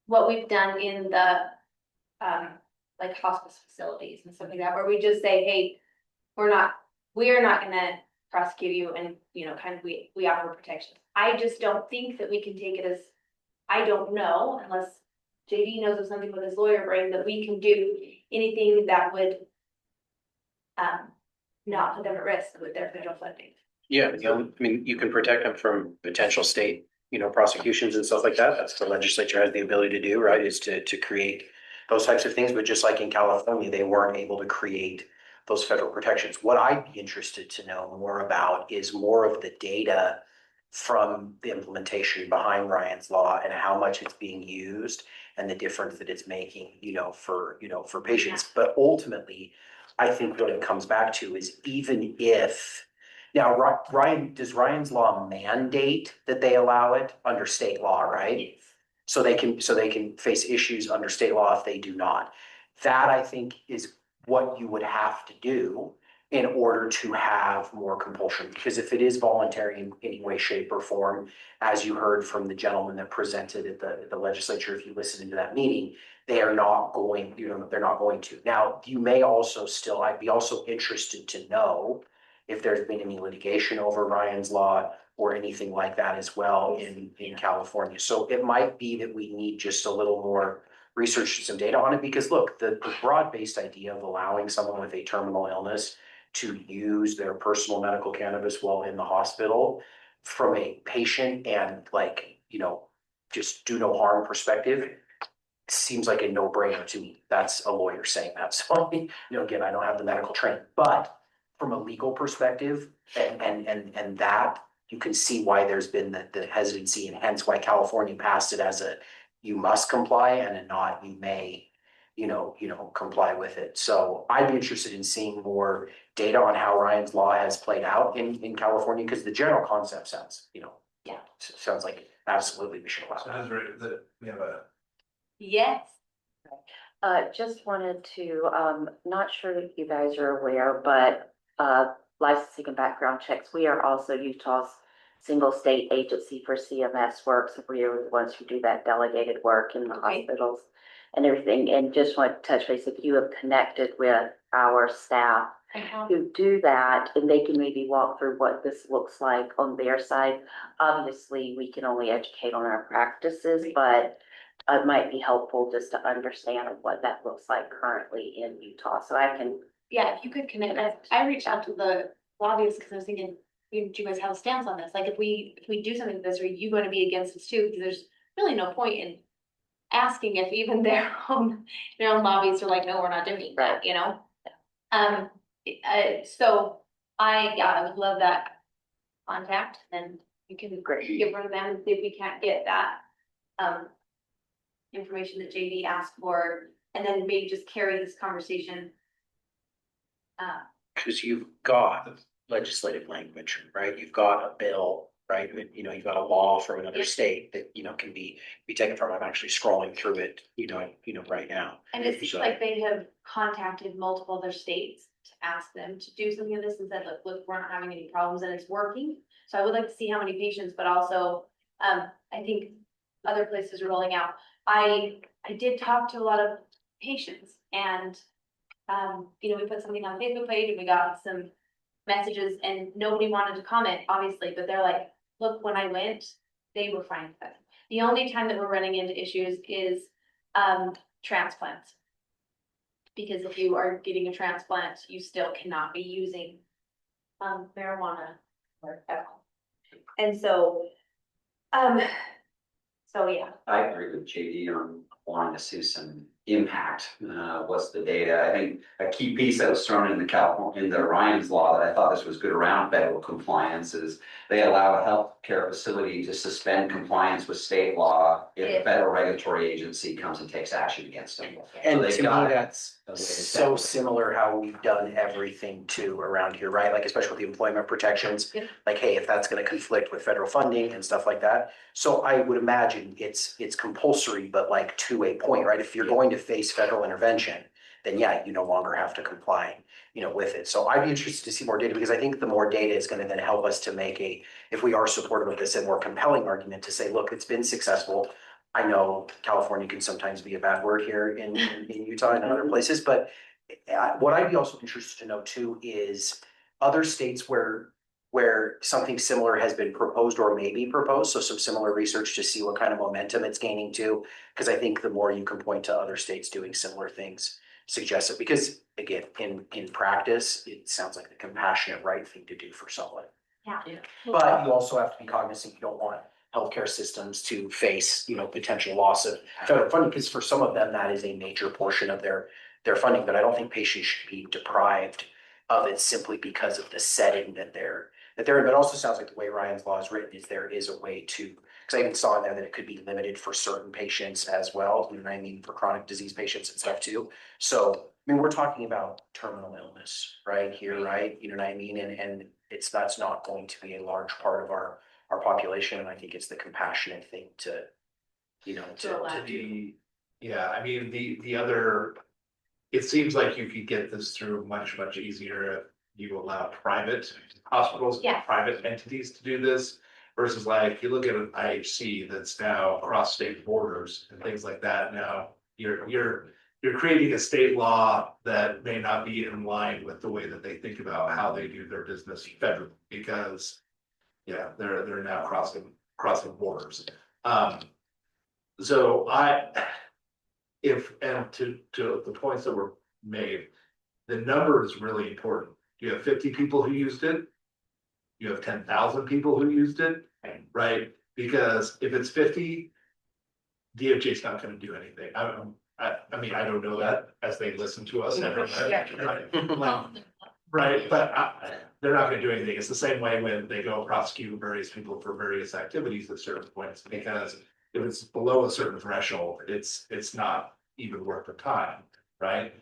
what we've done in the like hospice facilities and stuff like that, where we just say, hey, we are not gonna prosecute you, and kind of we offer protection. I just don't think that we can take it as, I don't know, unless JD knows of something with his lawyer brain, that we can do anything that would not put them at risk with their federal funding. Yeah, I mean, you can protect them from potential state, prosecutions and stuff like that. That's what the legislature has the ability to do, right? Is to create those types of things. But just like in California, they weren't able to create those federal protections. What I'd be interested to know more about is more of the data from the implementation behind Ryan's Law and how much it's being used and the difference that it's making, for patients. But ultimately, I think what it comes back to is even if now does Ryan's Law mandate that they allow it under state law, right? Yes. So they can face issues under state law if they do not. That I think is what you would have to do in order to have more compulsion. Because if it is voluntary in any way, shape, or form, as you heard from the gentleman that presented at the legislature, if you listened into that meeting, they are not going, they're not going to. Now, you may also I'd be also interested to know if there's been any litigation over Ryan's Law or anything like that as well in California. So it might be that we need just a little more research and some data on it, because look, the broad-based idea of allowing someone with a terminal illness to use their personal medical cannabis while in the hospital from a patient and just do no harm perspective seems like a no-brainer to me. That's a lawyer saying that. So, again, I don't have the medical training, but from a legal perspective and that you can see why there's been the hesitancy, and hence why California passed it as a you must comply and a not you may comply with it. So I'd be interested in seeing more data on how Ryan's Law has played out in California, because the general concept sounds sounds like absolutely we should allow So that. that we have a. Yes. Just wanted to, not sure if you guys are aware, but licensing and background checks, we are also Utah's single state agency for CMS work. So we are the ones who do that delegated work in the hospitals and everything. And just want to touch base, if you have connected with our staff who do that, and they can maybe walk through what this looks like on their side. Obviously, we can only educate on our practices, but it might be helpful just to understand what that looks like currently in Utah. So I can. Yeah, if you could connect, I reached out to the lobbyists because I was thinking, do you guys have a stance on this? Like, if we do something like this, are you going to be against this too? Because really no point in asking if even their own lobbies are like, no, we're not doing that, you know? So I would love that contact, and you can give her to them and see if we can't get that, information that JD asked for, and then maybe just carry this conversation. Cause you've got legislative language, right? You've got a bill, right? You've got a law from another Yeah. state that, can be taken from. I'm actually scrolling through it, right now. And it seems So- like they have contacted multiple other states to ask them to do something of this and said, look, we're not having any problems and it's working. So I would like to see how many patients, but also, I think other places are rolling out. I did talk to a lot of patients and, we put something on the Facebook page and we got some messages and nobody wanted to comment, obviously, but they're like, look, when I went, they were fine with it. The only time that we're running into issues is, transplants. Because if you are getting a transplant, you still cannot be using, marijuana or alcohol. And so, yeah. I agree with JD on wanting to see some impact. What's the data? I think a key piece that was thrown in the Ryan's law that I thought this was good around federal compliance is they allow a healthcare facility to suspend compliance with state law if a federal regulatory agency comes and takes action against them. And they've to me, got that's a way to so settle it. similar how we've done everything too around here, right? Like especially with the employment protections. Yep. Like, hey, if that's gonna conflict with federal funding and stuff like that. So I would imagine it's compulsory, but like to a point, right? If you're going to face federal intervention, then yeah, you no longer have to comply, with it. So I'd be interested to see more data because I think the more data is gonna then help us to make if we are supportive of this, a more compelling argument to say, look, it's been successful. I know California can sometimes be a bad word here in Utah and other places, but what I'd be also interested to know too is other states where something similar has been proposed or may be proposed, so some similar research to see what kind of momentum it's gaining too. Because I think the more you can point to other states doing similar things, suggests it. Because again, in practice, it sounds like the compassionate right thing to do for someone. Yeah. But you also have to be cognizant, you don't want healthcare systems to face, potential loss of federal funding, because for some of them, that is a major portion of their funding, but I don't think patients should be deprived of it simply because of the setting that they're in. But it also sounds like the way Ryan's law is written is there is a way to, because I even saw in there that it could be limited for certain patients as well, for chronic disease patients and stuff too. So, we're talking about terminal illness right here, right? And that's not going to be a large part of our population, and I think it's the compassionate thing to do. Yeah, the other, it seems like you could get this through much easier if you allow private hospitals, Yeah. private entities to do this. Versus like, you look at an IHC that's now across state borders and things like that now, you're creating a state law that may not be in line with the way that they think about how they do their business federally, because yeah, they're now crossing borders. So to the points that were made, the number is really important. You have 50 people who used it. You have 10,000 people who used it, right? Because if it's 50, DOJ's not gonna do anything. I don't know that as they listen to us. Right, but they're not gonna do anything. It's the same way when they go prosecute various people for various activities at certain points, because if it's below a certain threshold, it's not even worth the time, right?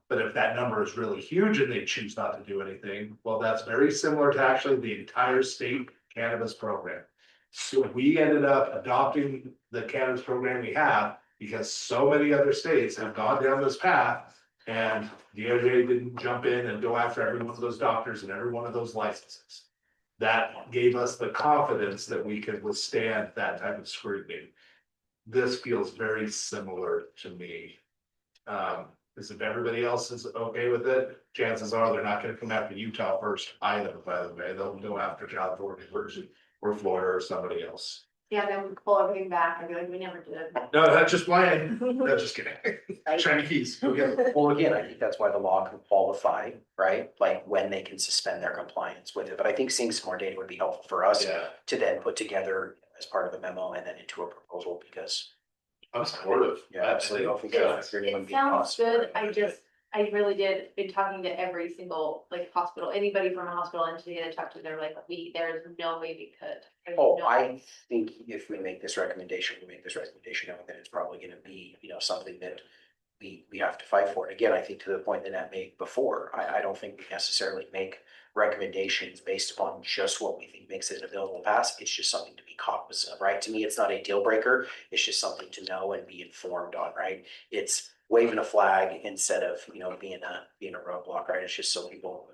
But if that number is really huge and they choose not to do anything, well, that's very similar to actually the entire state cannabis program. So we ended up adopting the cannabis program we have because so many other states have gone down this path. And DOJ didn't jump in and go after every one of those doctors and every one of those licenses. That gave us the confidence that we could withstand that type of scrutiny. This feels very similar to me. Because if everybody else is okay with it, chances are they're not gonna come after Utah first either, by the way. They'll go after California first, or Florida or somebody else. Yeah, then we pull everything back and be like, we never did. No, that's just playing. No, just kidding. Shiny keys. Well, again, I think that's why the law can qualify, right? Like when they can suspend their compliance with it. But I think seeing some more data would be helpful for us Yeah. to then put together as part of the memo and then into a proposal because. I'm supportive. Yeah, absolutely. I think It you're gonna it be sounds good, possible. I really did, been talking to every single, like, hospital, anybody from a hospital entity that I talked to, they're like, there's no way we could. There's Oh, no- I think if we make this recommendation, knowing that it's probably gonna be, something that we have to fight for. Again, I think to the point that Nat made before, I don't think we necessarily make recommendations based upon just what we think makes it available to pass. It's just something to be cognizant of, right? To me, it's not a deal breaker. It's just something to know and be informed on, right? It's waving a flag instead of, being a roadblock, right? It's just so people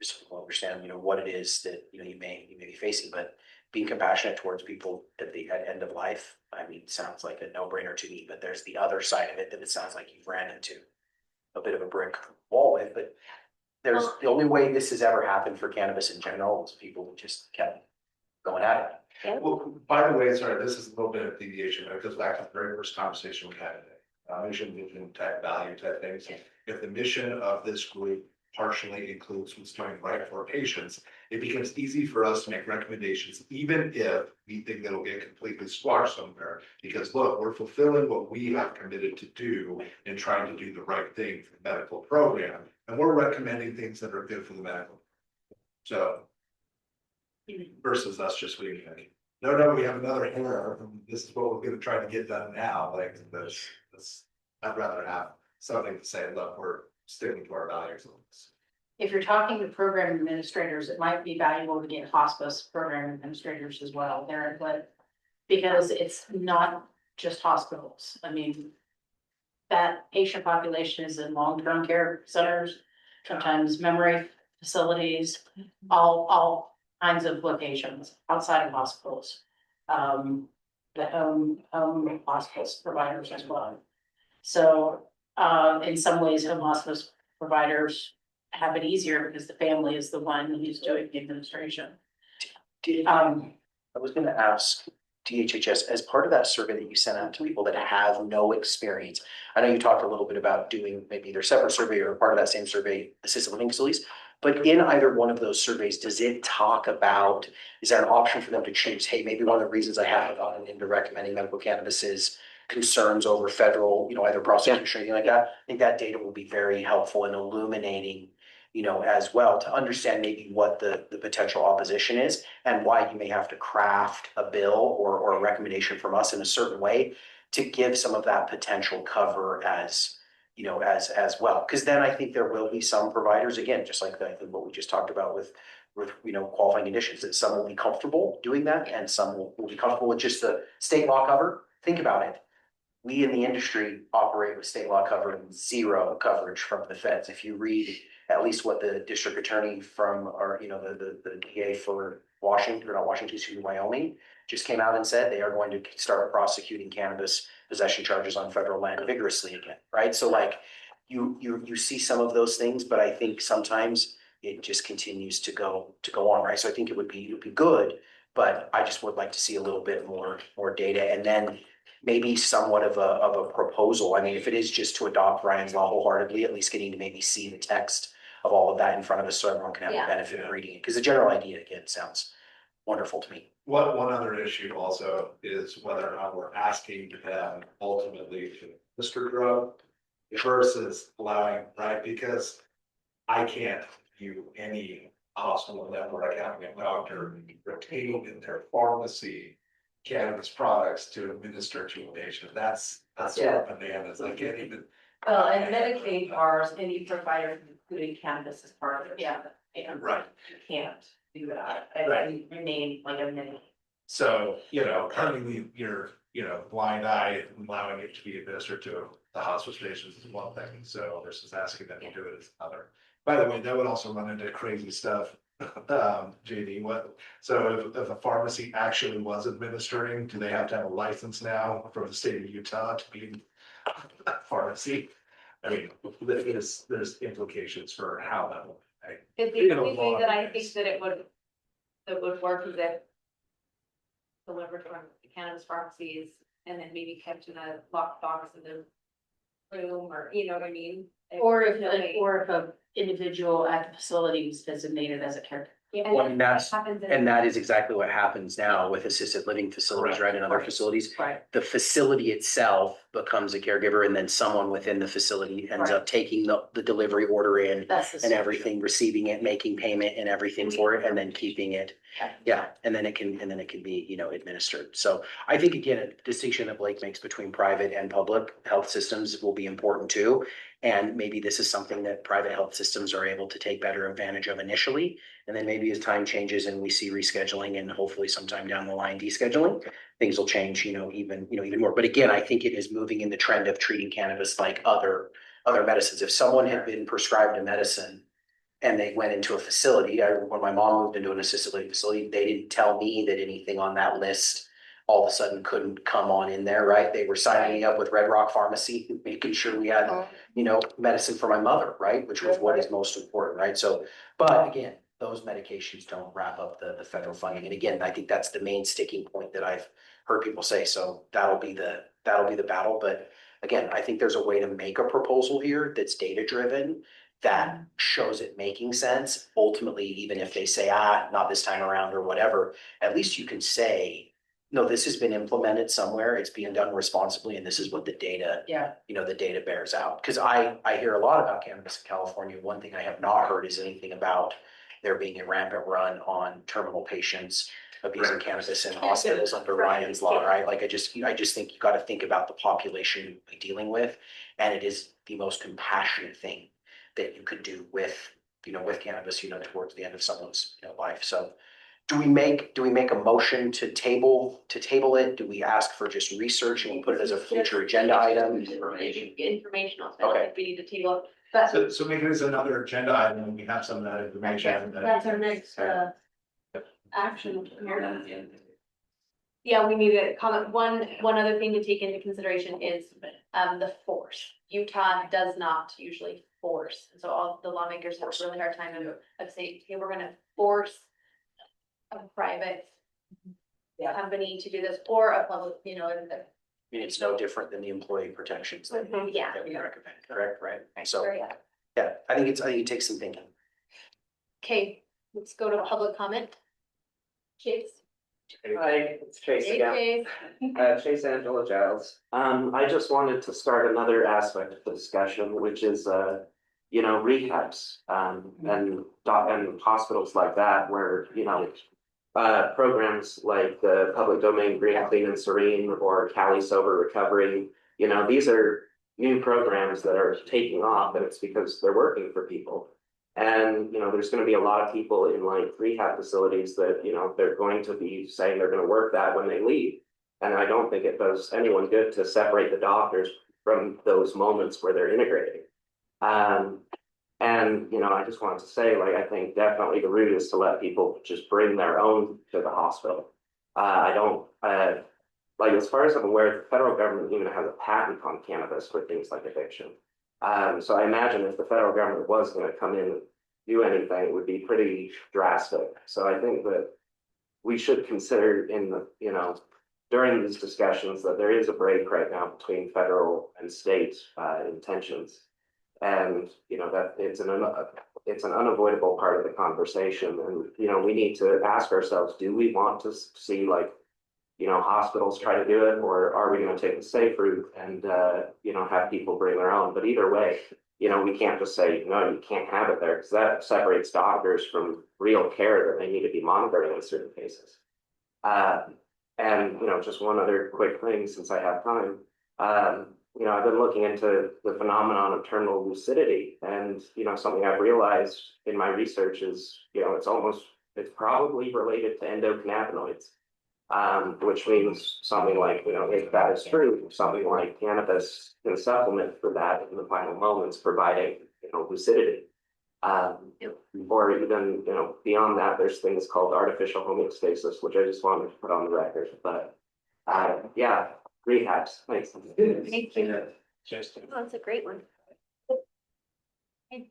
just people understand, what it is that, you may be facing, but being compassionate towards people at the end of life, I mean, sounds like a no-brainer to me, but there's the other side of it that it sounds like you've ran into a bit of a brick wall with, but there's the only way this has ever happened for cannabis in general is people just kept going at it. Well, by the way, sorry, this is a little bit of deviation, but it goes back to the very first conversation we had today. Mission, vision, type value type things. If the mission of this group partially includes what's doing right for patients, it becomes easy for us to make recommendations, even if we think that'll get completely squashed somewhere. Because look, we're fulfilling what we have committed to do in trying to do the right thing for the medical program. And we're recommending things that are good for the medical. So versus us just being like, no, we have another hair. This is what we're gonna try to get done now. Like this, I'd rather have something to say, look, we're sticking to our values on this. If you're talking to program administrators, it might be valuable to get hospice program administrators as well there, but because it's not just hospitals. I mean, that patient population is in long-term care centers, sometimes memory facilities, all kinds of locations outside of hospitals. The home hospice providers as well. So, in some ways, home hospice providers have it easier because the family is the one who's doing the administration. I was gonna ask DHHS, as part of that survey that you sent out to people that have no experience, I know you talked a little bit about doing maybe either separate survey or part of that same survey, assisted living facilities. But in either one of those surveys, does it talk about, is there an option for them to choose, hey, maybe one of the reasons I haven't gotten into recommending medical cannabis is concerns over federal, either prosecution or anything like that? I think that data will be very helpful in illuminating, as well, to understand maybe what the potential opposition is and why you may have to craft a bill or a recommendation from us in a certain way to give some of that potential cover as, as well. Because then I think there will be some providers, again, just like I think what we just talked about with qualifying conditions, that some will be comfortable doing that and some will be comfortable with just the state law cover. Think about it. We in the industry operate with state law cover and zero coverage from the feds. If you read at least what the district attorney from, or, the DA for Washington, or not Washington, excuse me, Wyoming, just came out and said they are going to start prosecuting cannabis possession charges on federal land vigorously again, right? So like, you see some of those things, but I think sometimes it just continues to go on, right? So I think it would be good, but I just would like to see a little bit more data, and then maybe somewhat of a proposal. I mean, if it is just to adopt Ryan's law wholeheartedly, at least getting to maybe see the text of all of that in front of us so everyone can have the benefit of reading it. Because the general idea, again, sounds wonderful to me. One other issue also is whether or not we're asking them ultimately to administer drug versus allowing, right? Because I can't view any hospital network having a doctor retaining in their pharmacy cannabis products to administer to a patient. That's sort of bananas. I can't even. Well, and Medicaid bars, any provider including cannabis is part of it. Yeah. Right. You can't do that Right. and remain like a Medicaid. So, turning your, blind eye and allowing it to be administered to the hospice patients is one thing. So versus asking them to do it is another. By the way, that would also run into crazy stuff. JD, so if a pharmacy actually was administering, do they have to have a license now from the state of Utah to be a pharmacy? I mean, there's implications for how that will. The only way that I think that it would work is if delivered from the cannabis pharmacies and then maybe kept in a locked box in the room, or you know what I mean? Or if a individual at the facility was designated as a Well, and that's, happens in- and that is exactly what happens now with assisted living facilities, right, and other facilities. Right. The facility itself becomes a caregiver, and then someone within the facility ends up taking the delivery order in That's the and solution. everything, receiving it, making payment and everything for it, and then keeping it. Yeah, and then it can be, you know, administered. So I think, again, a distinction that Blake makes between private and public health systems will be important too. And maybe this is something that private health systems are able to take better advantage of initially. And then maybe as time changes and we see rescheduling and hopefully sometime down the line descheduling, things will change, even more. But again, I think it is moving in the trend of treating cannabis like other medicines. If someone had been prescribed a medicine and they went into a facility, when my mom moved into an assisted living facility, they didn't tell me that anything on that list all of a sudden couldn't come on in there, right? They were signing me up with Red Rock Pharmacy, making sure we had, medicine for my mother, right? Which was what is most important, right? So, but again, those medications don't wrap up the federal funding. And again, I think that's the main sticking point that I've heard people say. So that'll be the battle. But again, I think there's a way to make a proposal here that's data driven, that shows it making sense. Ultimately, even if they say, not this time around or whatever, at least you can say, no, this has been implemented somewhere, it's being done responsibly, and this is what the data, the data bears out. Because I hear a lot about cannabis in California. One thing I have not heard is anything about there being a rampant run on terminal patients abusing cannabis in hospitals under Ryan's law, right? Like I just think you got to think about the population you'll be dealing with, and it is the most compassionate thing that you could do with cannabis, towards the end of someone's life. So do we make a motion to table it? Do we ask for just research and we put it as a future agenda item? Informational, so I don't Okay. think we need to table, but So maybe there's another agenda item, and we have some of that information. that's our next action here. Yeah, we need to comment, one other thing to take into consideration is the force. Utah does not usually force, so all the lawmakers have a really hard time of saying, hey, we're gonna force a private company to do this, or a public, I mean, it's no different than the employee protections that yeah. that we recommend, correct, right? So, Sorry, yeah. yeah, I think it takes some thinking. Okay, let's go to public comment. Chase. Hi, it's Chase Hey, again. Chase. Chase Angela Giles. I just wanted to start another aspect of the discussion, which is, rehabs, and hospitals like that where, programs like the public domain Green, Clean and Serene or Cali Sober Recovery, these are new programs that are taking off, and it's because they're working for people. And, there's going to be a lot of people in like rehab facilities that, they're going to be saying they're going to work that when they leave. And I don't think it does anyone good to separate the doctors from those moments where they're integrating. I just wanted to say, I think definitely the route is to let people just bring their own to the hospital. As far as I'm aware, the federal government even has a patent on cannabis for things like addiction. So I imagine if the federal government was going to come in and do anything, it would be pretty drastic. So I think that we should consider during these discussions that there is a break right now between federal and state intentions. And, that it's an unavoidable part of the conversation. And, we need to ask ourselves, do we want to see hospitals try to do it, or are we going to take the safe route and, have people bring their own? But either way, we can't just say, no, you can't have it there, because that separates doctors from real care that they need to be monitoring in certain cases. Just one other quick thing since I have time. I've been looking into the phenomenon of terminal lucidity, and, something I've realized in my research is, it's probably related to endocannabinoids. Which means something like, if that is true, something like cannabis can supplement for that in the final moments, providing, lucidity. Or even, beyond that, there's things called artificial homeostasis, which I just wanted to put on the record. But, rehabs. Thanks. Thank you. Just Oh, that's a great one. Hey,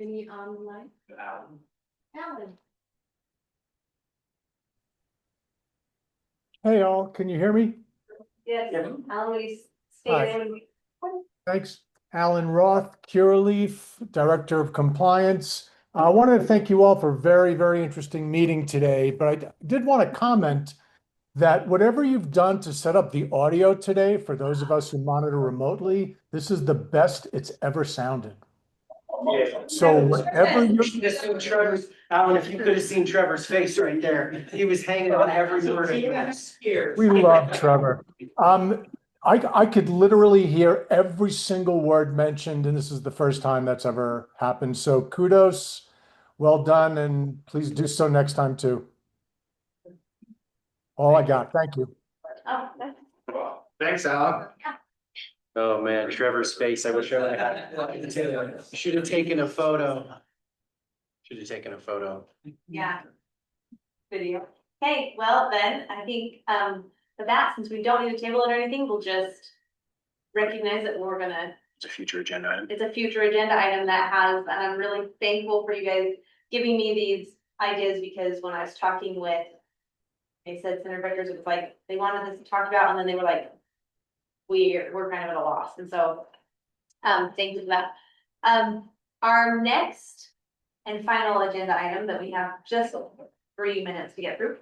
any online? Alan. Hey, all, can you hear me? Yes, Alan, we Hi. stay there. Thanks. Alan Roth, Curaleaf, Director of Compliance. I wanted to thank you all for a very, very interesting meeting today, but I did want to comment that whatever you've done to set up the audio today, for those of us who monitor remotely, this is the best it's ever sounded. So whatever you Trevor's, Alan, if you could have seen Trevor's face right there, he was hanging on every word. We love Trevor. I could literally hear every single word mentioned, and this is the first time that's ever happened. So kudos, well done, and please do so next time too. All I got. Thank you. Oh, that's. Thanks, Alan. Oh, man, Trevor's face, I wish I had. Should have taken a photo. Should have taken a photo. Yeah. Video. Okay, well then, I think, for that, since we don't need to table it or anything, we'll just recognize that we're gonna, It's a future agenda item. it's a future agenda item that has, and I'm really thankful for you guys giving me these ideas, because when I was talking with, they said Senator Vickers, it was like, they wanted this to talk about, and then they were like, we're kind of at a loss, and so, thank you for that. Our next and final agenda item that we have just 3 minutes to get through,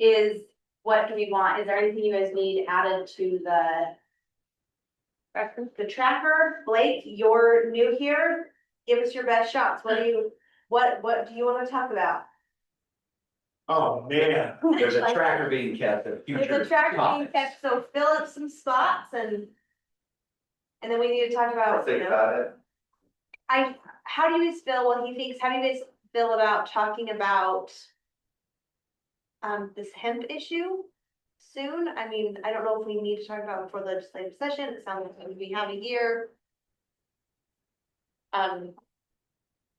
is what do we want? Is there anything you guys need added to the tracker? Blake, you're new here. Give us your best shots. What do you want to talk about? Oh, man. There's a tracker being kept of future. There's a tracker being topics. kept, so fill up some spots and then we need to talk about, you know, About it. how do you guys feel, what he thinks, how do you guys feel about talking about this hemp issue soon? I mean, I don't know if we need to talk about it before legislative session. It sounds like we have a year. But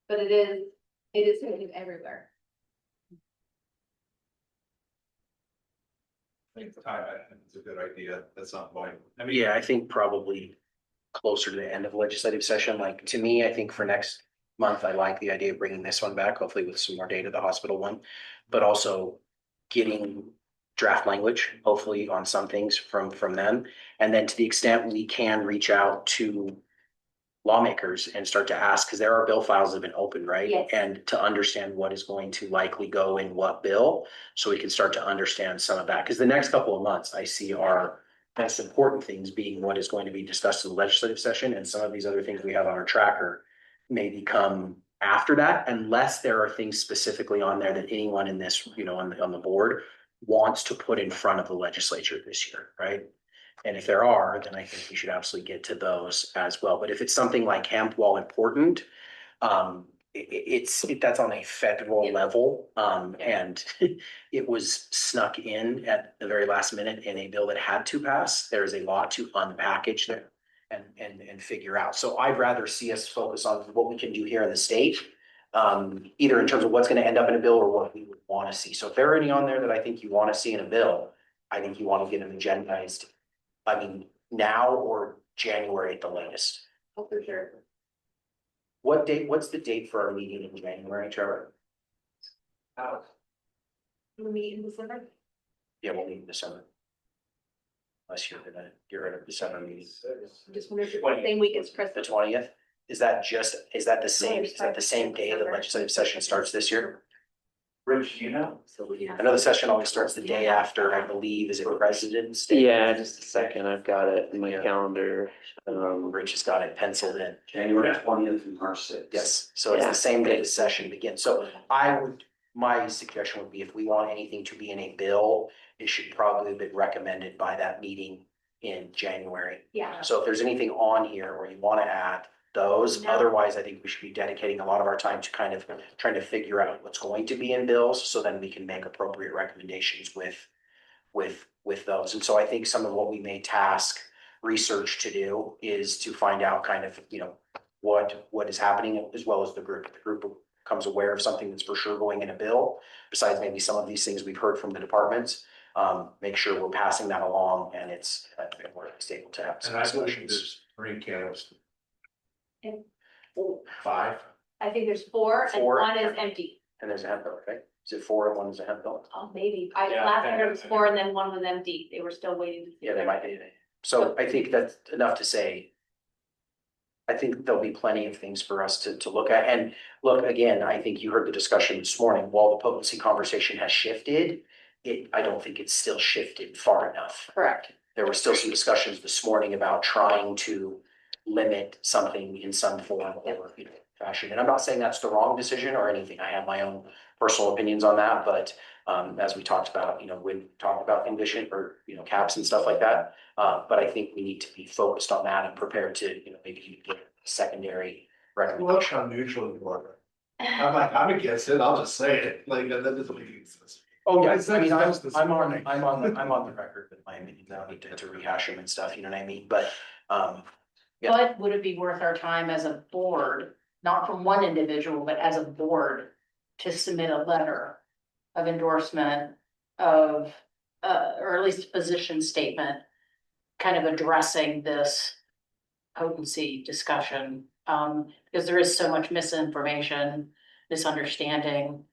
it is moving everywhere. I think it's a good idea at some point. I mean, Yeah, I think probably closer to the end of legislative session. Like, to me, I think for next month, I like the idea of bringing this one back, hopefully with some more data, the hospital one. But also getting draft language, hopefully on some things from them. And then to the extent we can reach out to lawmakers and start to ask, because there are bill files that have been opened, right? Yes. And to understand what is going to likely go in what bill, so we can start to understand some of that. Because the next couple of months I see are most important things being what is going to be discussed in the legislative session, and some of these other things we have on our tracker may become after that, unless there are things specifically on there that anyone in this, you know, on the board wants to put in front of the legislature this year, right? And if there are, then I think we should absolutely get to those as well. But if it's something like hemp, while important, that's on a federal level. And it was snuck in at the very last minute in a bill that had to pass. There is a lot to unpackage there and figure out. So I'd rather see us focus on what we can do here in the state, either in terms of what's going to end up in a bill or what we would want to see. So if there are any on there that I think you want to see in a bill, I think you want to get them agendized. I mean, now or January at the latest. Oh, for sure. What's the date for our meeting in January, Trevor? We meet in December. Yeah, we'll meet in December. Unless you're gonna get rid of December meeting. Just wonder if it's the same week as The Christmas. 20th? Is that the same day the legislative session starts this year? Rich, you know? So we have. I know the session always starts the day after, I believe, is it President's Day? Yeah, just a second, I've got it in my calendar. Rich has got it penciled in. January 20th and March 6th. Yes, so it's the same day the session begins. So my suggestion would be if we want anything to be in a bill, it should probably have been recommended by that meeting in January. Yeah. So if there's anything on here where you want to add those, No. otherwise I think we should be dedicating a lot of our time to kind of trying to figure out what's going to be in bills, so then we can make appropriate recommendations with those. And so I think some of what we may task research to do is to find out kind of, you know, what is happening, as well as the group. If the group becomes aware of something that's for sure going in a bill, besides maybe some of these things we've heard from the departments, make sure we're passing that along, and it's, we're able to have some and I believe discussions. there's 3 candles. And 5. I think there's 4 and 4. 1 is empty. And there's a hemp bill, right? Is it 4 and 1 is a hemp bill? Oh, maybe. Yeah, Last I I think heard it was that's- 4 and then 1 was empty. They were still waiting to see. Yeah, they might be. So I think that's enough to say. I think there'll be plenty of things for us to look at. And look, again, I think you heard the discussion this morning, while the potency conversation has shifted, I don't think it's still shifted far enough. Correct. There were still some discussions this morning about trying to limit something in some form or, you know, fashion. And I'm not saying that's the wrong decision or anything. I have my own personal opinions on that, but as we talked about, you know, when we talked about condition or, you know, caps and stuff like that. But I think we need to be focused on that and prepared to, you know, maybe get a secondary Well, recommendation. I'm neutral for it. I'm against it, I'll just say it, like, that doesn't make sense. Oh, yeah, I I said mean, this this morning. I'm on the record with my opinions. I don't need to rehash them and stuff, you know what I mean? But, yeah. But would it be worth our time as a board, not from one individual, but as a board, to submit a letter of endorsement of, or at least a position statement, kind of addressing this potency discussion, because there is so much misinformation, misunderstanding.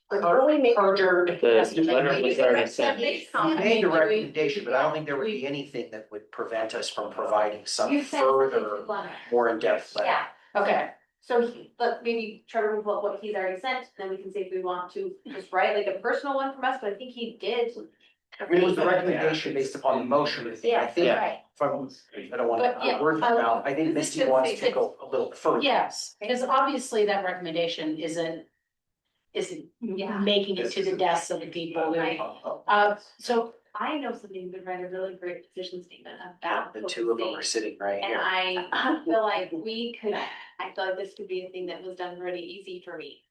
Perjured. The letter was already sent. We made the recommendation, but I don't think there would be anything that would prevent us from providing some further, more in-depth letter. Yeah, Okay, so but maybe Trevor will pull up what he's already sent, then we can see if we want to just write like a personal one from us, but I think he did. I mean, it was the recommendation based upon the motion. I think, right. if I don't want But, to yeah, put words in my mouth, I think Misty wants to go a little further. yes, because obviously that recommendation isn't Yeah. making it to the desks of the people. Right. So I know somebody who could write a really great position statement about. The two of them are potency. sitting right And here. I feel like I feel like this could be a thing that was done really easy for me.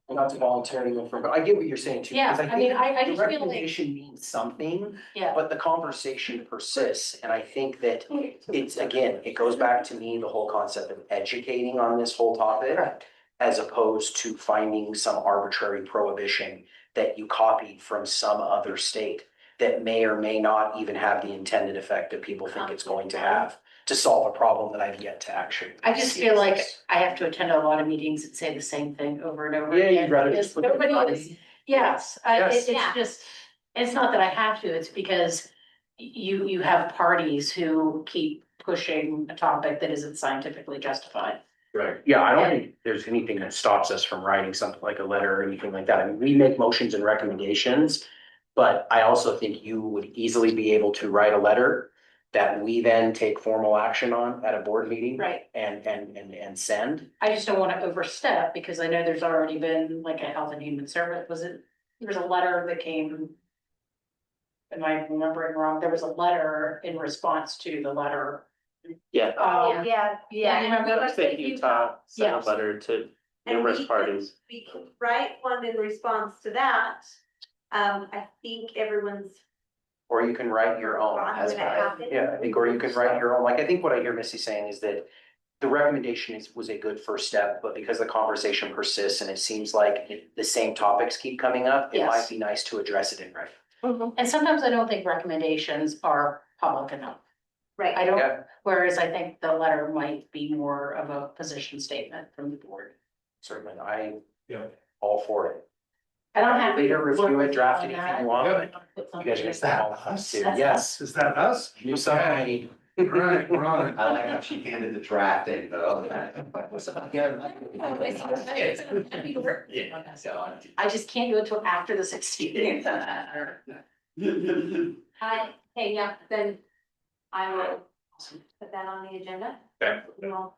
Not to volunteer anyone for, but I get what you're saying too. Yeah, because I mean, think I the just feel like- recommendation means something, yeah, but the conversation persists. And I think that it's, again, it goes back to me, the whole concept of educating on this whole topic. correct. As opposed to finding some arbitrary prohibition that you copied from some other state that may or may not even have the intended effect that people think it's going to have to solve a problem that I've yet to actually. I just feel like I have to attend a lot of meetings and say the same thing over and over Yeah, again. you'd rather because just put it in nobody writing. is, yes, Yes. it's Yeah. just, it's not that I have to, it's because you have parties who keep pushing a topic that isn't scientifically justified. Right. Yeah, I don't think there's anything that stops us from writing something like a letter or anything like that. I mean, we make motions and recommendations. But I also think you would easily be able to write a letter that we then take formal action on at a board meeting. Right. And send. I just don't want to overstep because I know there's already been like a health and human service, there was a letter that came. Am I remembering wrong? There was a letter in response to the letter. Yeah. Yeah. Yeah, you remember? State Utah sent Yes. a letter to And numerous we parties. We could write one in response to that. I think everyone's. Or you can write your own I'm as gonna well. have it. Yeah, I think, or you can write your own, like, I think what I hear Missy saying is that. The recommendation was a good first step, but because the conversation persists and it seems like the same topics keep coming up, it Yes. might be nice to address it in writing. And sometimes I don't think recommendations are public enough. Right. I don't, Yeah. whereas I think the letter might be more of a position statement from the board. Certainly, Yeah. all for it. And I'm happy. Later, to review work it, with draft on it if that. you want. Yeah. but Put You guys something are gonna in stay there. all us too. That's Yes. Is that us? New something. Right, we're on it. I like how she handed the draft in, though. I just can't do it till after the 16th. Hey, yeah, then I will put that on the agenda. Okay. And we'll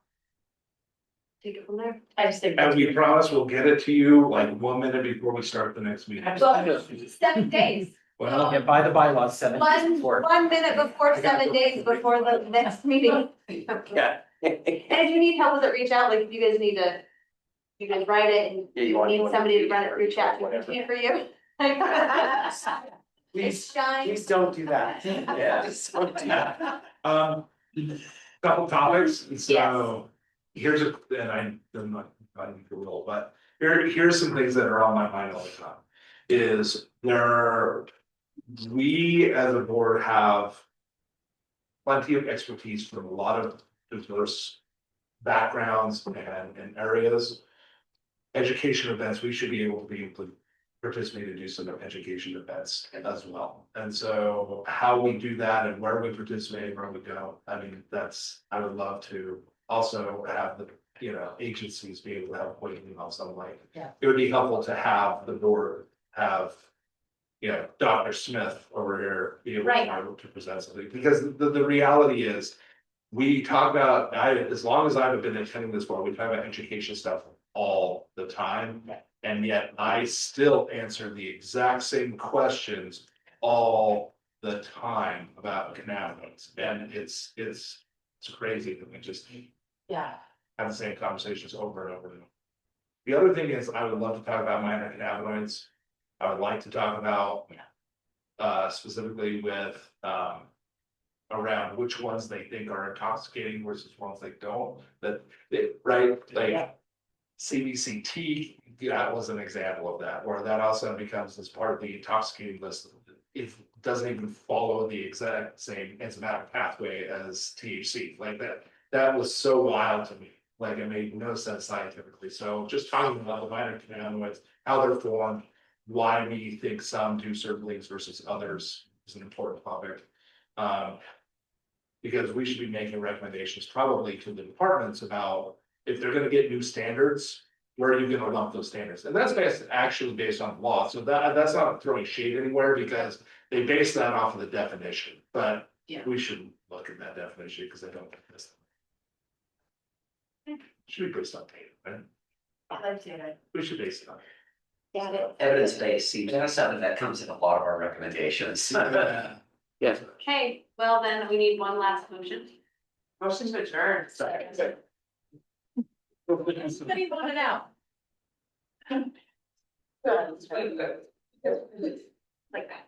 take it from there. I just think. And we promise we'll get it to you like 1 minute before we start the next meeting. Absolutely. 7 days. Well, Yeah, by the bylaws, 7 days One, before. 1 minute before 7 days before the next meeting. Yeah. And if you need help with it, reach out, like if you guys need to, you guys write it and Yeah, you you want- need you want somebody to to run it through chat whatever. GPT for you. Please, Shine. please don't do that. Yeah. Please don't do that. couple topics, so here's I'm not for real, but here's some things that are on my mind all the time. We as a board have plenty of expertise from a lot of diverse backgrounds and areas. Education events, we should be able to participate and do some education events as well. And so how we do that and where we participate, and where we go, I mean, I would love to also have the, agencies be able to have weighting on some way. Yeah. It would be helpful to have the board have, Dr. Smith over here be able Right. to present something, because the reality is, we talk about, as long as I've been attending this board, we talk about education stuff all the time. And yet I still answer the exact same questions all the time about cannabinoids. And it's crazy that we just Yeah. have the same conversations over and over and over. The other thing is, I would love to talk about minor cannabinoids. I would like to talk about specifically with around which ones they think are intoxicating versus ones they don't, right, like CBCT, that was an example of that, where that also becomes as part of the intoxicating list. It doesn't even follow the exact same enzymatic pathway as THC, like that was so wild to me, like it made no sense scientifically. So just talking about the minor cannabinoids, how they're formed, why we think some do certain things versus others is an important topic. Because we should be making recommendations probably to the departments about if they're gonna get new standards, where are you gonna lump those standards? And that's actually based on law, so that's not throwing shade anywhere, because they base that off of the definition, but Yeah. we should look at that definition, because I don't think this. Should be based on data, right? I like to. We should base it on. Got it. Evidence-based seems to be something that comes in a lot of our recommendations. Yeah. Okay, well then we need one last motion. Motion to adjourn. Somebody vote it out. Like that.